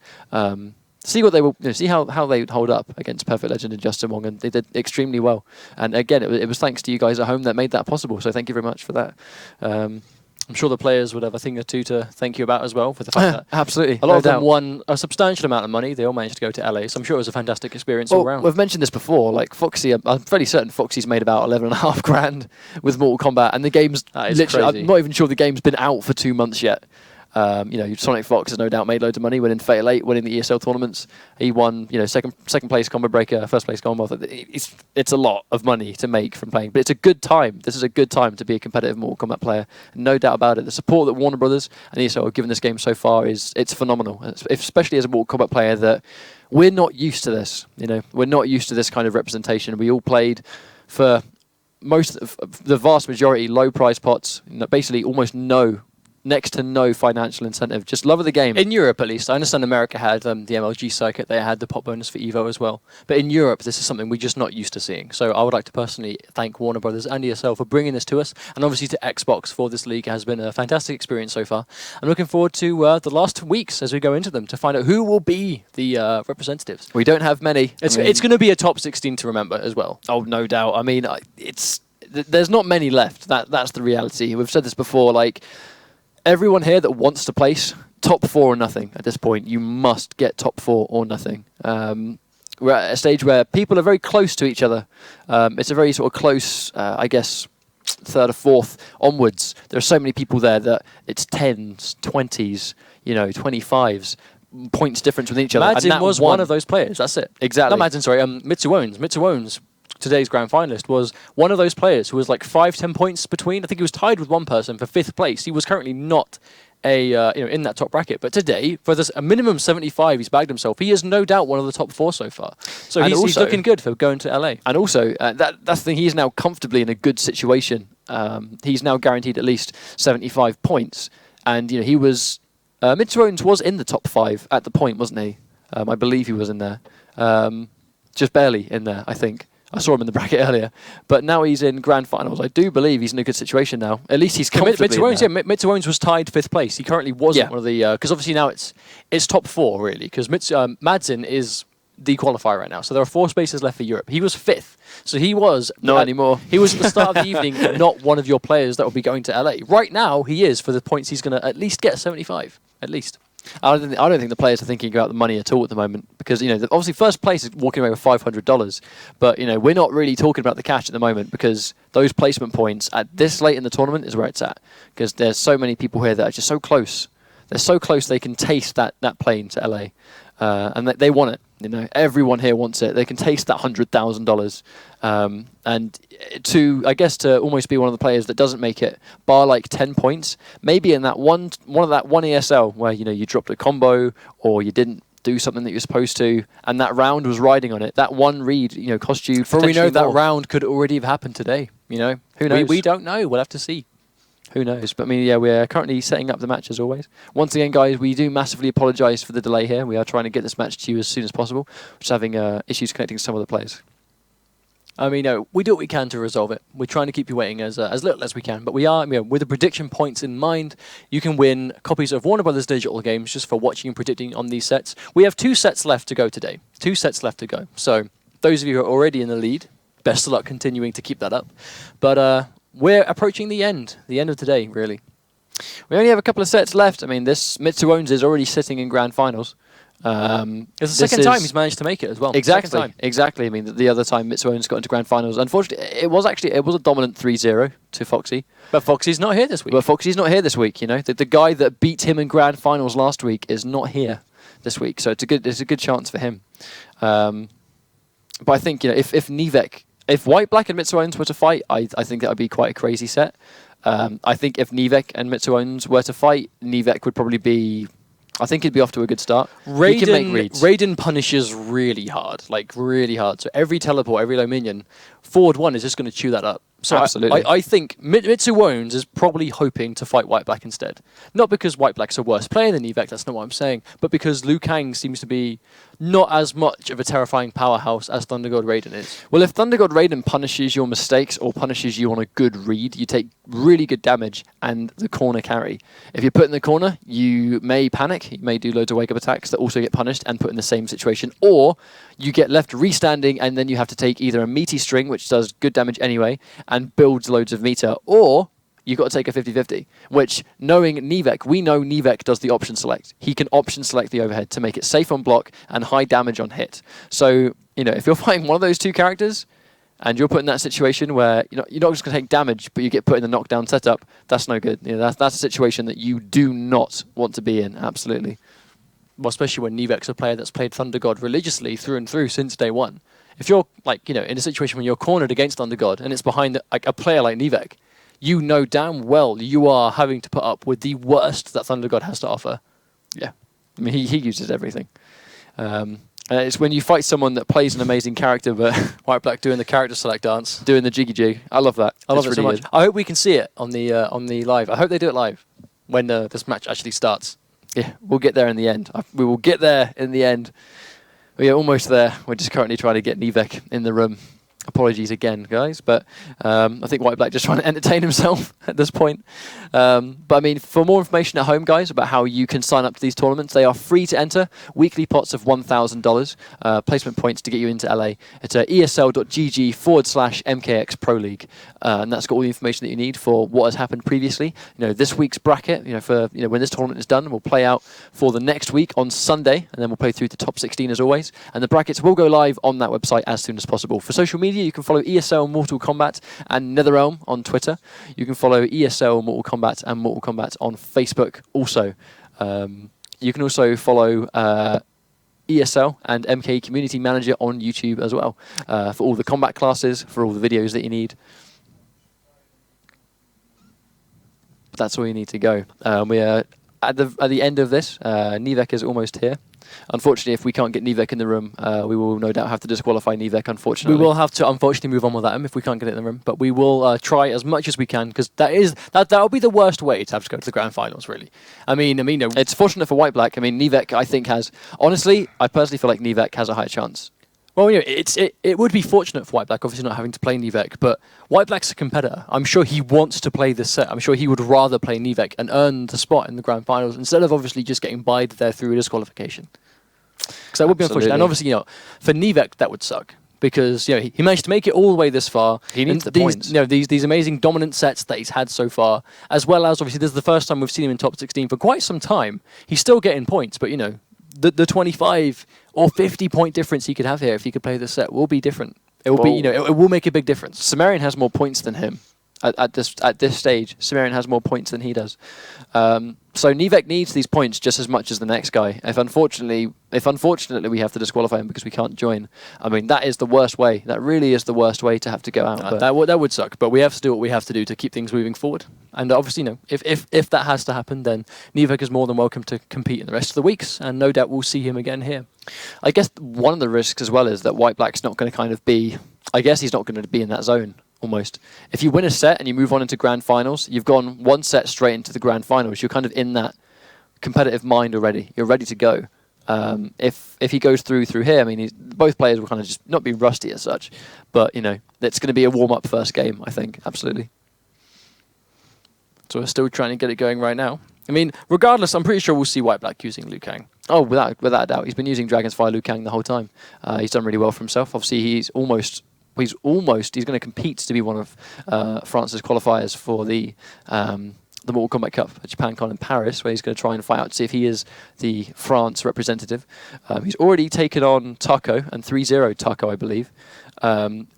see what they will, see how they hold up against Perfect Legend and Justin Wong, and they did extremely well. And again, it was thanks to you guys at home that made that possible. So thank you very much for that. I'm sure the players would have a thing or two to thank you about as well for the fact that absolutely a lot of them won a substantial amount of money. They all managed to go to LA, so I'm sure it was a fantastic experience all around. We've mentioned this before. Like Foxy, I'm fairly certain Foxy's made about 11.5 grand with Mortal Kombat, and the game's literally. Crazy. I'm not even sure the game's been out for 2 months yet. Sonic Fox has no doubt made loads of money winning Fatal 8, winning the ESL tournaments. He won, second place Combo Breaker, first place Commonwealth. It's a lot of money to make from playing, but it's a good time. This is a good time to be a competitive Mortal Kombat player, no doubt about it. The support that Warner Brothers and ESL have given this game so far it's phenomenal, especially as a Mortal Kombat player that we're not used to this. We're not used to this kind of representation. We all played for the vast majority low price pots, basically almost next to no financial incentive, just love of the game. In Europe, at least. I understand America had the MLG circuit, they had the pot bonus for EVO as well. But in Europe, this is something we're just not used to seeing. So I would like to personally thank Warner Brothers and ESL for bringing this to us, and obviously to Xbox for this league. It has been a fantastic experience so far. I'm looking forward to the last weeks as we go into them to find out who will be the representatives. We don't have many. It's going to be a top 16 to remember as well. Oh, no doubt. I mean, there's not many left. That's the reality. We've said this before, everyone here that wants to place top 4 or nothing at this point, you must get top 4 or nothing. We're at a stage where people are very close to each other. It's a very sort of close, I guess, third or fourth onwards. There are so many people there that it's 10s, 20s, 25s, points difference within each other. Madzin was one of those players, that's it. Exactly. Not Madzin, sorry, Mitsu Owens. Mitsu Owens, today's grand finalist, was one of those players who was 5-10 points between. I think he was tied with one person for 5th place. He was currently not in that top bracket, but today for a minimum 75, he's bagged himself. He is no doubt one of the top 4 so far. So he's looking good for going to LA. And also that's the thing. He is now comfortably in a good situation. He's now guaranteed at least 75 points, and he was Mitsu Owens was in the top 5 at the point, wasn't he? I believe he was in there, just barely in there, I think. I saw him in the bracket earlier, but now he's in grand finals. I do believe he's in a good situation now. At least he's comfortably Mitsu Owens was tied 5th place. He currently wasn't one of the because obviously now it's top 4 really, because Madzin is the qualifier right now. So there are 4 spaces left for Europe. He was 5th, so he was not anymore. He was at the start of the evening not one of your players that will be going to LA. Right now he is, for the points he's going to at least get 75 at least. I don't think the players are thinking about the money at all at the moment, because obviously first place is walking away with $500, but we're not really talking about the cash at the moment, because those placement points at this late in the tournament is where it's at, because there's so many people here that are just so close. They're so close they can taste that plane to LA, and they want it. Everyone here wants it. They can taste that $100,000, and to almost be one of the players that doesn't make it, bar 10 points, maybe in that one ESL where you dropped a combo or you didn't do something that you're supposed to, and that round was riding on it. That one read, cost you. For we know that round could already have happened today. Who knows? We don't know. We'll have to see. Who knows? But we're currently setting up the match as always. Once again, guys, we do massively apologise for the delay here. We are trying to get this match to you as soon as possible. We're just having issues connecting to some of the players. We do what we can to resolve it. We're trying to keep you waiting as little as we can. But we are, with the prediction points in mind, you can win copies of Warner Brothers digital games just for watching and predicting on these sets. We have 2 sets left to go today. 2 sets left to go. So those of you who are already in the lead, best of luck continuing to keep that up. But we're approaching the end of today, really. We only have a couple of sets left. This Mitsu Owens is already sitting in grand finals. It's the second time he's managed to make it as well. Exactly. The other time Mitsu Owens got into grand finals, unfortunately, it was a dominant 3-0 to Foxy. But Foxy's not here this week. The guy that beat him in grand finals last week is not here this week, so it's a good chance for him. But I think if White Black and Mitsu Owens were to fight, I think that would be quite a crazy set. I think if Nivek and Mitsu Owens were to fight, Nivek would probably be. I think he'd be off to a good start. Raiden punishes really hard. So every teleport, every low minion, forward 1 is just going to chew that up. So Absolutely. I think Mitsu Wones is probably hoping to fight White Black instead. Not because White Black's a worse player than Nivek, that's not what I'm saying, but because Liu Kang seems to be not as much of a terrifying powerhouse as Thunder God Raiden is. Well, if Thunder God Raiden punishes your mistakes or punishes you on a good read, you take really good damage and the corner carry. If you're put in the corner, you may panic, you may do loads of wake-up attacks that also get punished and put in the same situation, or you get left restanding and then you have to take either a meaty string, which does good damage anyway, and builds loads of meter, or you've got to take a 50-50, which, knowing Nivek, we know Nivek does the option select. He can option select the overhead to make it safe on block and high damage on hit. So, if you're fighting one of those two characters, and you're put in that situation where you're not just going to take damage, but you get put in the knockdown setup, that's no good. That's a situation that you do not want to be in, absolutely. Well, especially when Nivek's a player that's played Thunder God religiously through and through since day one. If you're, in a situation when you're cornered against Thunder God and it's behind a player like Nivek, you know damn well you are having to put up with the worst that Thunder God has to offer. Yeah. I mean, he uses everything. It's when you fight someone that plays an amazing character, but White Black doing the character select dance, doing the jiggy jig. I love that. I love it so much. I hope we can see it on the live. I hope they do it live when this match actually starts. Yeah, we'll get there in the end. We will get there in the end. We are almost there. We're just currently trying to get Nivek in the room. Apologies again, guys, but I think White Black just trying to entertain himself at this point. But I mean, for more information at home, guys, about how you can sign up to these tournaments, they are free to enter. Weekly pots of $1,000, placement points to get you into LA. It's esl.gg/MKX Pro League, and that's got all the information that you need for what has happened previously. This week's bracket, for when this tournament is done, will play out for the next week on Sunday, and then we'll play through the top 16 as always. And the brackets will go live on that website as soon as possible. For social media, you can follow ESL Mortal Kombat and NetherRealm on Twitter. You can follow ESL Mortal Kombat and Mortal Kombat on Facebook also. You can also follow ESL and MK Community Manager on YouTube as well for all the combat classes, for all the videos that you need. That's all you need to go. We are at the end of this. Nivek is almost here. Unfortunately, if we can't get Nivek in the room, we will no doubt have to disqualify Nivek, unfortunately. We will have to, unfortunately, move on without him if we can't get it in the room. But we will try as much as we can, because that'll be the worst way to have to go to the Grandfinals, really. I mean, it's fortunate for White Black. I mean, Nivek, I think, has... Honestly, I personally feel like Nivek has a higher chance. Well, it would be fortunate for White Black, obviously not having to play Nivek, but White Black's a competitor. I'm sure he wants to play this set. I'm sure he would rather play Nivek and earn the spot in the Grand Finals instead of obviously just getting buyed there through a disqualification. Because that would be unfortunate. And obviously, for Nivek, that would suck. Because, he managed to make it all the way this far. He needs the points. These amazing dominant sets that he's had so far, as well as, obviously, this is the first time we've seen him in top 16 for quite some time. He's still getting points, but, the 25 or 50 point difference he could have here if he could play this set will be different. It will be, it will make a big difference. Sumerian has more points than him at this stage. Sumerian has more points than he does. So Nivek needs these points just as much as the next guy. If unfortunately we have to disqualify him because we can't join, I mean, that is the worst way. That really is the worst way to have to go out. That would suck. But we have to do what we have to do to keep things moving forward. And obviously, if that has to happen, then Nivek is more than welcome to compete in the rest of the weeks, and no doubt we'll see him again here. I guess one of the risks as well is that White Black's not going to kind of be... I guess he's not going to be in that zone. Almost. If you win a set and you move on into Grand Finals, you've gone one set straight into the Grand Finals. You're kind of in that competitive mind already. You're ready to go. If he goes through here, I mean, both players will kind of just not be rusty as such, but it's going to be a warm-up first game, I think, absolutely. So we're still trying to get it going right now. I mean, regardless, I'm pretty sure we'll see White Black using Liu Kang. Oh, without a doubt. He's been using Dragon's Fire Liu Kang the whole time. He's done really well for himself. Obviously, he's going to compete to be one of France's qualifiers for the Mortal Kombat Cup at JapanCon in Paris, where he's going to try and fight out to see if he is the France representative. He's already taken on Taco and 3-0 Taco, I believe,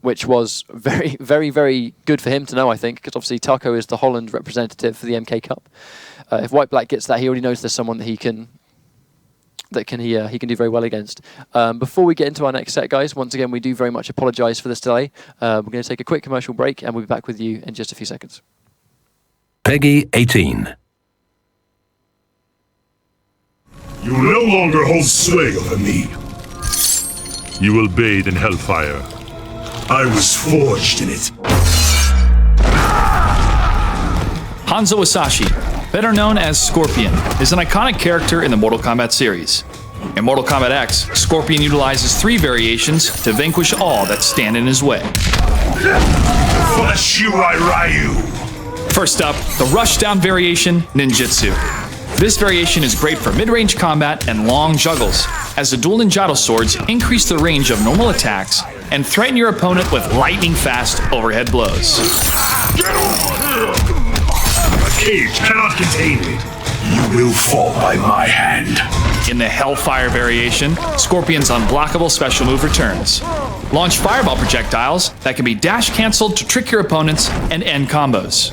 which was very, very, very good for him to know, I think, because obviously Taco is the Holland representative for the MK Cup. If White Black gets that, he already knows there's someone that he can do very well against. Before we get into our next set, guys, once again, we do very much apologise for this delay. We're going to take a quick commercial break, and we'll be back with you in just a few seconds. Peggy 18. You no longer hold sway over me. You will bathe in hellfire. I was forged in it. Hanzo Asashi, better known as Scorpion, is an iconic character in the Mortal Kombat series. In Mortal Kombat X, Scorpion utilizes 3 variations to vanquish all that stand in his way. Flesh you, Ryu. First up, the Rushdown variation, Ninjutsu. This variation is great for mid-range combat and long juggles, as the dual Ninjato swords increase the range of normal attacks and threaten your opponent with lightning-fast overhead blows. A cage cannot contain me. You will fall by my hand. In the Hellfire variation, Scorpion's unblockable special move returns. Launch fireball projectiles that can be dash canceled to trick your opponents and end combos.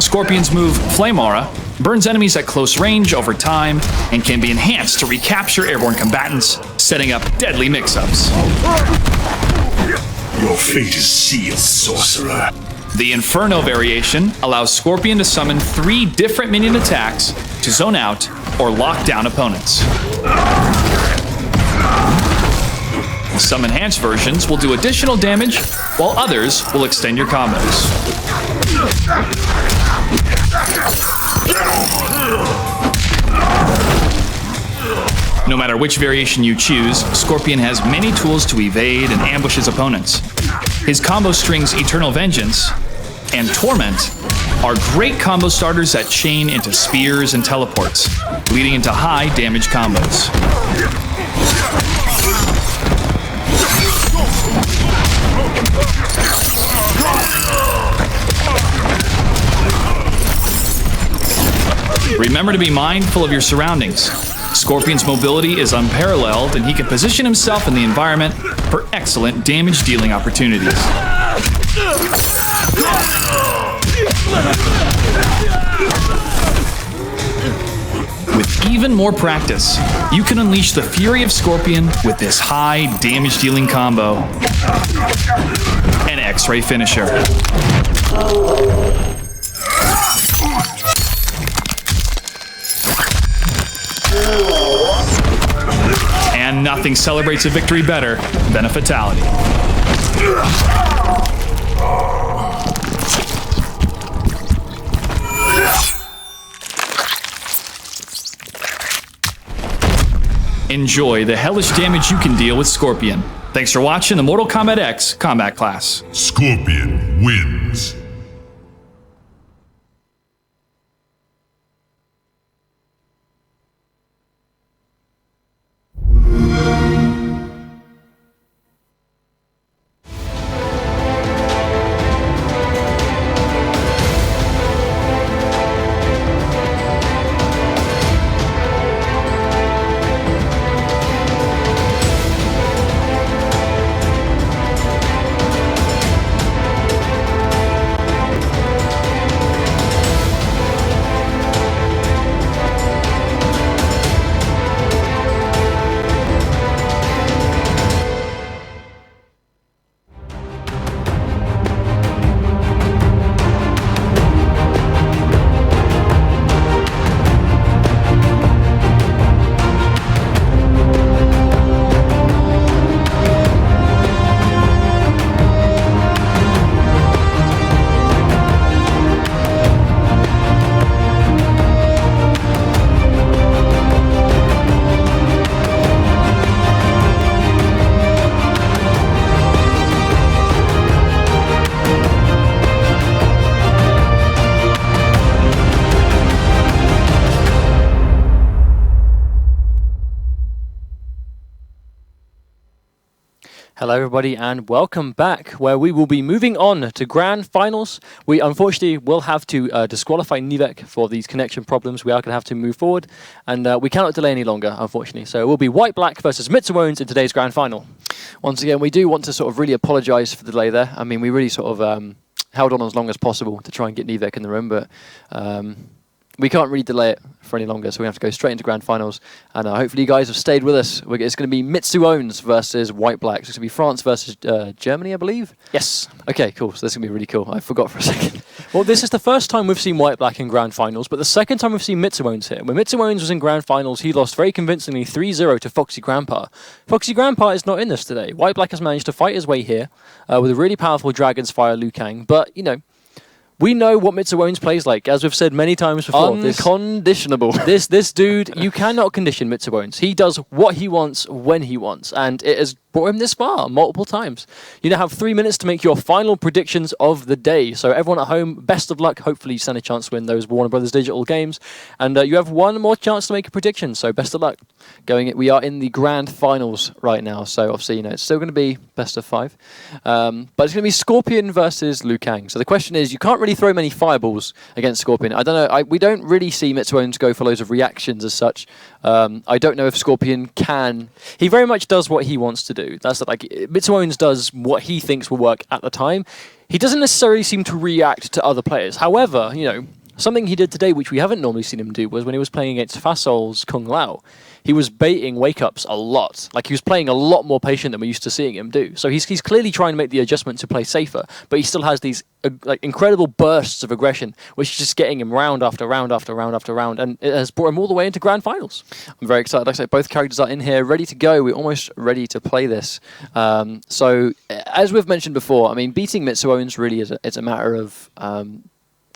Scorpion's move, Flame Aura, burns enemies at close range over time and can be enhanced to recapture airborne combatants, setting up deadly mix-ups. Your fate is sealed, sorcerer. The Inferno variation allows Scorpion to summon 3 different minion attacks to zone out or lock down opponents. Some enhanced versions will do additional damage, while others will extend your combos. No matter which variation you choose, Scorpion has many tools to evade and ambush his opponents. His combo strings Eternal Vengeance and Torment are great combo starters that chain into spears and teleports, leading into high damage combos. Remember to be mindful of your surroundings. Scorpion's mobility is unparalleled, and he can position himself in the environment for excellent damage-dealing opportunities. With even more practice, you can unleash the fury of Scorpion with this high damage-dealing combo, an X-ray finisher. And nothing celebrates a victory better than a fatality. Enjoy the hellish damage you can deal with Scorpion. Thanks for watching the Mortal Kombat X Combat Class. Scorpion wins. Hello everybody and welcome back, where we will be moving on to Grand Finals. We unfortunately will have to disqualify Nivek for these connection problems. We are going to have to move forward, and we cannot delay any longer, unfortunately. So it will be White Black versus Mitsuones in today's Grand Final. Once again, we do want to sort of really apologise for the delay there. I mean, we really sort of held on as long as possible to try and get Nivek in the room, but we can't really delay it for any longer, so we have to go straight into Grand Finals. And hopefully you guys have stayed with us. It's going to be Mitsu Owns versus White Black. So it's going to be France versus Germany, I believe? Yes. Okay, cool. So this is going to be really cool. I forgot for a second. Well, this is the first time we've seen White Black in Grand Finals, but the second time we've seen Mitsu Owns here. When Mitsu Owns was in Grand Finals, he lost very convincingly 3-0 to Foxy Grandpa. Foxy Grandpa is not in this today. White Black has managed to fight his way here with a really powerful Dragon's Fire Liu Kang, but, you know, we know what Mitsu Owns plays like, as we've said many times before. Unconditionable. This dude, you cannot condition Mitsu Owns. He does what he wants, when he wants, and it has brought him this far multiple times. You now have 3 minutes to make your final predictions of the day. So everyone at home, best of luck. Hopefully you stand a chance to win those Warner Brothers Digital games. And you have one more chance to make a prediction, so best of luck. We are in the Grand Finals right now, so obviously, you know, it's still going to be best of 5. But it's going to be Scorpion versus Liu Kang. So the question is, you can't really throw many fireballs against Scorpion. I don't know, we don't really see Mitsu Owns go for loads of reactions as such. I don't know if Scorpion can. He very much does what he wants to do. That's like Mitsu Owns does what he thinks will work at the time. He doesn't necessarily seem to react to other players. However, you know, something he did today, which we haven't normally seen him do, was when he was playing against Fasol's Kung Lao. He was baiting wake-ups a lot. Like, he was playing a lot more patient than we're used to seeing him do. So he's clearly trying to make the adjustment to play safer, but he still has these like incredible bursts of aggression, which is just getting him round after round after round after round, and it has brought him all the way into Grand Finals. I'm very excited. Like I say, both characters are in here, ready to go. We're almost ready to play this. So, as we've mentioned before, I mean, beating Mitsu Owns really is it's a matter of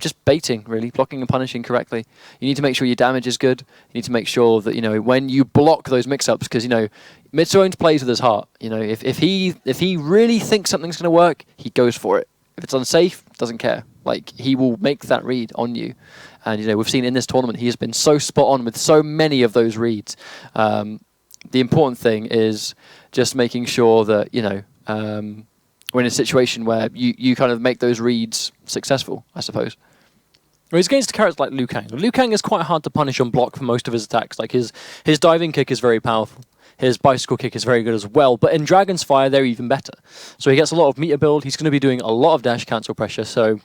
just baiting, really, blocking and punishing correctly. You need to make sure your damage is good. You need to make sure that, you know, when you block those mix-ups, because, you know, Mitsu Owns plays with his heart. You know, if he really thinks something's going to work, he goes for it. If it's unsafe, doesn't care. Like, he will make that read on you. And, you know, we've seen in this tournament, he has been so spot on with so many of those reads. The important thing is just making sure that, you know, we're in a situation where you kind of make those reads successful, I suppose. Well, he's against characters like Liu Kang. Liu Kang is quite hard to punish on block for most of his attacks. Like, his diving kick is very powerful. His bicycle kick is very good as well. But in Dragon's Fire, they're even better. So he gets a lot of meter build. He's going to be doing a lot of dash cancel pressure. So,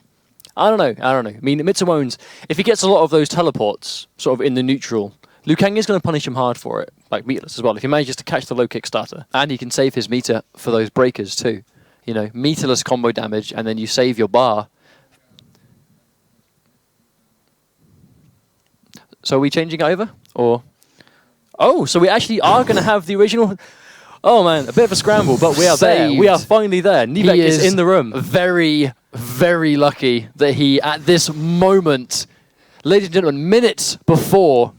I don't know. I mean, Mitsu Owns, if he gets a lot of those teleports sort of in the neutral, Liu Kang is going to punish him hard for it. Like meterless as well, if he manages to catch the low kick starter. And he can save his meter for those breakers too. You know, meterless combo damage, and then you save your bar. So are we changing it over? Or? Oh, so we actually are going to have the original... Oh man, a bit of a scramble, but we are Saved. there. We are finally there. Nivek is in the room. Very, very lucky that he, at this moment, ladies and gentlemen, minutes before,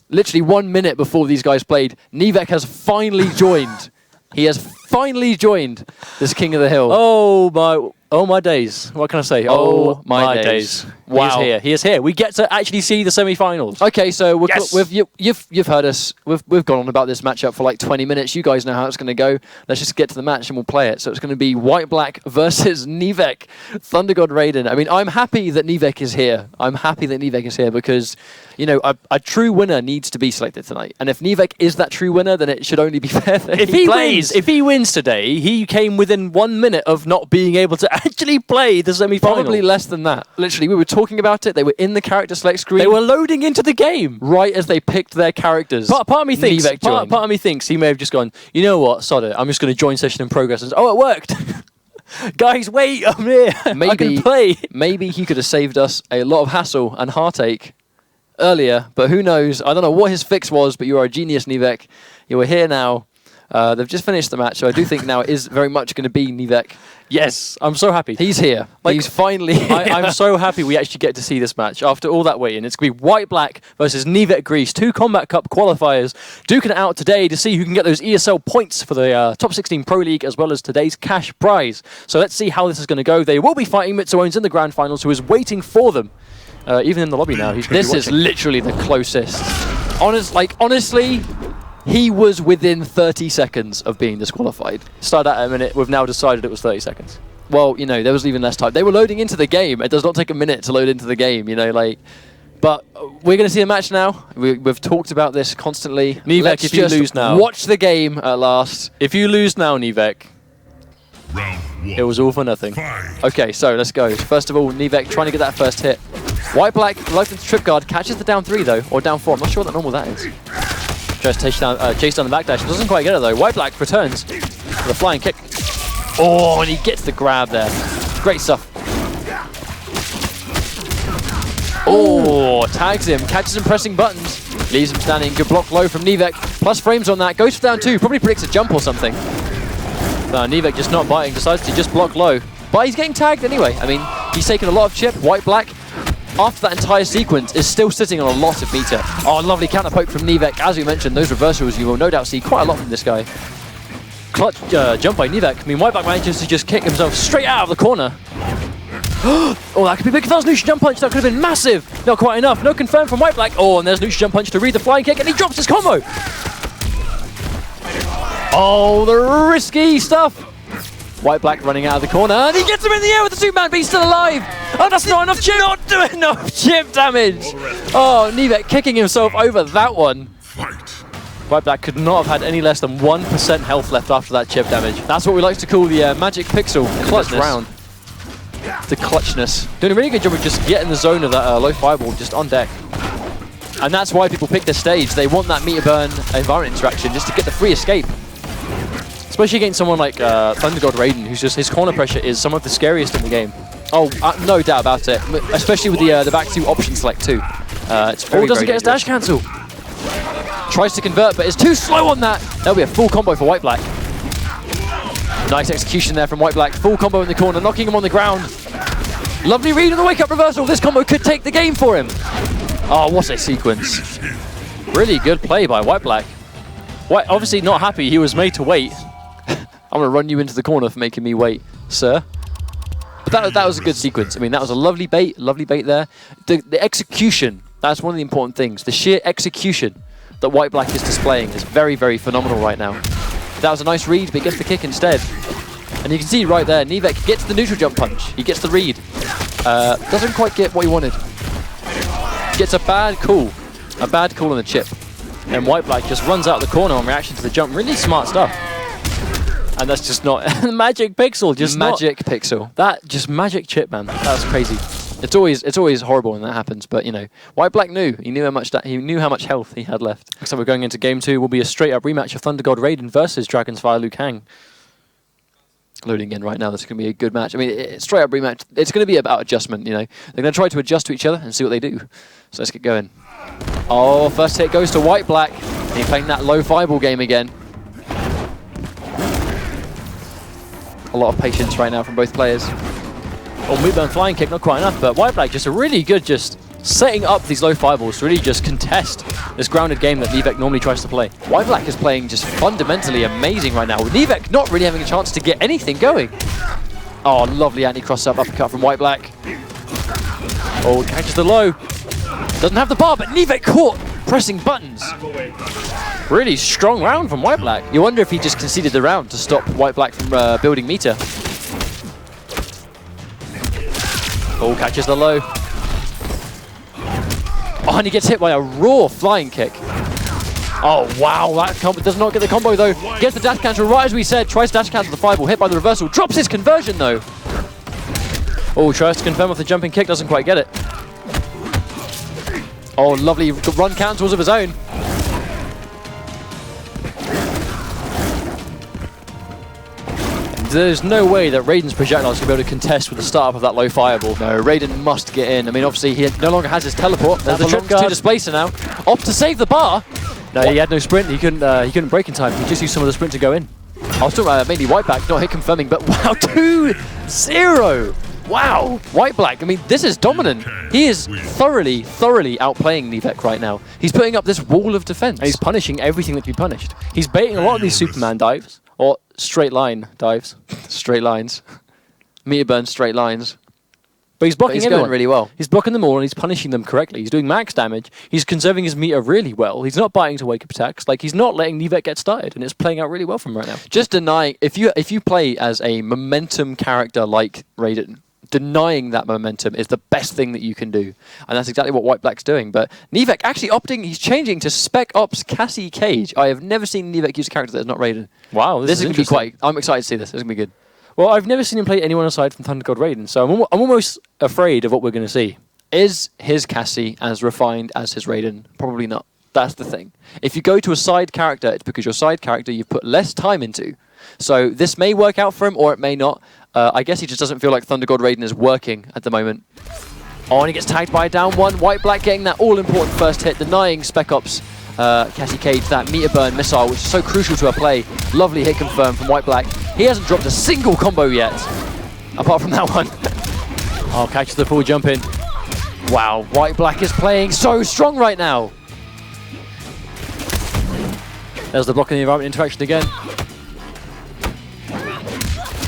literally 1 minute before these guys played, Nivek has finally joined. He has finally joined this King of the Hill. Oh my days. What can I say? Oh my days. Wow. He is here. We get to actually see the semi-finals. Okay, so Yes. you've heard us. We've gone on about this matchup for like 20 minutes. You guys know how it's going to go. Let's just get to the match and we'll play it. So it's going to be White Black versus Nivek, Thunder God Raiden. I mean, I'm happy that Nivek is here. I'm happy that Nivek is here because, you know, a true winner needs to be selected tonight. And if Nivek is that true winner, then it should only be fair that If he plays. if he wins today, he came within 1 minute of not being able to actually play the semi-final. Probably less than that. Literally, we were talking about it. They were in the character select screen. They were loading into the game right as they picked their characters. Part of me thinks. Nivek Part of me thinks he may have just gone. You know what? Sod it. I'm just going to join session in progress. And, oh, it worked. Guys, wait. I'm here. I can play. Maybe he could have saved us a lot of hassle and heartache earlier. But who knows? I don't know what his fix was. But you are a genius, Nivek. You are here now. They've just finished the match, so I do think now it is very much going to be Nivek. Yes, I'm so happy. He's here. Like, he's finally here. I'm so happy we actually get to see this match after all that waiting. It's going to be White Black versus Nivek Greece, 2 Kombat Cup qualifiers, duking it out today to see who can get those ESL points for the Top 16 Pro League as well as today's cash prize. So let's see how this is going to go. They will be fighting Mitsu Owns in the Grand Finals, who is waiting for them. Even in the lobby now. This is literally the closest. Honestly, he was within 30 seconds of being disqualified. Started at a minute. We've now decided it was 30 seconds. Well, you know, there was even less time. They were loading into the game. It does not take a minute to load into the game, you know, like... But we're going to see a match now. We've talked about this constantly. Nivek, if you lose now... watch the game at last. If you lose now, Nivek... Round 1. It was all for nothing. Fight. Okay, so let's go. First of all, Nivek trying to get that first hit. White Black, life into trip guard, catches the down 3 though, or down 4. I'm not sure what that normal that is. Tries to chase down the backdash. Doesn't quite get it though. White Black returns with a flying kick. Oh, and he gets the grab there. Great stuff. Oh, tags him, catches him pressing buttons. Leaves him standing. Good block low from Nivek. Plus frames on that. Goes for down 2. Probably predicts a jump or something. Nivek just not biting. Decides to just block low. But he's getting tagged anyway. I mean, he's taken a lot of chip. White Black, after that entire sequence, is still sitting on a lot of meter. Oh, lovely counter poke from Nivek. As we mentioned, those reversals you will no doubt see quite a lot from this guy. Clutch jump by Nivek. I mean, White Black manages to just kick himself straight out of the corner. Oh, that could be big. If that was Lucian Jump Punch, that could have been massive. Not quite enough. No confirm from White Black. Oh, and there's Lucian Jump Punch to read the flying kick, and he drops his combo. Oh, the risky stuff. White Black running out of the corner, and he gets him in the air with the Superman, but he's still alive. Oh, that's not enough chip. Not doing enough chip damage. Oh, Nivek kicking himself over that one. White Black could not have had any less than 1% health left after that chip damage. That's what we like to call the magic pixel clutch round. The clutchness. Doing a really good job of just getting the zone of that low fireball just on deck. And that's why people pick this stage. They want that meter burn environment interaction just to get the free escape. Especially against someone like Thunder God Raiden, who's just, his corner pressure is some of the scariest in the game. Oh, no doubt about it. Especially with the back 2 option select too. It's very, doesn't get his dash cancel. Tries to convert, but is too slow on that. That'll be a full combo for White Black. Nice execution there from White Black. Full combo in the corner, knocking him on the ground. Lovely read on the wake-up reversal. This combo could take the game for him. Oh, what a sequence. Really good play by White Black. White, obviously not happy. He was made to wait. I'm going to run you into the corner for making me wait, sir. But that was a good sequence. I mean, that was a lovely bait there. The execution, that's one of the important things. The sheer execution that White Black is displaying is very, very phenomenal right now. That was a nice read, but he gets the kick instead. And you can see right there, Nivek gets the neutral jump punch. He gets the read. Doesn't quite get what he wanted. Gets a bad call on the chip. And White Black just runs out of the corner on reaction to the jump. Really smart stuff. And that's just not magic pixel. Just magic pixel. That just magic chip, man. That's crazy. It's always horrible when that happens, but you know, White Black knew. He knew how much health he had left. So we're going into game 2. Will be a straight up rematch of Thunder God Raiden versus Dragon's Fire Liu Kang. Loading in right now. This is going to be a good match. I mean, straight up rematch. It's going to be about adjustment. You know, they're going to try to adjust to each other and see what they do. So let's get going. Oh, first hit goes to White Black. He's playing that low fireball game again. A lot of patience right now from both players. Oh, mid-burn flying kick, not quite enough, but White Black just a really good just setting up these low fireballs to really just contest this grounded game that Nivek normally tries to play. White Black is playing just fundamentally amazing right now, with Nivek not really having a chance to get anything going. Oh, lovely anti-cross up uppercut from White Black. Oh, catches the low. Doesn't have the bar, but Nivek caught pressing buttons. Really strong round from White Black. You wonder if he just conceded the round to stop White Black from building meter. Oh, catches the low. Oh, and he gets hit by a raw flying kick. Oh, wow, that combo does not get the combo, though. Gets the dash cancel right as we said. Tries to dash cancel the fireball, hit by the reversal. Drops his conversion, though. Oh, tries to confirm with the jumping kick, doesn't quite get it. Oh, lovely run cancels of his own. There's no way that Raiden's projectile is going to be able to contest with the startup of that low fireball. No, Raiden must get in. I mean, obviously, he no longer has his teleport. There's the trip guard. 2 displacer now. Opt to save the bar. No, he had no sprint. He couldn't break in time. He just used some of the sprint to go in. I was talking about mainly White Black, not hit confirming, but wow, 2-0. Wow, White Black. I mean, this is dominant. He is thoroughly outplaying Nivek right now. He's putting up this wall of defense. And he's punishing everything that can be punished. He's baiting a lot of these Superman dives. Or straight line dives. Straight lines. Meter burn straight lines. But he's blocking everyone. Going really well. He's blocking them all and he's punishing them correctly. He's doing max damage. He's conserving his meter really well. He's not biting to wake-up attacks. Like, he's not letting Nivek get started, and it's playing out really well for him right now. Just denying... If you play as a momentum character like Raiden, denying that momentum is the best thing that you can do. And that's exactly what White Black's doing. But Nivek actually he's changing to Spec Ops Cassie Cage. I have never seen Nivek use a character that is not Raiden. Wow, this is going to be quite... I'm excited to see this. This is going to be good. Well, I've never seen him play anyone aside from Thunder God Raiden, so I'm almost afraid of what we're going to see. Is his Cassie as refined as his Raiden? Probably not. That's the thing. If you go to a side character, it's because your side character you've put less time into. So this may work out for him, or it may not. I guess he just doesn't feel like Thunder God Raiden is working at the moment. Oh, and he gets tagged by a down one. White Black getting that all-important first hit, denying Spec Ops Cassie Cage that meter burn missile, which is so crucial to her play. Lovely hit confirmed from White Black. He hasn't dropped a single combo yet, apart from that one. Oh, catches the full jump in. Wow, White Black is playing so strong right now. There's the block in the environment interaction again.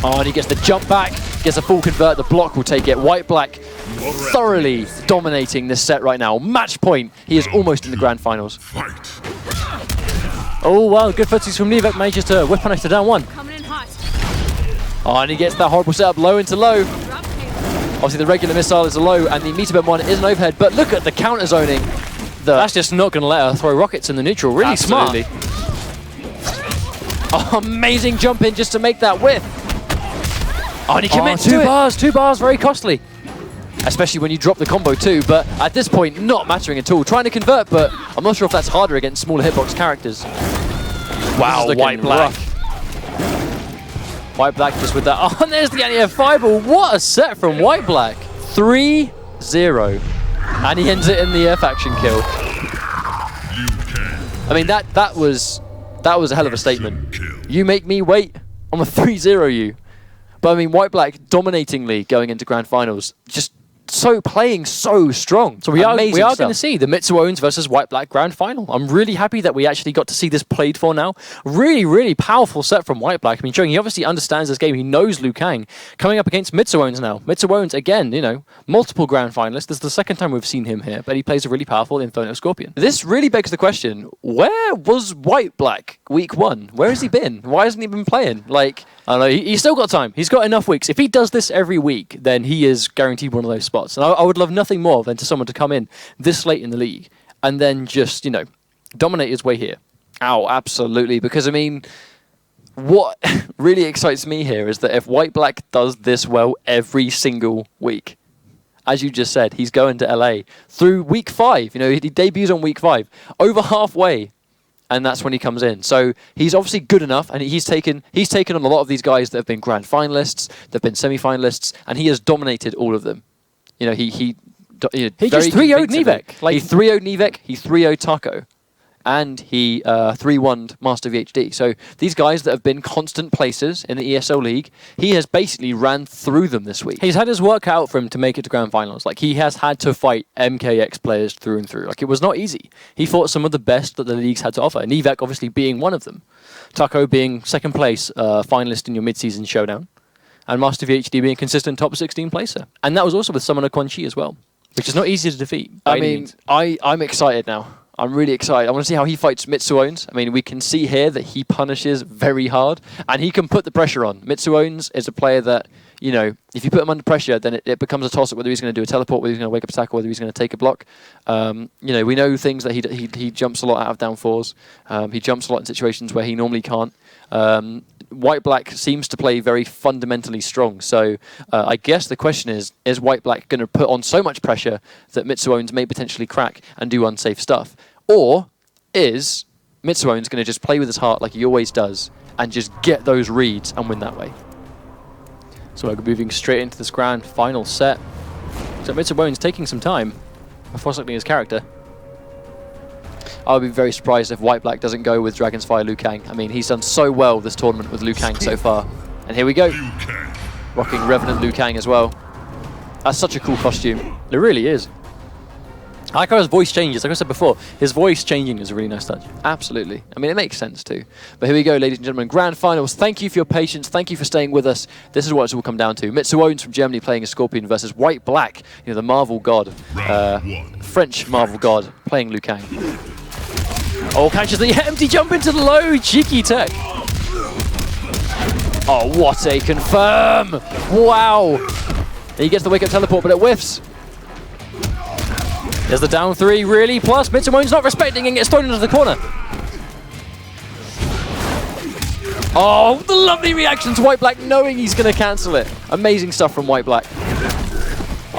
Oh, and he gets the jump back, gets a full convert, the block will take it. White Black thoroughly dominating this set right now. Match point, he is almost in the Grand Finals. Oh, wow, good footsies from Nevek, manages to whip punish to down one. Oh, and he gets that horrible setup low into low. Obviously the regular missile is a low and the meter burn one is an overhead, but look at the counter zoning. That's just not going to let her throw rockets in the neutral. Really Absolutely. smart. Oh, amazing jump in just to make that whiff. Oh, and he commits to it. 2 bars, very costly. Especially when you drop the combo too, but at this point, not mattering at all. Trying to convert, but I'm not sure if that's harder against smaller hitbox characters. Wow, White Black. White Black just with that. Oh, and there's the anti-air fireball. What a set from White Black. 3-0. And he ends it in the air faction kill. I mean, that was a hell of a statement. You make me wait, I'm a 3-0 you. But I mean, White Black dominatingly going into Grand Finals, just playing so strong. So we are going to see the Mitsuones versus White Black Grand Final. I'm really happy that we actually got to see this played for now. Really, really powerful set from White Black. I mean, showing he obviously understands this game. He knows Liu Kang. Coming up against Mitsuones now. Mitsuones, again, you know, multiple Grand Finalists. This is the second time we've seen him here, but he plays a really powerful Inferno Scorpion. This really begs the question, where was White Black week 1? Where has he been? Why hasn't he been playing? Like, I don't know, he's still got time. He's got enough weeks. If he does this every week, then he is guaranteed one of those spots. And I would love nothing more than to someone to come in this late in the league and then just, you know, dominate his way here. Oh, absolutely. Because, I mean, what really excites me here is that if White Black does this well every single week, as you just said, he's going to LA through week 5. You know, he debuts on week 5. Over halfway. And that's when he comes in. So he's obviously good enough, and he's taken on a lot of these guys that have been Grand Finalists, that have been Semi-Finalists, and he has dominated all of them. You know, he just 3-0'd Nevek. Like, he 3-0'd Nevek, he 3-0'd Taco, and he 3-1'd Master VHD. So these guys that have been constant placers in the ESL League, he has basically ran through them this week. He's had his work out for him to make it to Grand Finals. Like, he has had to fight MKX players through and through. Like, it was not easy. He fought some of the best that the leagues had to offer, Nevek obviously being one of them. Taco being second place finalist in your mid-season showdown, and Master VHD being consistent top 16 placer. And that was also with Summoner Quan Chi as well, which is not easy to defeat. I mean, I'm excited now. I'm really excited. I want to see how he fights Mitsuones. I mean, we can see here that he punishes very hard, and he can put the pressure on. Mitsuones is a player that, you know, if you put him under pressure, then it becomes a toss-up whether he's going to do a teleport, whether he's going to wake up a tackle, whether he's going to take a block. You know, we know things that he jumps a lot out of down 4s. He jumps a lot in situations where he normally can't. White Black seems to play very fundamentally strong. So I guess the question is White Black going to put on so much pressure that Mitsuones may potentially crack and do unsafe stuff? Or is Mitsuones going to just play with his heart like he always does and just get those reads and win that way? So we're moving straight into this Grand Final set. So Mitsuones taking some time before selecting his character. I would be very surprised if White Black doesn't go with Dragon's Fire Liu Kang. I mean, he's done so well this tournament with Liu Kang so far. And here we go. Rocking Revenant Liu Kang as well. That's such a cool costume. It really is. I like how his voice changes. Like I said before, his voice changing is a really nice touch. Absolutely. I mean, it makes sense too. But here we go, ladies and gentlemen. Grand Finals. Thank you for your patience. Thank you for staying with us. This is what it's all come down to. Mitsuones from Germany playing a Scorpion versus White Black, you know, the Marvel God, French Marvel God, playing Liu Kang. Oh, catches the empty jump into the low. Cheeky tech. Oh, what a confirm. Wow. He gets the wake-up teleport, but it whiffs. There's the down 3, really, plus Mitsuones not respecting and gets thrown into the corner. Oh, the lovely reaction to White Black knowing he's going to cancel it. Amazing stuff from White Black.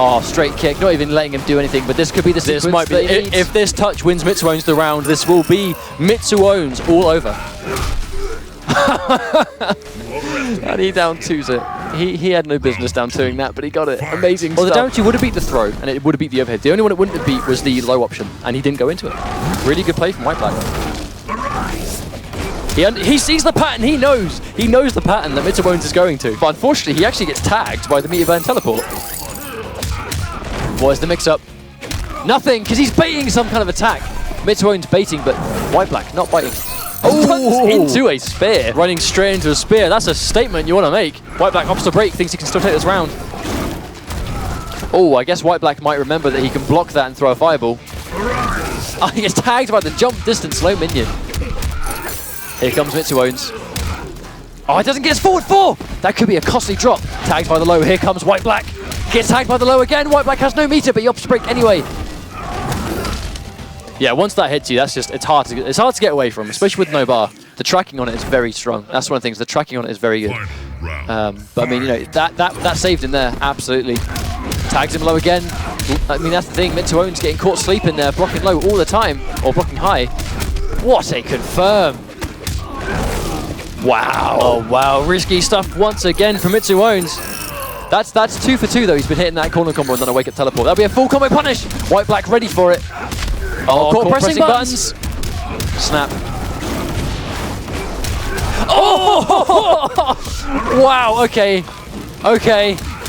Oh, straight kick, not even letting him do anything, but this could be the sequence. This might be. If this touch wins Mitsuones the round, this will be Mitsuones all over. And he down 2s it. He had no business down 2ing that, but he got it. Amazing Well, the stuff. down 2 would have beat the throw, and it would have beat the overhead. The only one it wouldn't have beat was the low option, and he didn't go into it. Really good play from White Black. He sees the pattern, he knows the pattern that Mitsuones is going to. But unfortunately, he actually gets tagged by the meter burn teleport. What is the mix-up? Nothing, because he's baiting some kind of attack. Mitsuones baiting, but White Black not biting. Oh, Into a spear. running straight into a spear. That's a statement you want to make. White Black opts to break, thinks he can still take this round. Oh, I guess White Black might remember that he can block that and throw a fireball. Oh, he gets tagged by the jump distance low minion. Here comes Mitsuones. Oh, he doesn't get his forward 4! That could be a costly drop. Tagged by the low. Here comes White Black. Gets tagged by the low again. White Black has no meter, but he opts to break anyway. Yeah, once that hits you, that's just it's hard to get away from, especially with no bar. The tracking on it is very strong. That's one of the things. The tracking on it is very good. But I mean, you know, that saved him there. Absolutely. Tags him low again. I mean, that's the thing. Mitsuones getting caught sleeping there, blocking low all the time, or blocking high. What a confirm! Wow. Oh wow, risky stuff once again from Mitsuones. That's 2 for 2 though. He's been hitting that corner combo and then a wake up teleport. That'll be a full combo punish. White Black ready for it. Oh, court pressing buttons. Snap. Oh! Wow. Okay.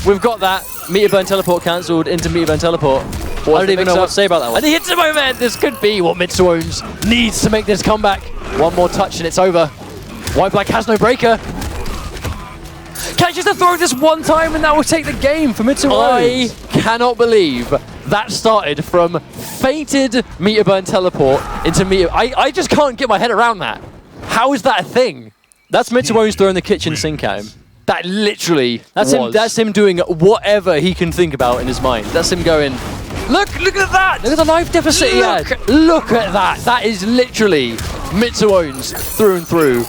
We've got that. Meter burn teleport cancelled into meter burn teleport. I don't even know what to say about that one. And he hits him overhead. This could be what Mitsuones needs to make this comeback. One more touch and it's over. White Black has no breaker. Catches the throw this one time and that will take the game for Mitsuones. I cannot believe that started from fainted meter burn teleport into meter. I just can't get my head around that. How is that a thing? That's Mitsuones throwing the kitchen sink at him. That literally That's him doing whatever he can think about in his mind. That's him going, look at that! Look at the life deficit he had. Look at that! That is literally Mitsuones through and through.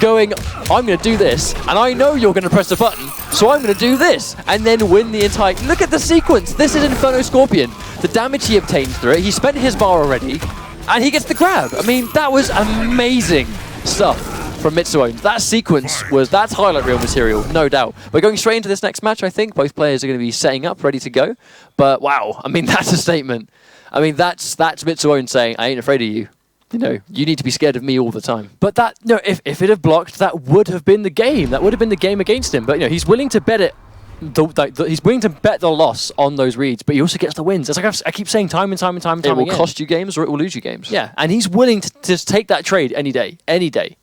Going, I'm going to do this, and I know you're going to press the button, so I'm going to do this, and then win the entire... Look at the sequence! This is Inferno Scorpion. The damage he obtained through it, he spent his bar already, and he gets the grab. I mean, that was amazing stuff from Mitsuones. That sequence that's highlight reel material, no doubt. We're going straight into this next match, I think. Both players are going to be setting up, ready to go. But wow, I mean, that's a statement. I mean, that's Mitsuones saying, I ain't afraid of you. You know, you need to be scared of me all the time. But that, no, if it had blocked, that would have been the game. That would have been the game against him. But you know, he's willing to bet it. He's willing to bet the loss on those reads, but he also gets the wins. It's like I keep saying time and time and time and time again. It will again. cost you games or it will lose you games. Yeah, and he's willing to just take that trade any day. Any day.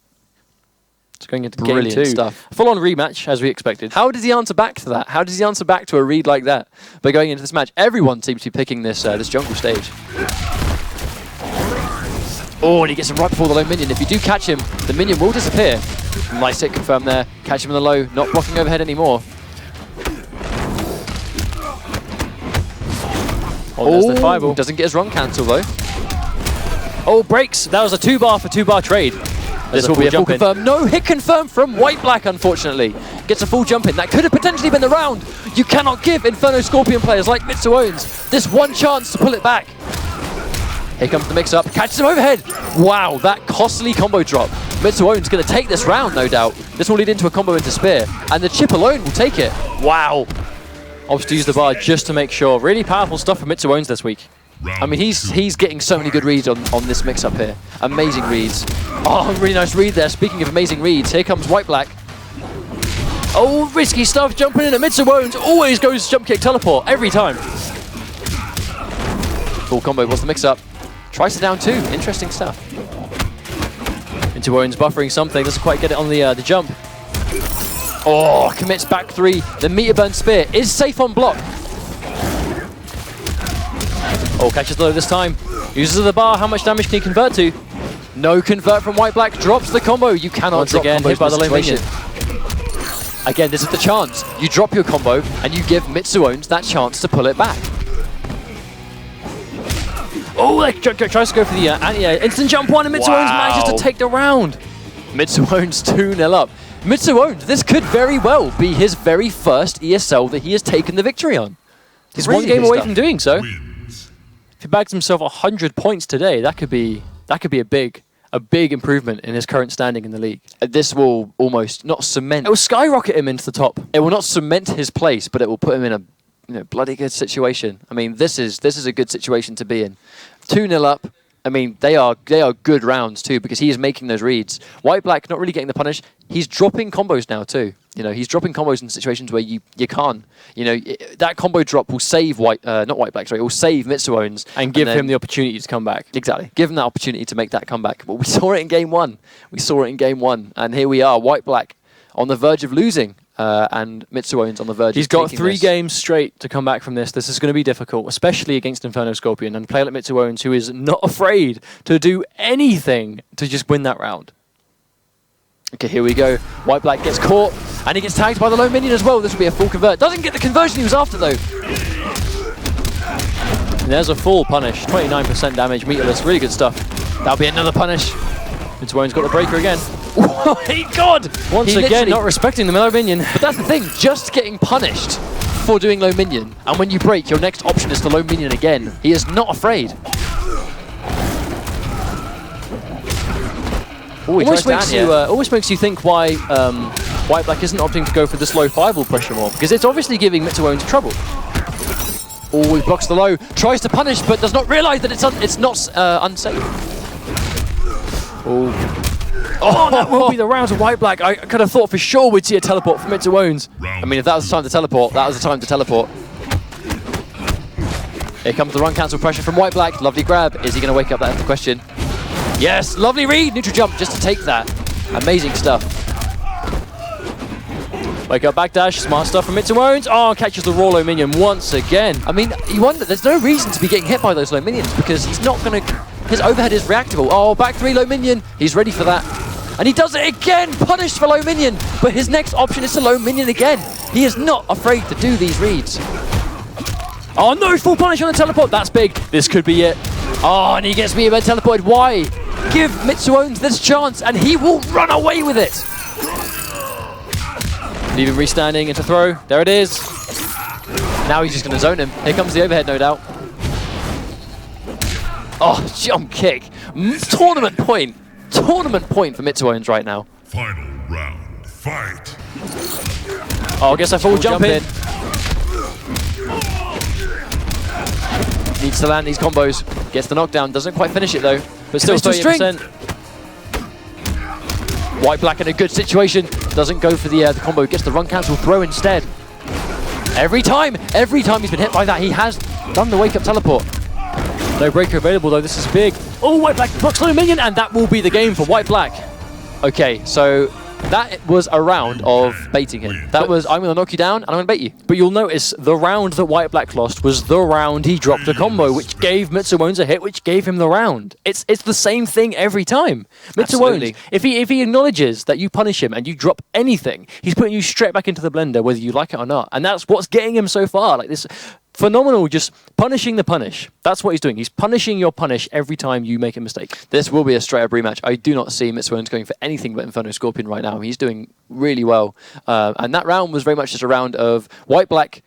It's going into Brilliant game 2. Stuff. Full-on rematch, as we expected. How does he answer back to that? How does he answer back to a read like that? By going into this match, everyone seems to be picking this this jungle stage. Oh, and he gets him right before the low minion. If you do catch him, the minion will disappear. Nice hit confirmed there. Catch him in the low, not blocking overhead anymore. Oh, there's the fireball. Doesn't get his run cancel though. Oh, breaks. That was a 2-bar for 2-bar trade. This will be a full confirm. No hit confirmed from White Black, unfortunately. Gets a full jump in. That could have potentially been the round. You cannot give Inferno Scorpion players like Mitsuones this one chance to pull it back. Here comes the mix-up. Catches him overhead. Wow, that costly combo drop. Mitsuones going to take this round, no doubt. This will lead into a combo into Spear. And the chip alone will take it. Wow. Opts to use the bar just to make sure. Really powerful stuff from Mitsuones this week. I mean, he's getting so many good reads on this mix-up here. Amazing reads. Oh, really nice read there. Speaking of amazing reads, here comes White Black. Oh, risky stuff. Jumping in at Mitsuones. Always goes jump kick teleport. Every time. Full combo. What's the mix-up? Tries to down 2. Interesting stuff. Mitsuones buffering something. Doesn't quite get it on the jump. Oh, commits back 3. The meter burn spear is safe on block. Oh, catches the low this time. Uses the bar. How much damage can he convert to? No convert from White Black. Drops the combo. You cannot Once drop again, combos hit by the low minion. Again, this is the chance. You drop your combo and you give Mitsuones that chance to pull it back. Oh, tries to go for the instant jump one, and Mitsuones manages to take the round. Mitsuones 2-0 up. Mitsuones, this could very well be his very first ESL that he has taken the victory on. He's Really one game good away stuff. from doing so. If he bags himself 100 points today, that could be a big improvement in his current standing in the league. This will almost not cement. It will skyrocket him into the top. It will not cement his place, but it will put him in a bloody good situation. I mean, this is a good situation to be in. 2-0 up. I mean, they are good rounds too because he is making those reads. White Black not really getting the punish. He's dropping combos now too. You know, he's dropping combos in situations where you can't. You know, that combo drop will save not White Black, sorry, it will save Mitsuones And give him the opportunity to come back. Exactly. Give him that opportunity to make that comeback. But we saw it in game one. And here we are, White Black on the verge of losing. And Mitsuones on the verge. He's of got taking 3 this. games straight to come back from this. This is going to be difficult, especially against Inferno Scorpion and a player like Mitsuones, who is not afraid to do anything to just win that round. Okay, here we go. White Black gets caught, and he gets tagged by the low minion as well. This will be a full convert. Doesn't get the conversion he was after, though. And there's a full punish. 29% damage, meterless. Really good stuff. That'll be another punish. Mitsuones got the breaker again. My God! Once He again, literally- not respecting the low minion. But that's the thing, just getting punished for doing low minion, and when you break, your next option is to low minion again. He is not afraid. Ooh, almost almost makes you think why White Black isn't opting to go for this low 5-ball pressure more, because it's obviously giving Mitsuones trouble. Oh, he blocks the low, tries to punish, but does not realize that it's not unsafe. Oh, that will be the round of White Black. I could have thought for sure we'd see a teleport from Mitsuones. I mean, if that was the time to teleport, that was the time to teleport. Here comes the run cancel pressure from White Black. Lovely grab. Is he going to wake up? That's the question. Yes, lovely read. Neutral jump just to take that. Amazing stuff. Wake up backdash. Smart stuff from Mitsuones. Oh, catches the raw low minion once again. I mean, you wonder, there's no reason to be getting hit by those low minions because he's not going to... His overhead is reactable. Oh, back 3 low minion. He's ready for that. And he does it again, punished for low minion. But his next option is to low minion again. He is not afraid to do these reads. Oh no, full punish on the teleport. That's big. This could be it. Oh, and he gets me about teleported. Why? Give Mitsuones this chance and he will run away with it. Leave him restanding into throw. There it is. Now he's just going to zone him. Here comes the overhead, no doubt. Oh, jump kick. Tournament point. Tournament point for Mitsuones right now. Final round, fight. Oh, I guess I full jump in. Needs to land these combos. Gets the knockdown. Doesn't quite finish it though. But still Commits to 30%. White Black in a good situation. Doesn't go for the combo. Gets the run cancel throw instead. Every time he's been hit by that, he has done the wake up teleport. No breaker available though. This is big. Oh, White Black blocks low minion, and that will be the game for White Black. Okay, so that was a round of baiting him. That was, I'm going to knock you down and I'm going to bait you. But you'll notice the round that White Black lost was the round he dropped a combo, which gave Mitsuones a hit, which gave him the round. It's the same thing every time. Absolutely. Mitsuones, if he acknowledges that you punish him and you drop anything, he's putting you straight back into the blender, whether you like it or not. And that's what's getting him so far. Like this phenomenal, just punishing the punish. That's what he's doing. He's punishing your punish every time you make a mistake. This will be a straight up rematch. I do not see Mitsuones going for anything but Inferno Scorpion right now. He's doing really well. And that round was very much just a round of White Black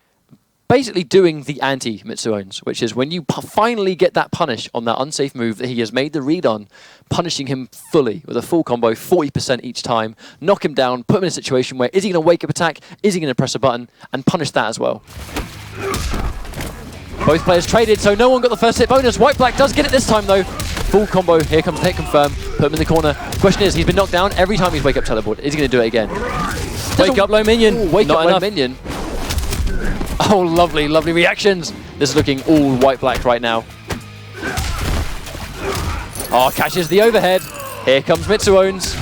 basically doing the anti-Mitsuones, which is when you finally get that punish on that unsafe move that he has made the read on, punishing him fully with a full combo, 40% each time, knock him down, put him in a situation where is he going to wake up attack, is he going to press a button, and punish that as well. Both players traded, so no one got the first hit bonus. White Black does get it this time, though. Full combo. Here comes the hit confirm. Put him in the corner. Question is, he's been knocked down every time he's wake up teleport. Is he going to do it again? Wake up low minion. Ooh, wake Not up enough. low minion. Oh, lovely, lovely reactions. This is looking all White Black right now. Oh, catches the overhead. Here comes Mitsuones.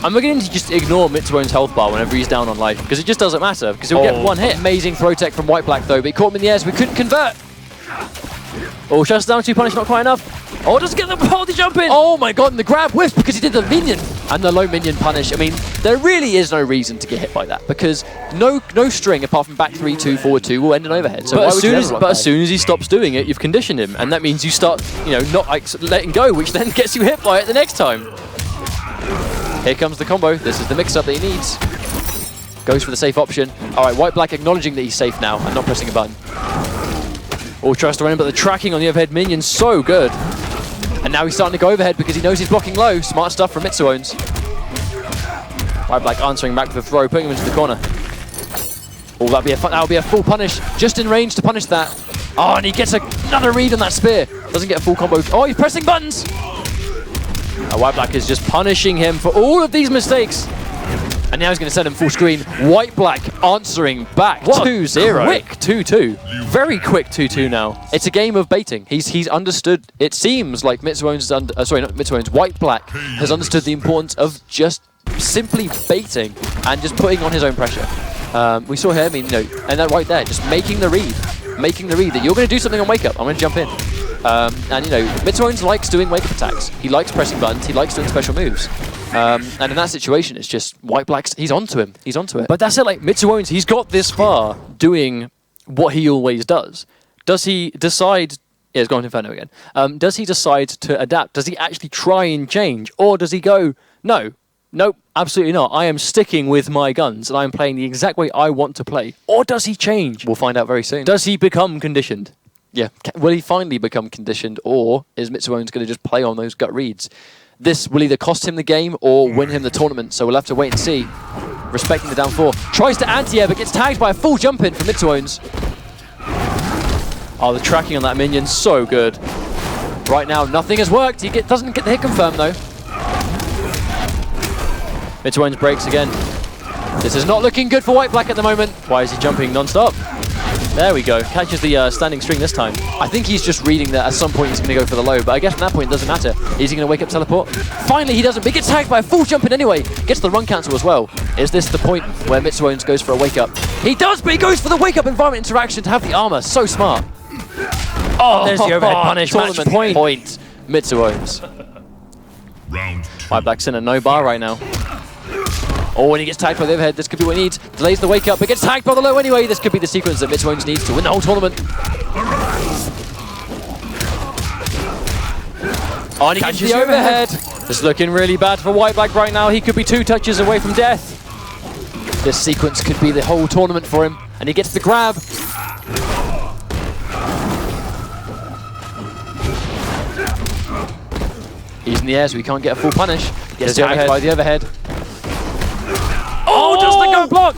I'm beginning to just ignore Mitsuones' health bar whenever he's down on life, because it just doesn't matter, because he'll get one hit. Amazing throw tech from White Black, though, but he caught him in the air, so we couldn't convert. Oh, shuts down 2 punish, not quite enough. Oh, doesn't get the multi jump in. Oh my god, and the grab whiffed because he did the minion and the low minion punish. I mean, there really is no reason to get hit by that because no string apart from back 3-2, forward 2 will end an overhead. So but why as would you soon ever as rock but high? as soon as he stops doing it, you've conditioned him, and that means you start, not like letting go, which then gets you hit by it the next time. Here comes the combo. This is the mix-up that he needs. Goes for the safe option. All right, White Black acknowledging that he's safe now and not pressing a button. All tries to run in, but the tracking on the overhead minion's so good. And now he's starting to go overhead because he knows he's blocking low. Smart stuff from Mitsuones. White Black answering back with a throw, putting him into the corner. Oh, that'll be a full punish. Just in range to punish that. Oh, and he gets another read on that spear. Doesn't get a full combo. Oh, he's pressing buttons. White Black is just punishing him for all of these mistakes. And now he's going to send him full screen. White Black answering back. 2-0. Quick 2-2. Very quick 2-2 now. It's a game of baiting. He's understood. It seems like White Black has understood the importance of just simply baiting and just putting on his own pressure. We saw here, and that right there, just making the read that you're going to do something on wake up. I'm going to jump in. And Mitsuones likes doing wake up attacks. He likes pressing buttons. He likes doing special moves. And in that situation, it's just White Black's. He's onto him. He's onto it. But that's it. Like Mitsuones, he's got this far doing what he always does. Does he decide? Yeah, it's going to Inferno again. Does he decide to adapt? Does he actually try and change, or does he go, no? Nope, absolutely not. I am sticking with my guns, and I am playing the exact way I want to play. Or does he change? We'll find out very soon. Does he become conditioned? Yeah. Will he finally become conditioned, or is Mitsuones going to just play on those gut reads? This will either cost him the game or win him the tournament, so we'll have to wait and see. Respecting the down 4. Tries to anti-air, but gets tagged by a full jump in from Mitsuones. Oh, the tracking on that minion, so good. Right now, nothing has worked. He doesn't get the hit confirmed, though. Mitsuones breaks again. This is not looking good for White Black at the moment. Why is he jumping non-stop? There we go. Catches the standing string this time. I think he's just reading that at some point he's going to go for the low, but I guess at that point it doesn't matter. Is he going to wake up teleport? Finally he doesn't, but he gets tagged by a full jump in anyway. Gets the run cancel as well. Is this the point where Mitsuones goes for a wake up? He does, but he goes for the wake up environment interaction to have the armor. So smart. Oh, there's the overhead punish. Match point. Mitsuones. White Black's in a no bar right now. Oh, and he gets tagged by the overhead. This could be what he needs. Delays the wake up, but gets tagged by the low anyway. This could be the sequence that Mitsuones needs to win the whole tournament. Oh, and he catches the overhead. It's looking really bad for White Black right now. He could be 2 touches away from death. This sequence could be the whole tournament for him. And he gets the grab. He's in the air, so he can't get a full punish. Gets tagged by the overhead. Oh, does the go block?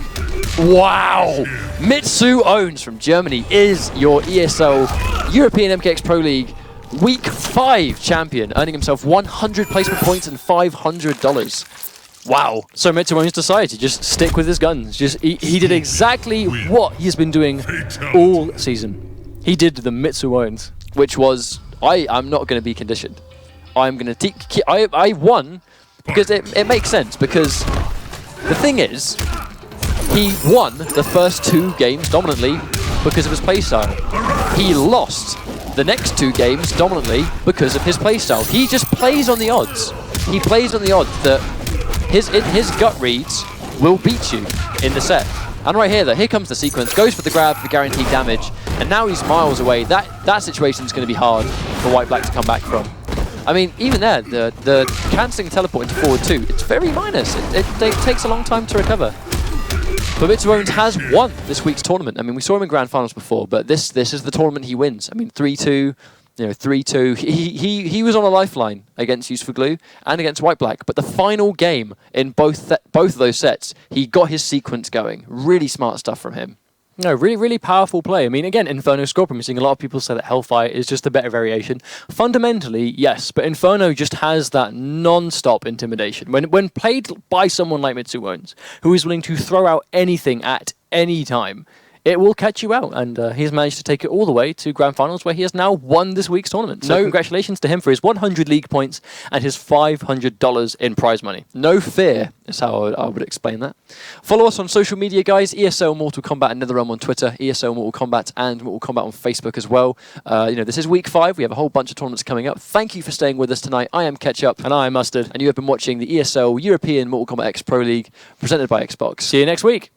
Wow. Mitsuones from Germany is your ESL European MKX Pro League Week 5 champion, earning himself 100 placement points and $500. Wow. So Mitsuones decided to just stick with his guns. He did exactly what he's been doing all season. He did the Mitsuones, which was, I'm not going to be conditioned. I'm going to I won because it makes sense, because the thing is, he won the first 2 games dominantly because of his playstyle. He lost the next 2 games dominantly because of his playstyle. He just plays on the odds. He plays on the odds that his gut reads will beat you in the set. And right here, here comes the sequence. Goes for the grab for guaranteed damage, and now he's miles away. That situation is going to be hard for White Black to come back from. I mean, even there, the cancelling teleport into forward 2, it's very minus. It takes a long time to recover. But Mitsuones has won this week's tournament. I mean, we saw him in Grandfinals before, but this is the tournament he wins. I mean, 3-2, 3-2. He was on a lifeline against Use for Glue and against White Black, but the final game in both of those sets, he got his sequence going. Really smart stuff from him. No, really, really powerful play. I mean, again, Inferno Scorpion, we're seeing a lot of people say that Hellfire is just a better variation. Fundamentally, yes, but Inferno just has that non-stop intimidation. When played by someone like Mitsuones, who is willing to throw out anything at any time, it will catch you out, and he's managed to take it all the way to Grand Finals, where he has now won this week's tournament. So congratulations to him for his 100 league points and his $500 in prize money. No fear is how I would explain that. Follow us on social media, guys. ESL Mortal Kombat and NetherRealm on Twitter, ESL Mortal Kombat and Mortal Kombat on Facebook as well. This is week 5. We have a whole bunch of tournaments coming up. Thank you for staying with us tonight. I am Ketchup. And I am Mustard. And you have been watching the ESL European Mortal Kombat X Pro League, presented by Xbox. See you next week.